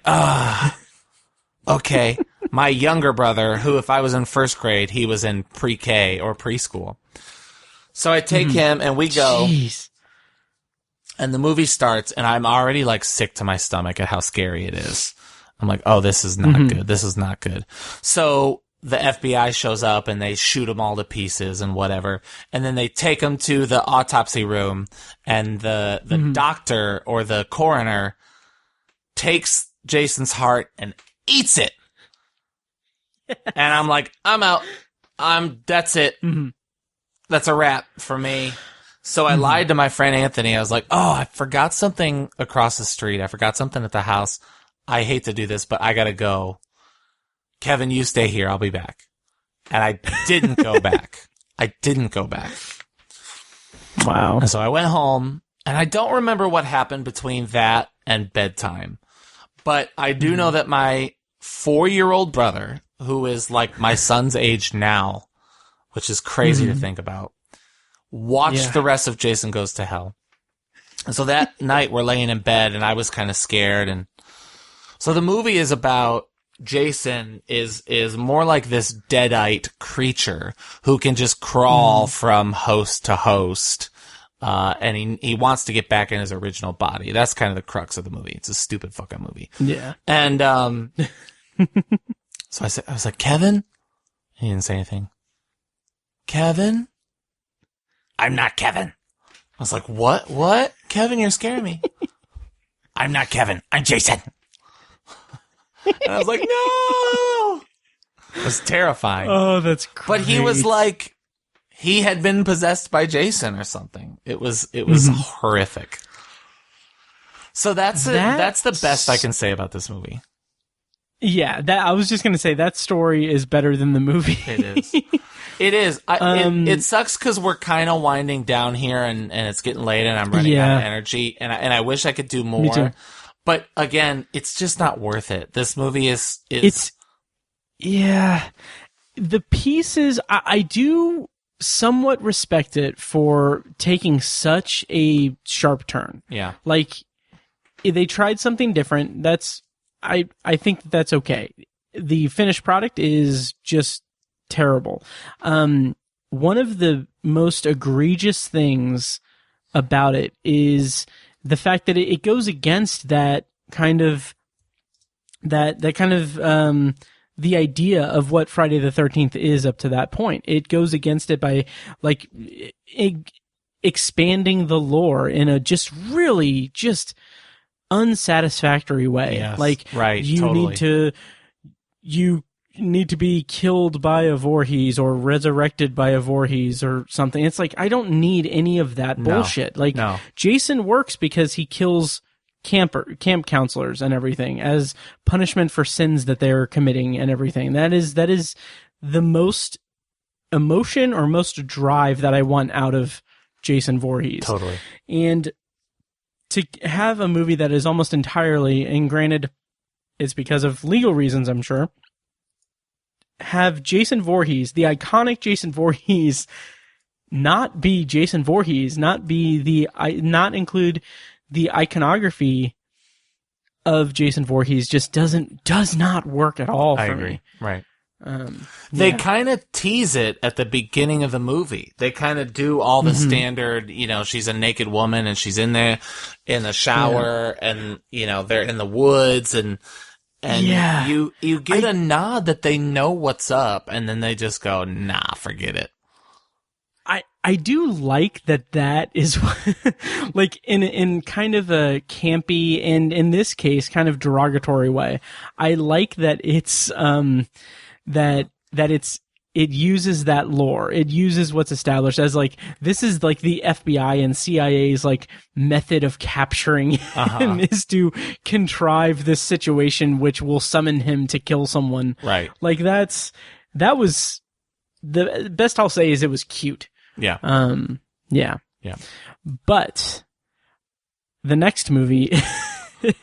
okay. My younger brother, who if I was in first grade, he was in pre-K or preschool. So I take him and we go. Jeez. And the movie starts, and I'm already sick to my stomach at how scary it is. I'm like, oh, this is not good. This is not good. So the FBI shows up, and they shoot them all to pieces and whatever. And then they take them to the autopsy room, and the doctor or the coroner takes Jason's heart and eats it. And I'm like, I'm out. That's it. That's a wrap for me. So I lied to my friend Anthony. I was like, "Oh, I forgot something across the street. I forgot something at the house. I hate to do this, but I gotta go. Kevin, you stay here. I'll be back." And I didn't go back. Wow. And so I went home, and I don't remember what happened between that and bedtime. But I do know that my 4-year-old brother, who is my son's age now, which is crazy to think about, watched the rest of Jason Goes to Hell. And so that night we're laying in bed, and I was kind of scared. And so the movie is about Jason is more like this deadite creature who can just crawl from host to host. And he wants to get back in his original body. That's kind of the crux of the movie. It's a stupid fucking movie. Yeah. And, so I was like, "Kevin?" He didn't say anything. "Kevin?" "I'm not Kevin." I was like, What? "Kevin, you're scaring me." "I'm not Kevin. I'm Jason." And I was like, "No!" It was terrifying. Oh, that's great. But he was he had been possessed by Jason or something. It was horrific. So that's the best I can say about this movie. Yeah, that I was just gonna say that story is better than the movie. It is. It is. It sucks because we're kind of winding down here, and it's getting late, and I'm running out of energy, and I wish I could do more. Me too. But again, it's just not worth it. This movie is. Yeah, the pieces I do somewhat respect it for taking such a sharp turn. Yeah, like they tried something different. I think that's okay. The finished product is just terrible. One of the most egregious things about it is the fact that it goes against that kind of the idea of what Friday the 13th is up to that point. It goes against it by like expanding the lore in a just really just unsatisfactory way. Yes, like right, you totally. you need to be killed by a Voorhees or resurrected by a Voorhees or something. It's like I don't need any of that bullshit. Like Jason works because he kills camp counselors and everything as punishment for sins that they're committing and everything. That is the most emotion or most drive that I want out of Jason Voorhees. Totally. And to have a movie that is almost entirely, and granted, it's because of legal reasons, I'm sure, have Jason Voorhees, the iconic Jason Voorhees, not be Jason Voorhees, not include the iconography of Jason Voorhees, just does not work at all for me. Right. They kind of tease it at the beginning of the movie. They kind of do all the standard, she's a naked woman and she's in there in the shower and, they're in the woods and you get a nod that they know what's up and then they just go, nah, forget it. I do like that is like in kind of a campy and in this case kind of derogatory way. I like that it's it uses that lore. It uses what's established as like this is like the FBI and CIA's like method of capturing him is to contrive this situation which will summon him to kill someone. Right. Like that was the best I'll say is it was cute. Yeah. Yeah. Yeah. But the next movie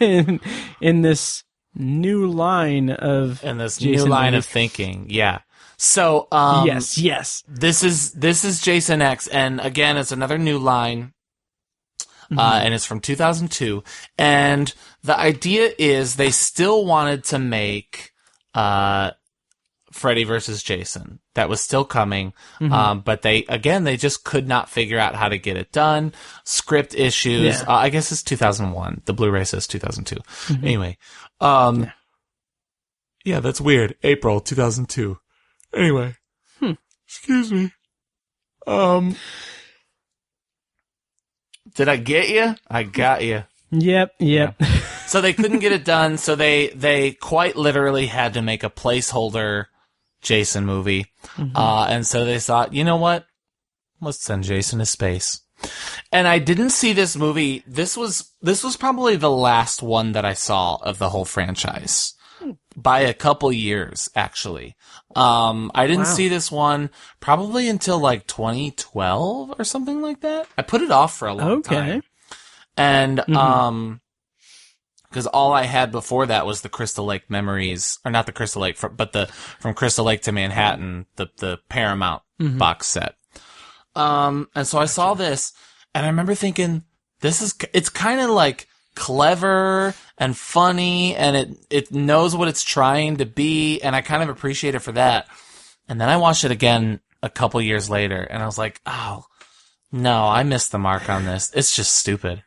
in this new line of Jason of thinking. Yeah. So, yes. This is Jason X. And again, it's another new line. And it's from 2002. And the idea is they still wanted to make, Freddy versus Jason. That was still coming. But they just could not figure out how to get it done. Script issues. Yeah. I guess it's 2001. The Blu-ray says 2002. Anyway. Yeah, that's weird. April 2002. Anyway. Excuse me. Did I get you? I got you. Yep. Yeah. So they couldn't get it done, so they quite literally had to make a placeholder Jason movie. And so they thought, you know what? Let's send Jason to space. And I didn't see this movie. This was probably the last one that I saw of the whole franchise. By a couple years, actually. I didn't see this one probably until like 2012 or something like that. I put it off for a long time. And, because all I had before that was the Crystal Lake Memories, or not the Crystal Lake, but from Crystal Lake to Manhattan, the Paramount box set. And so I saw this, and I remember thinking, it's kind of like clever and funny, and it knows what it's trying to be, and I kind of appreciate it for that. And then I watched it again a couple years later, and I was like, oh, no, I missed the mark on this. It's just stupid.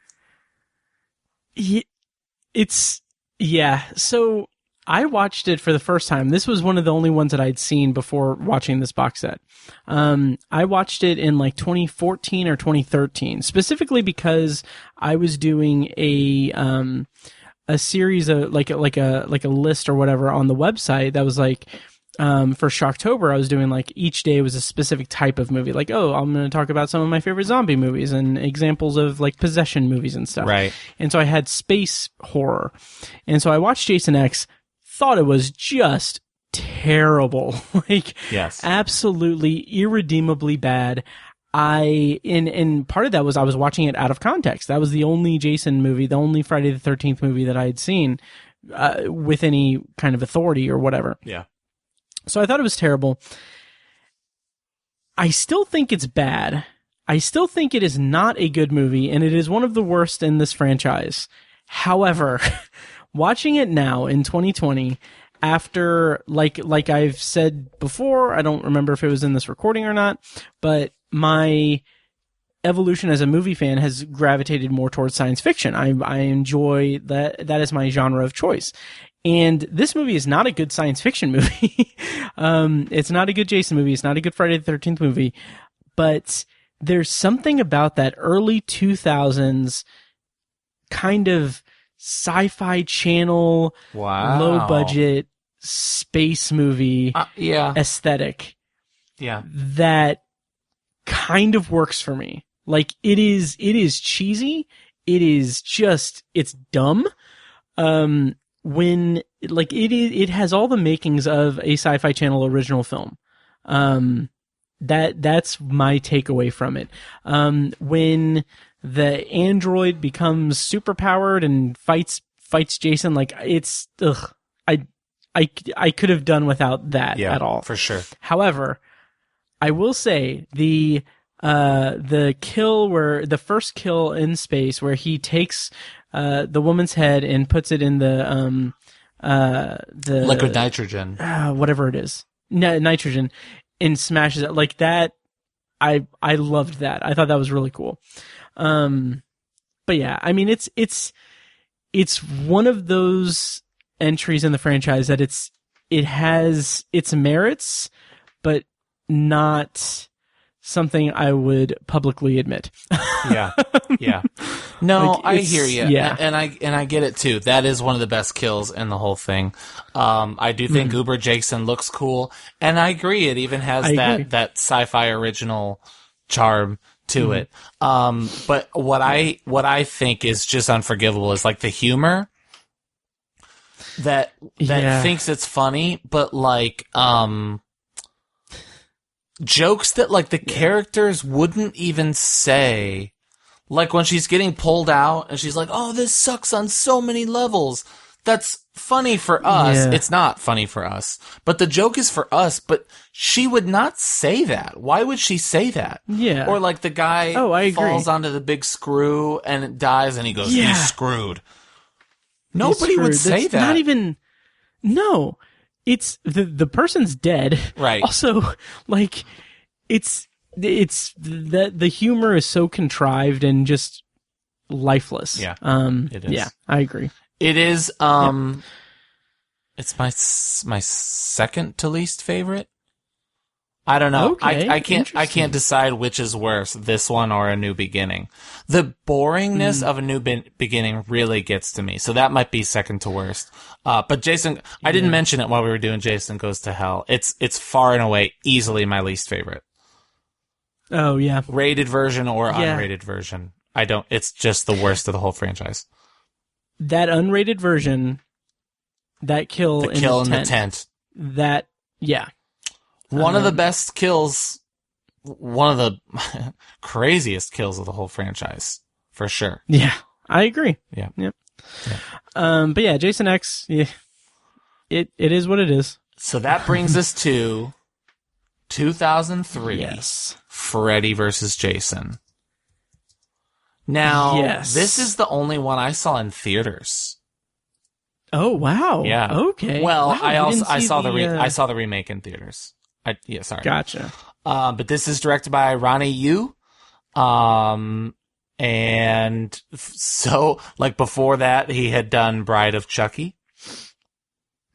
So I watched it for the first time. This was one of the only ones that I'd seen before watching this box set. I watched it in like 2014 or 2013, specifically because I was doing a series of like a list or whatever on the website that was like, for Shocktober, I was doing like each day was a specific type of movie. Like, I'm going to talk about some of my favorite zombie movies and examples of like possession movies and stuff. Right. And so I had space horror. And so I watched Jason X, thought it was just terrible. Like, Yes. absolutely irredeemably bad. And part of that was I was watching it out of context. That was the only Jason movie, the only Friday the 13th movie that I had seen with any kind of authority or whatever. Yeah. So I thought it was terrible. I still think it's bad. I still think it is not a good movie, and it is one of the worst in this franchise. However, watching it now in 2020, after, like I've said before, I don't remember if it was in this recording or not, but my evolution as a movie fan has gravitated more towards science fiction. I enjoy that. That is my genre of choice. And this movie is not a good science fiction movie. It's not a good Jason movie. It's not a good Friday the 13th movie. But there's something about that early 2000s kind of sci-fi channel, low budget space movie aesthetic. Yeah. That kind of works for me. Like, it is cheesy. It is just, it's dumb. When, like, it has all the makings of a Sci-Fi Channel original film. That's my takeaway from it. When the android becomes superpowered and fights Jason, like, it's, I could have done without that at all. For sure. However, I will say the kill where the first kill in space where he takes the woman's head and puts it in the liquid nitrogen, whatever it is, nitrogen, and smashes it like that. I loved that. I thought that was really cool. But yeah, I mean, it's one of those entries in the franchise that it has its merits, but not something I would publicly admit. Yeah. No, Like, I hear you. Yeah. And I get it too. That is one of the best kills in the whole thing. I do think Uber Jason looks cool, and I agree. It even has that sci-fi original charm to it. But what I think is just unforgivable is like the humor that thinks it's funny, but like jokes that like the characters wouldn't even say. Like when she's getting pulled out and she's like, "Oh, this sucks on so many levels." That's funny for us. Yeah. It's not funny for us. But the joke is for us, but she would not say that. Why would she say that? Yeah. Or like the guy falls onto the big screw and it dies and he goes, "He's screwed." Nobody would say That's that. Not even. No, it's the person's dead. Right. Also, like, it's the humor is so contrived and just lifeless. Yeah. It is. Yeah, I agree. It is. It's my second to least favorite. I don't know. Okay, I can't decide which is worse, this one or A New Beginning. The boringness of A New Beginning really gets to me, so that might be second to worst. But Jason, I didn't mention it while we were doing Jason Goes to Hell. It's far and away easily my least favorite. Oh yeah, Rated version or unrated version. It's just the worst of the whole franchise. That unrated version, that kill in the tent. That one of the best kills, one of the craziest kills of the whole franchise, for sure. Yeah, I agree. Yeah. Yep. But yeah, Jason X, it is what it is. So that brings us to 2003. Yes. Freddy versus Jason. Now, this is the only one I saw in theaters. Oh wow! Yeah. Okay. Well, wow, I saw the remake in theaters. Sorry. Gotcha. But this is directed by Ronnie Yu. And so like before that, he had done Bride of Chucky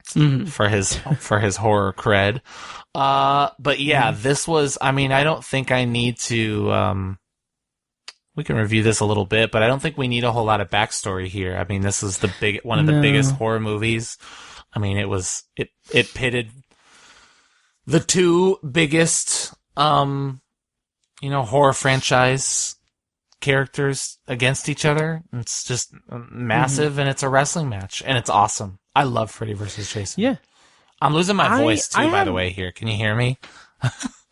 for his horror cred. But yeah, this was. I mean, I don't think I need to. We can review this a little bit, but I don't think we need a whole lot of backstory here. I mean, this is one of the biggest horror movies. I mean, it pitted the two biggest, horror franchise characters against each other. It's just massive, and it's a wrestling match, and it's awesome. I love Freddy versus Jason. Yeah. I'm losing my voice too, by the way, here. Can you hear me?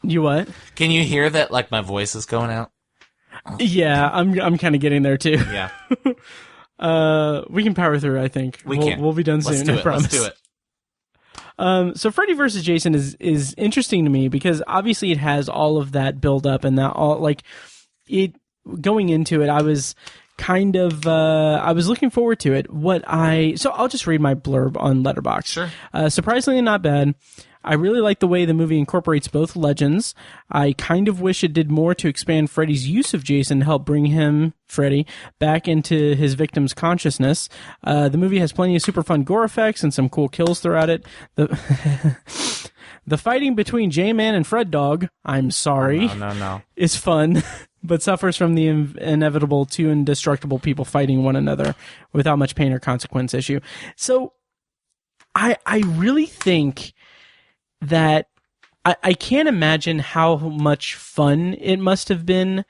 You what? Can you hear that, like, my voice is going out? Yeah, I'm kind of getting there too. Yeah. We can power through, I think. We'll be done soon, I promise. Let's do it. So Freddy versus Jason is interesting to me because obviously it has all of that build up and that all, like, it, going into it, I was kind of, I was looking forward to it. So I'll just read my blurb on Letterboxd. Sure. Surprisingly not bad. I really like the way the movie incorporates both legends. I kind of wish it did more to expand Freddy's use of Jason to help bring him, Freddy, back into his victim's consciousness. The movie has plenty of super fun gore effects and some cool kills throughout it. The fighting between J-Man and Fred Dog, I'm sorry, No. is fun, but suffers from the inevitable two indestructible people fighting one another without much pain or consequence issue. So I really think that I can't imagine how much fun it must have been.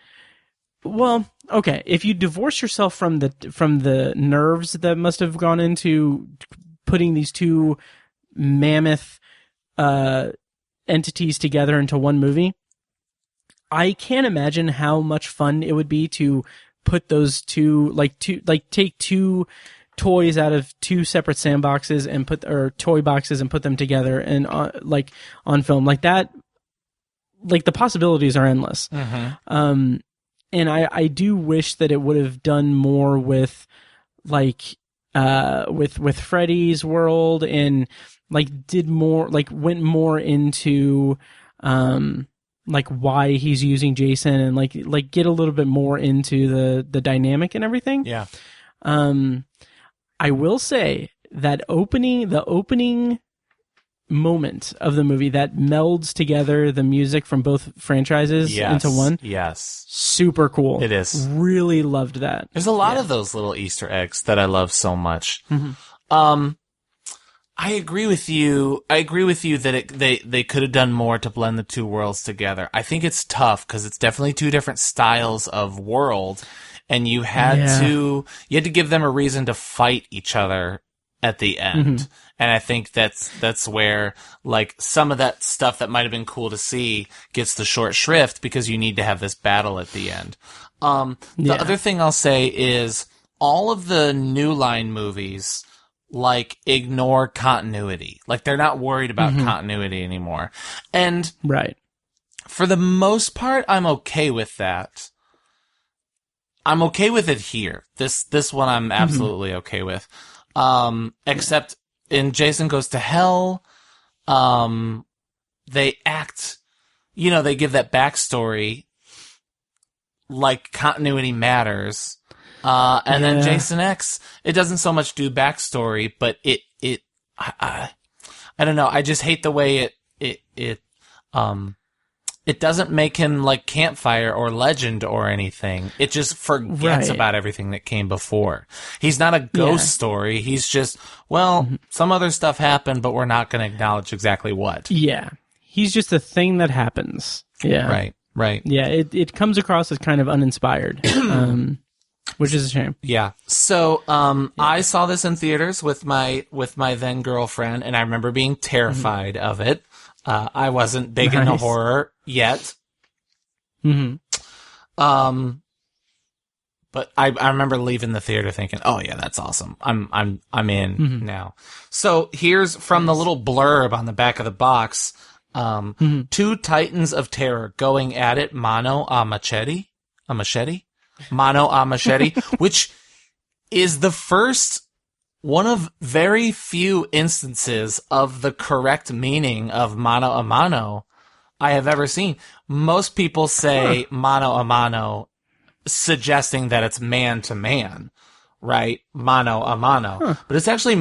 Well, okay, if you divorce yourself from the nerves that must have gone into putting these two mammoth entities together into one movie, I can't imagine how much fun it would be to put those take two toys out of two separate sandboxes and toy boxes and put them together and on film like that. Like, the possibilities are endless. Mm-hmm. And I do wish that it would have done more with with Freddy's world and did more, went more into why he's using Jason and get a little bit more into the dynamic and everything. Yeah. I will say that the opening moment of the movie that melds together the music from both franchises into one. Yes. Super cool. It is. Really loved that. There's a lot of those little Easter eggs that I love so much. Mm-hmm. I agree with you. That they could have done more to blend the two worlds together. I think it's tough because it's definitely two different styles of world. And you had to give them a reason to fight each other at the end. Mm-hmm. And I think that's where, some of that stuff that might have been cool to see gets the short shrift because you need to have this battle at the end. The other thing I'll say is all of the New Line movies, ignore continuity. They're not worried about continuity anymore. And right. For the most part, I'm okay with that. I'm okay with it here. This one I'm absolutely okay with. Except in Jason Goes to Hell, they act, they give that backstory like continuity matters. And then Jason X, it doesn't so much do backstory, but I don't know. I just hate the way it doesn't make him like Campfire or Legend or anything. It just forgets about everything that came before. He's not a ghost story. He's just, some other stuff happened, but we're not going to acknowledge exactly what. Yeah. He's just a thing that happens. Yeah. Right. Yeah, it comes across as kind of uninspired, which is a shame. Yeah. So I saw this in theaters with my then girlfriend, and I remember being terrified of it. I wasn't big into horror yet. Mm-hmm. But I remember leaving the theater thinking, "Oh yeah, that's awesome. I'm in now." So here's from the little blurb on the back of the box. Two titans of terror going at it mano a machete, which is the first one of very few instances of the correct meaning of mano a mano I have ever seen. Most people say mano a mano, suggesting that it's man to man, right? Mano a mano. But it's actually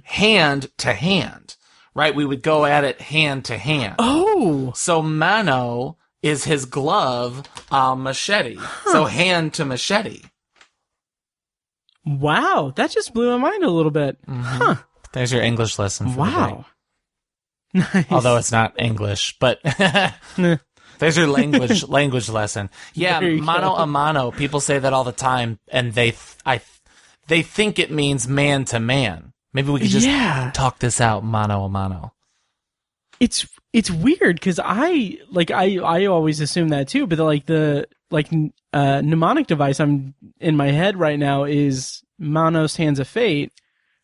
hand to hand, right? We would go at it hand to hand. Oh! So mano is his glove, machete. So hand to machete. Wow, that just blew my mind a little bit. Huh. There's your English lesson for the day. Nice. Although it's not English, but there's your language lesson. Yeah, mano a mano. People say that all the time, and they think it means man to man, Maybe we could just talk this out mano a mano. It's weird because I always assume that too, but mnemonic device I'm in my head right now is Manos Hands of Fate.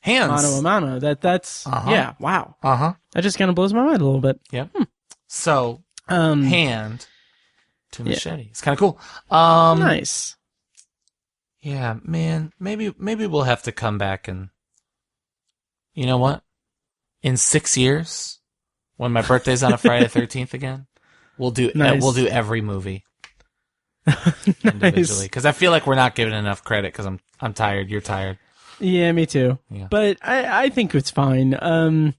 Hands. Mano a mano. That's yeah, wow. That just kind of blows my mind a little bit. Yeah. So hand to machete. It's kind of cool. Nice. Yeah, man. Maybe we'll have to come back and, you know what? In 6 years, when my birthday's on a Friday the 13th again, we'll do every movie individually, because I feel like we're not giving enough credit. Because I'm tired. You're tired. Yeah, me too. Yeah. But I think it's fine.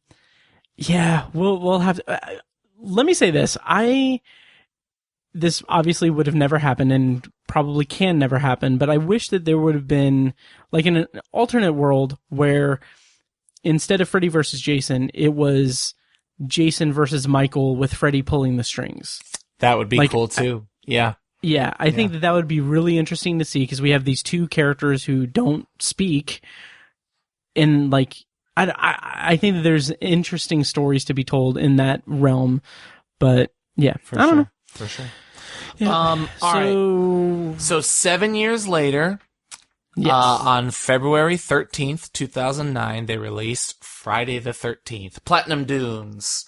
Yeah, we'll have to. Let me say this. This obviously would have never happened and probably can never happen, but I wish that there would have been like an alternate world where instead of Freddy versus Jason, it was Jason versus Michael with Freddy pulling the strings. That would be cool too. Yeah. Yeah, I think that would be really interesting to see because we have these two characters who don't speak, and like I think that there's interesting stories to be told in that realm. But yeah, I don't know. For sure. Yeah. All right. So 7 years later, on February 13th, 2009, they released Friday the 13th, Platinum Dunes.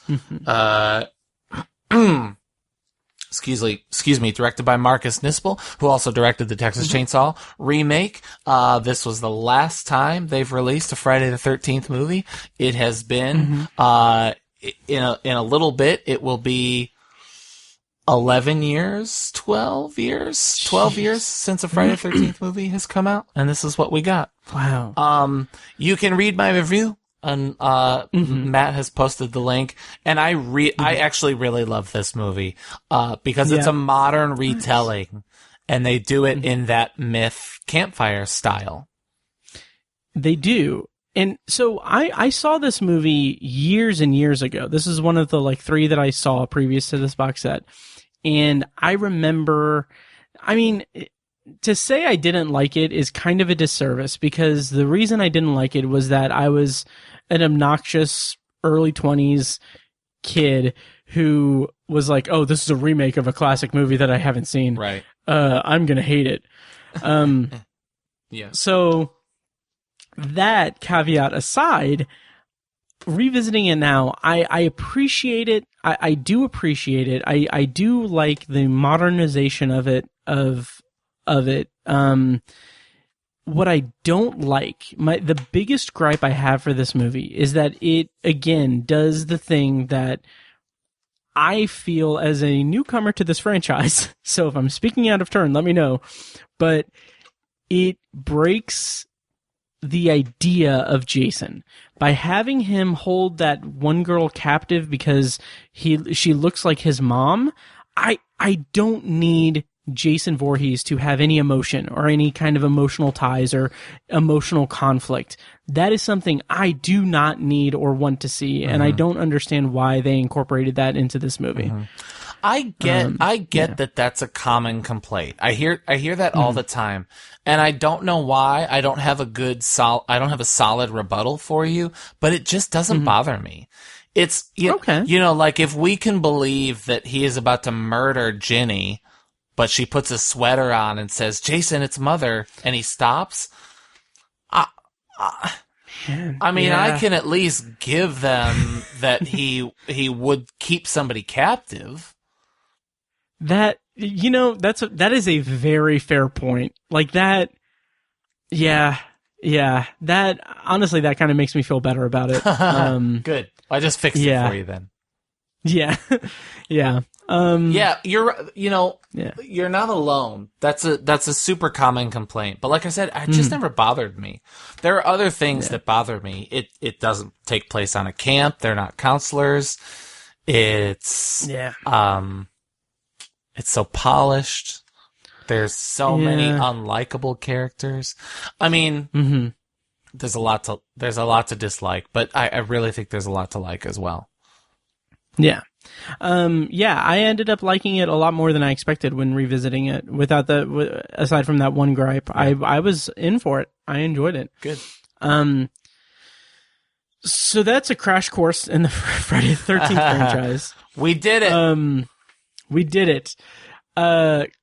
Excuse me, directed by Marcus Nispel, who also directed the Texas Chainsaw remake. This was the last time they've released a Friday the 13th movie. It has been, in a little bit, it will be 12 years since a Friday the 13th movie has come out, and this is what we got. Wow. You can read my review, and Matt has posted the link, and I actually really love this movie, because it's a modern retelling, and they do it in that myth campfire style. They do. And so I saw this movie years and years ago. This is one of the 3 that I saw previous to this box set. And I remember, to say I didn't like it is kind of a disservice, because the reason I didn't like it was that I was an obnoxious early 20s kid who was like, oh, this is a remake of a classic movie that I haven't seen. Right. I'm going to hate it. Yeah. So that caveat aside, revisiting it now, I appreciate it. I do appreciate it. I do like the modernization of it. What I don't like, the biggest gripe I have for this movie is that it again does the thing that I feel as a newcomer to this franchise. So if I'm speaking out of turn, let me know. But it breaks the idea of Jason by having him hold that one girl captive because she looks like his mom. I don't need Jason Voorhees to have any emotion or any kind of emotional ties or emotional conflict. That is something I do not need or want to see, and I don't understand why they incorporated that into this movie. I get that that's a common complaint. I hear that all the time, and I don't know why. I don't have a solid rebuttal for you, but it just doesn't bother me. It's like if we can believe that he is about to murder Ginny, but she puts a sweater on and says, "Jason, it's mother," and he stops. I can at least give them that he would keep somebody captive. That that is a very fair point. Like that, yeah. That honestly, that kind of makes me feel better about it. Good. I just fixed it for you then. Yeah, yeah. You're not alone. That's a super common complaint. But like I said, it just never bothered me. There are other things that bother me. It doesn't take place on a camp. They're not counselors. It's so polished. There's so many unlikable characters. There's a lot to dislike, but I really think there's a lot to like as well. Yeah. I ended up liking it a lot more than I expected when revisiting it. Aside from that one gripe, I was in for it. I enjoyed it. Good. So that's a crash course in the Friday the 13th franchise. We did it. We did it.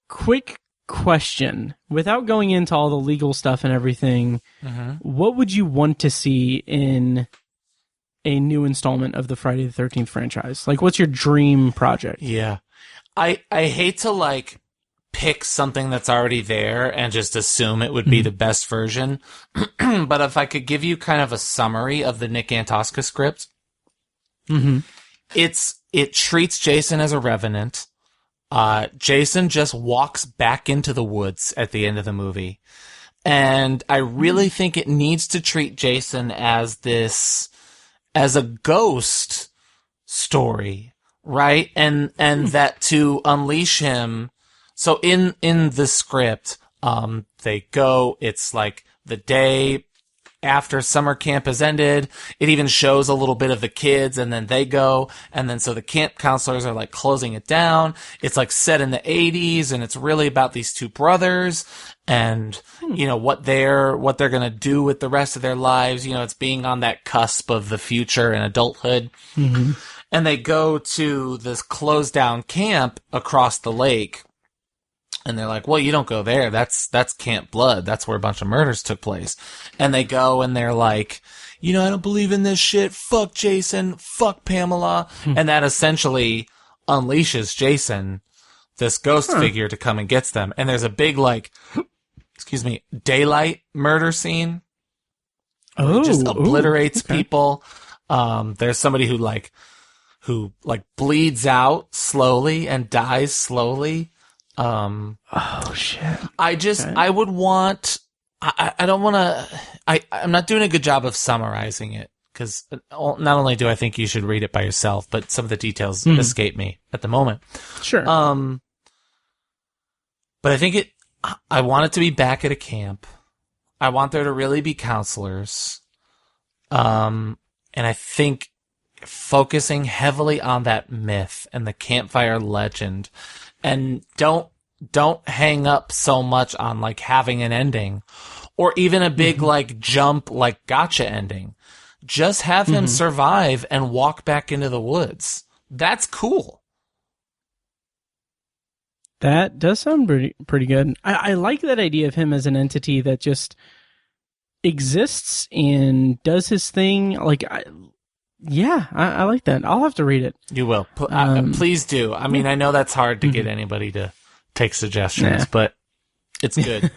Quick question. Without going into all the legal stuff and everything, what would you want to see in a new installment of the Friday the 13th franchise? Like, what's your dream project? Yeah. I hate to, like, pick something that's already there and just assume it would be the best version. But if I could give you kind of a summary of the Nick Antosca script, it treats Jason as a revenant. Jason just walks back into the woods at the end of the movie. And I really think it needs to treat Jason as a ghost story, right? And that to unleash him. So in the script, they go, it's like the day after summer camp has ended. It even shows a little bit of the kids, and then they go, and then so the camp counselors are like closing it down. It's like set in the 80s, and it's really about these two brothers and, you know, what they're going to do with the rest of their lives. You know, it's being on that cusp of the future and adulthood. And they go to this closed down camp across the lake. And they're like, well, you don't go there. That's Camp Blood. That's where a bunch of murders took place. And they go and they're like, you know, I don't believe in this shit. Fuck Jason. Fuck Pamela. And that essentially unleashes Jason, this ghost figure, to come and gets them. And there's a big, like, daylight murder scene. It just obliterates people. There's somebody who bleeds out slowly and dies slowly. Oh shit. I would want, I don't want to, I'm not doing a good job of summarizing it, because not only do I think you should read it by yourself, but some of the details escape me at the moment. Sure. But I think I want it to be back at a camp. I want there to really be counselors. And I think focusing heavily on that myth and the campfire legend. And don't hang up so much on, like, having an ending or even a big, like, jump, like, gotcha ending. Just have him survive and walk back into the woods. That's cool. That does sound pretty good. I like that idea of him as an entity that just exists and does his thing. Like, I like that. I'll have to read it. You will. Please do. I mean, I know that's hard to get anybody to take suggestions, but it's good.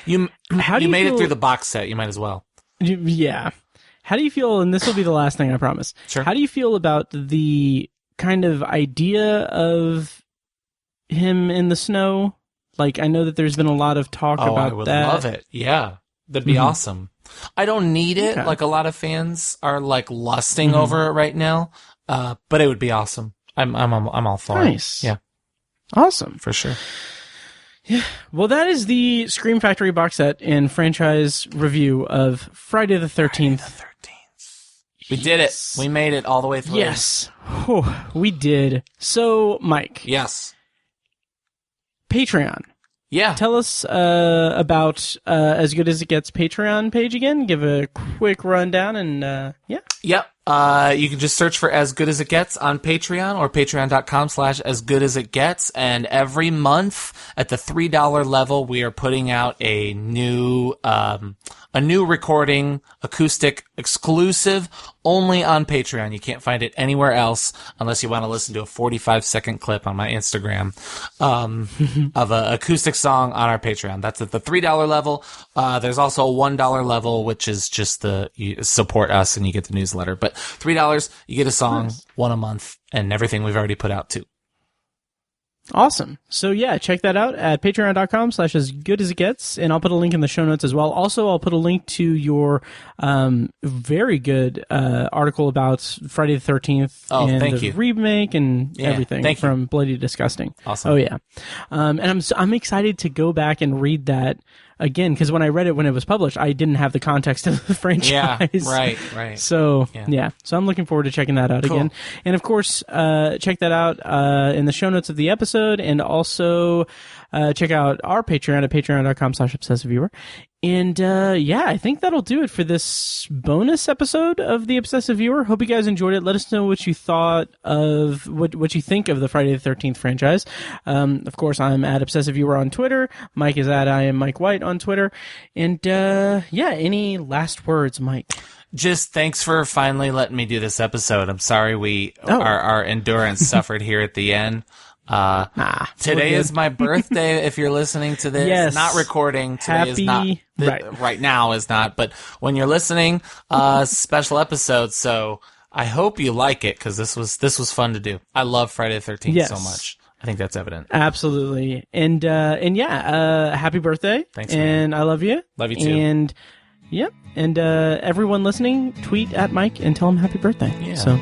You made it through the box set. You might as well. Yeah. How do you feel, and this will be the last thing, I promise. Sure. How do you feel about the kind of idea of him in the snow? Like, I know that there's been a lot of talk about that. I would love it. Yeah. That'd be awesome. I don't need it, like a lot of fans are, like, lusting over it right now, but it would be awesome. I'm all for it. Nice. Yeah. Awesome. For sure. Yeah. Well, that is the Scream Factory box set and franchise review of Friday the 13th. We did it. We made it all the way through. Yes. Whew, we did. So, Mike. Yes. Patreon. Yeah. Tell us about As Good As It Gets Patreon page again. Give a quick rundown and, yeah. Yep. You can just search for As Good As It Gets on Patreon or patreon.com/asgoodasitgets. And every month at the $3 level, we are putting out a new recording, acoustic, exclusive, only on Patreon. You can't find it anywhere else unless you want to listen to a 45-second clip on my Instagram of an acoustic song on our Patreon. That's at the $3 level. There's also a $1 level, which is just you support us and you get the newsletter. But $3, you get a song, one a month, and everything we've already put out too. Awesome. So yeah, check that out at patreon.com/asgoodasitgets, and I'll put a link in the show notes as well. Also, I'll put a link to your very good article about Friday the 13th and the remake and everything from Bloody Disgusting. Awesome. Oh yeah. And I'm excited to go back and read that again, because when I read it when it was published, I didn't have the context of the franchise. Yeah, right. So, So I'm looking forward to checking that out again. And, of course, check that out in the show notes of the episode, and also check out our Patreon at patreon.com/obsessiveviewer. And I think that'll do it for this bonus episode of The Obsessive Viewer. Hope you guys enjoyed it. Let us know what you thought of what you think of the Friday the 13th franchise. Of course, I'm at Obsessive Viewer on Twitter. Mike is at I am Mike White on Twitter. And any last words, Mike? Just thanks for finally letting me do this episode. I'm sorry our endurance suffered here at the end. Today is my birthday. If you're listening to this, yes. Not recording today is not right now is not, but when you're listening, special episode. So I hope you like it because this was fun to do. I love Friday the 13th so much. I think that's evident. Absolutely. And happy birthday. Thanks, and man. I love you. Love you too. And everyone listening, tweet at Mike and tell him happy birthday. Yeah. So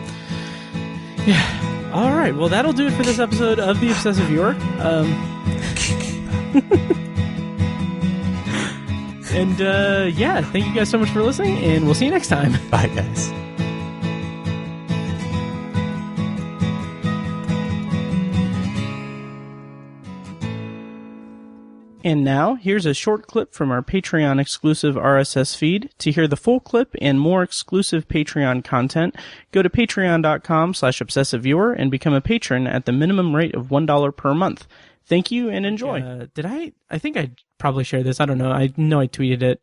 all right, well, that'll do it for this episode of The Obsessive Viewer. Thank you guys so much for listening, and we'll see you next time. Bye, guys. And now, here's a short clip from our Patreon exclusive RSS feed. To hear the full clip and more exclusive Patreon content, go to patreon.com/obsessiveviewer and become a patron at the minimum rate of $1 per month. Thank you and enjoy. I think I probably shared this. I don't know. I know I tweeted it.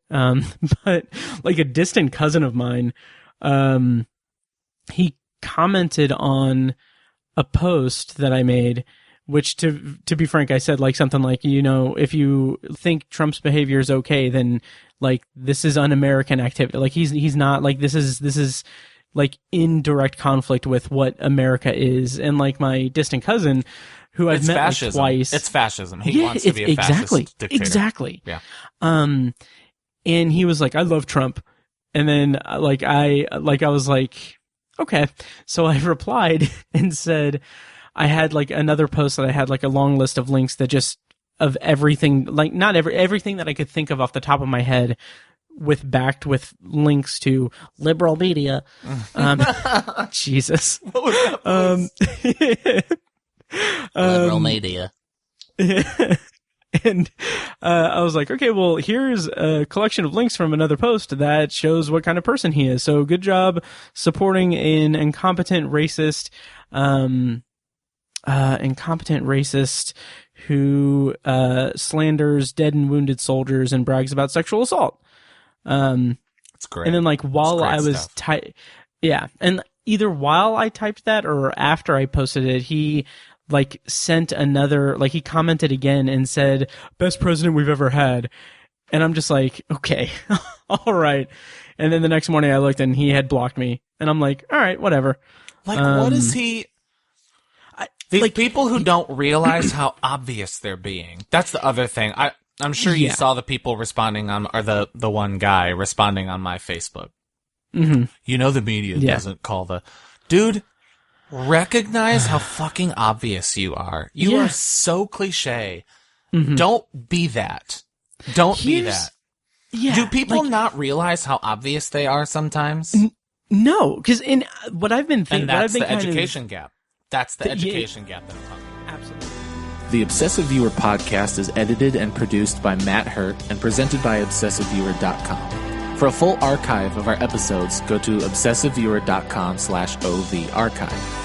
But like a distant cousin of mine, he commented on a post that I made, which to be frank, I said like something like, if you think Trump's behavior is okay, then like this is un-American activity. Like he's not like this is like in direct conflict with what America is. And like my distant cousin, who I've met like twice, it's fascism. He wants to be a fascist dictator. Exactly. Yeah. And he was like, I love Trump. And then I was like, okay. So I replied and said, I had like another post that I had like a long list of links that just of everything, like not everything that I could think of off the top of my head backed with links to liberal media. Jesus. What was that liberal media. And I was like, okay, well, here's a collection of links from another post that shows what kind of person he is. So good job supporting an incompetent racist who slanders dead and wounded soldiers and brags about sexual assault. It's great. And then like while I was and either while I typed that or after I posted it, he like sent another, like he commented again and said, best president we've ever had. And I'm just like, okay, all right. And then the next morning I looked and he had blocked me and I'm like, all right, whatever. Like, what is he? These people who don't realize how obvious they're being. That's the other thing. I'm sure you saw the people responding on, or the one guy responding on my Facebook. Mm-hmm. The media doesn't call the dude. Recognize how fucking obvious you are. You are so cliche. Mm-hmm. Don't be that. Don't be that. Yeah. Do people not realize how obvious they are sometimes? No, because in what I've been thinking, and that's the education gap. That's the education gap that I'm talking about. Absolutely. The Obsessive Viewer podcast is edited and produced by Matt Hurt and presented by ObsessiveViewer.com. For a full archive of our episodes, go to ObsessiveViewer.com/OV archive.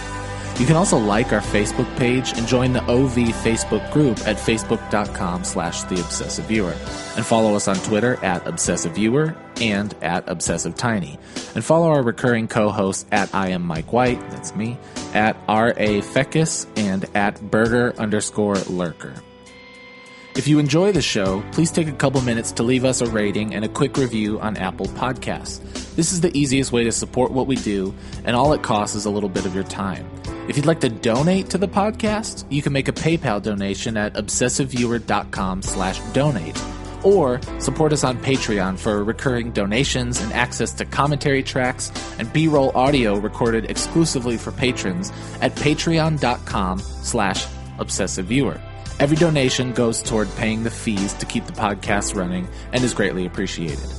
You can also like our Facebook page and join the OV Facebook group at Facebook.com/TheObsessiveViewer. And follow us on Twitter at ObsessiveViewer and at ObsessiveTiny. And follow our recurring co-hosts at I am Mike White, that's me, at R.A. Feckus, and at Burger_Lurker. If you enjoy the show, please take a couple minutes to leave us a rating and a quick review on Apple Podcasts. This is the easiest way to support what we do, and all it costs is a little bit of your time. If you'd like to donate to the podcast, you can make a PayPal donation at obsessiveviewer.com/donate, or support us on Patreon for recurring donations and access to commentary tracks and B-roll audio recorded exclusively for patrons at patreon.com/obsessiveviewer. Every donation goes toward paying the fees to keep the podcast running and is greatly appreciated.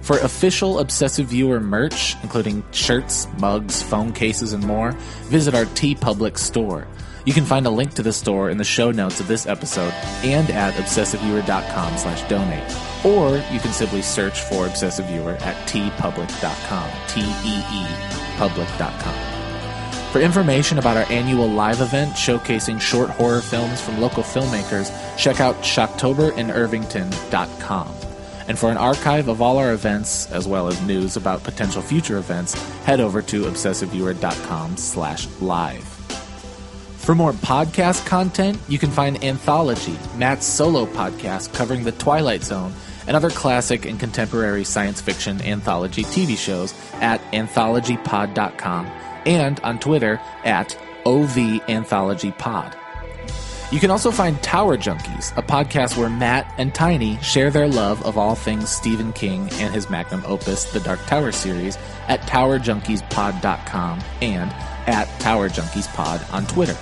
For official Obsessive Viewer merch, including shirts, mugs, phone cases, and more, visit our TeePublic store. You can find a link to the store in the show notes of this episode and at obsessiveviewer.com/donate. Or you can simply search for Obsessive Viewer at teepublic.com, T-E-E, public.com. For information about our annual live event showcasing short horror films from local filmmakers, check out shocktoberInIrvington.com. And for an archive of all our events, as well as news about potential future events, head over to obsessiveviewer.com/live. For more podcast content, you can find Anthology, Matt's solo podcast covering The Twilight Zone and other classic and contemporary science fiction anthology TV shows at anthologypod.com and on Twitter at OVAnthologyPod. You can also find Tower Junkies, a podcast where Matt and Tiny share their love of all things Stephen King and his magnum opus, the Dark Tower series, at towerjunkiespod.com and at towerjunkiespod on Twitter.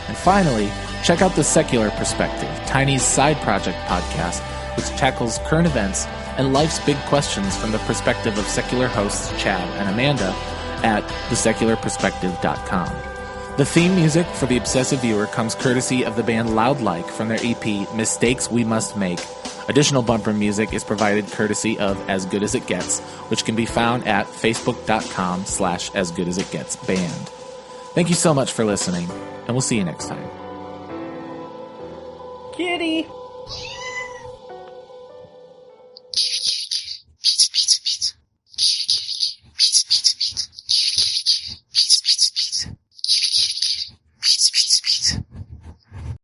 And finally, check out The Secular Perspective, Tiny's side project podcast, which tackles current events and life's big questions from the perspective of secular hosts Chad and Amanda at thesecularperspective.com. The theme music for The Obsessive Viewer comes courtesy of the band Loudlike from their EP Mistakes We Must Make. Additional bumper music is provided courtesy of As Good As It Gets, which can be found at facebook.com/asgoodasitgetsband. Thank you so much for listening, and we'll see you next time. Kitty!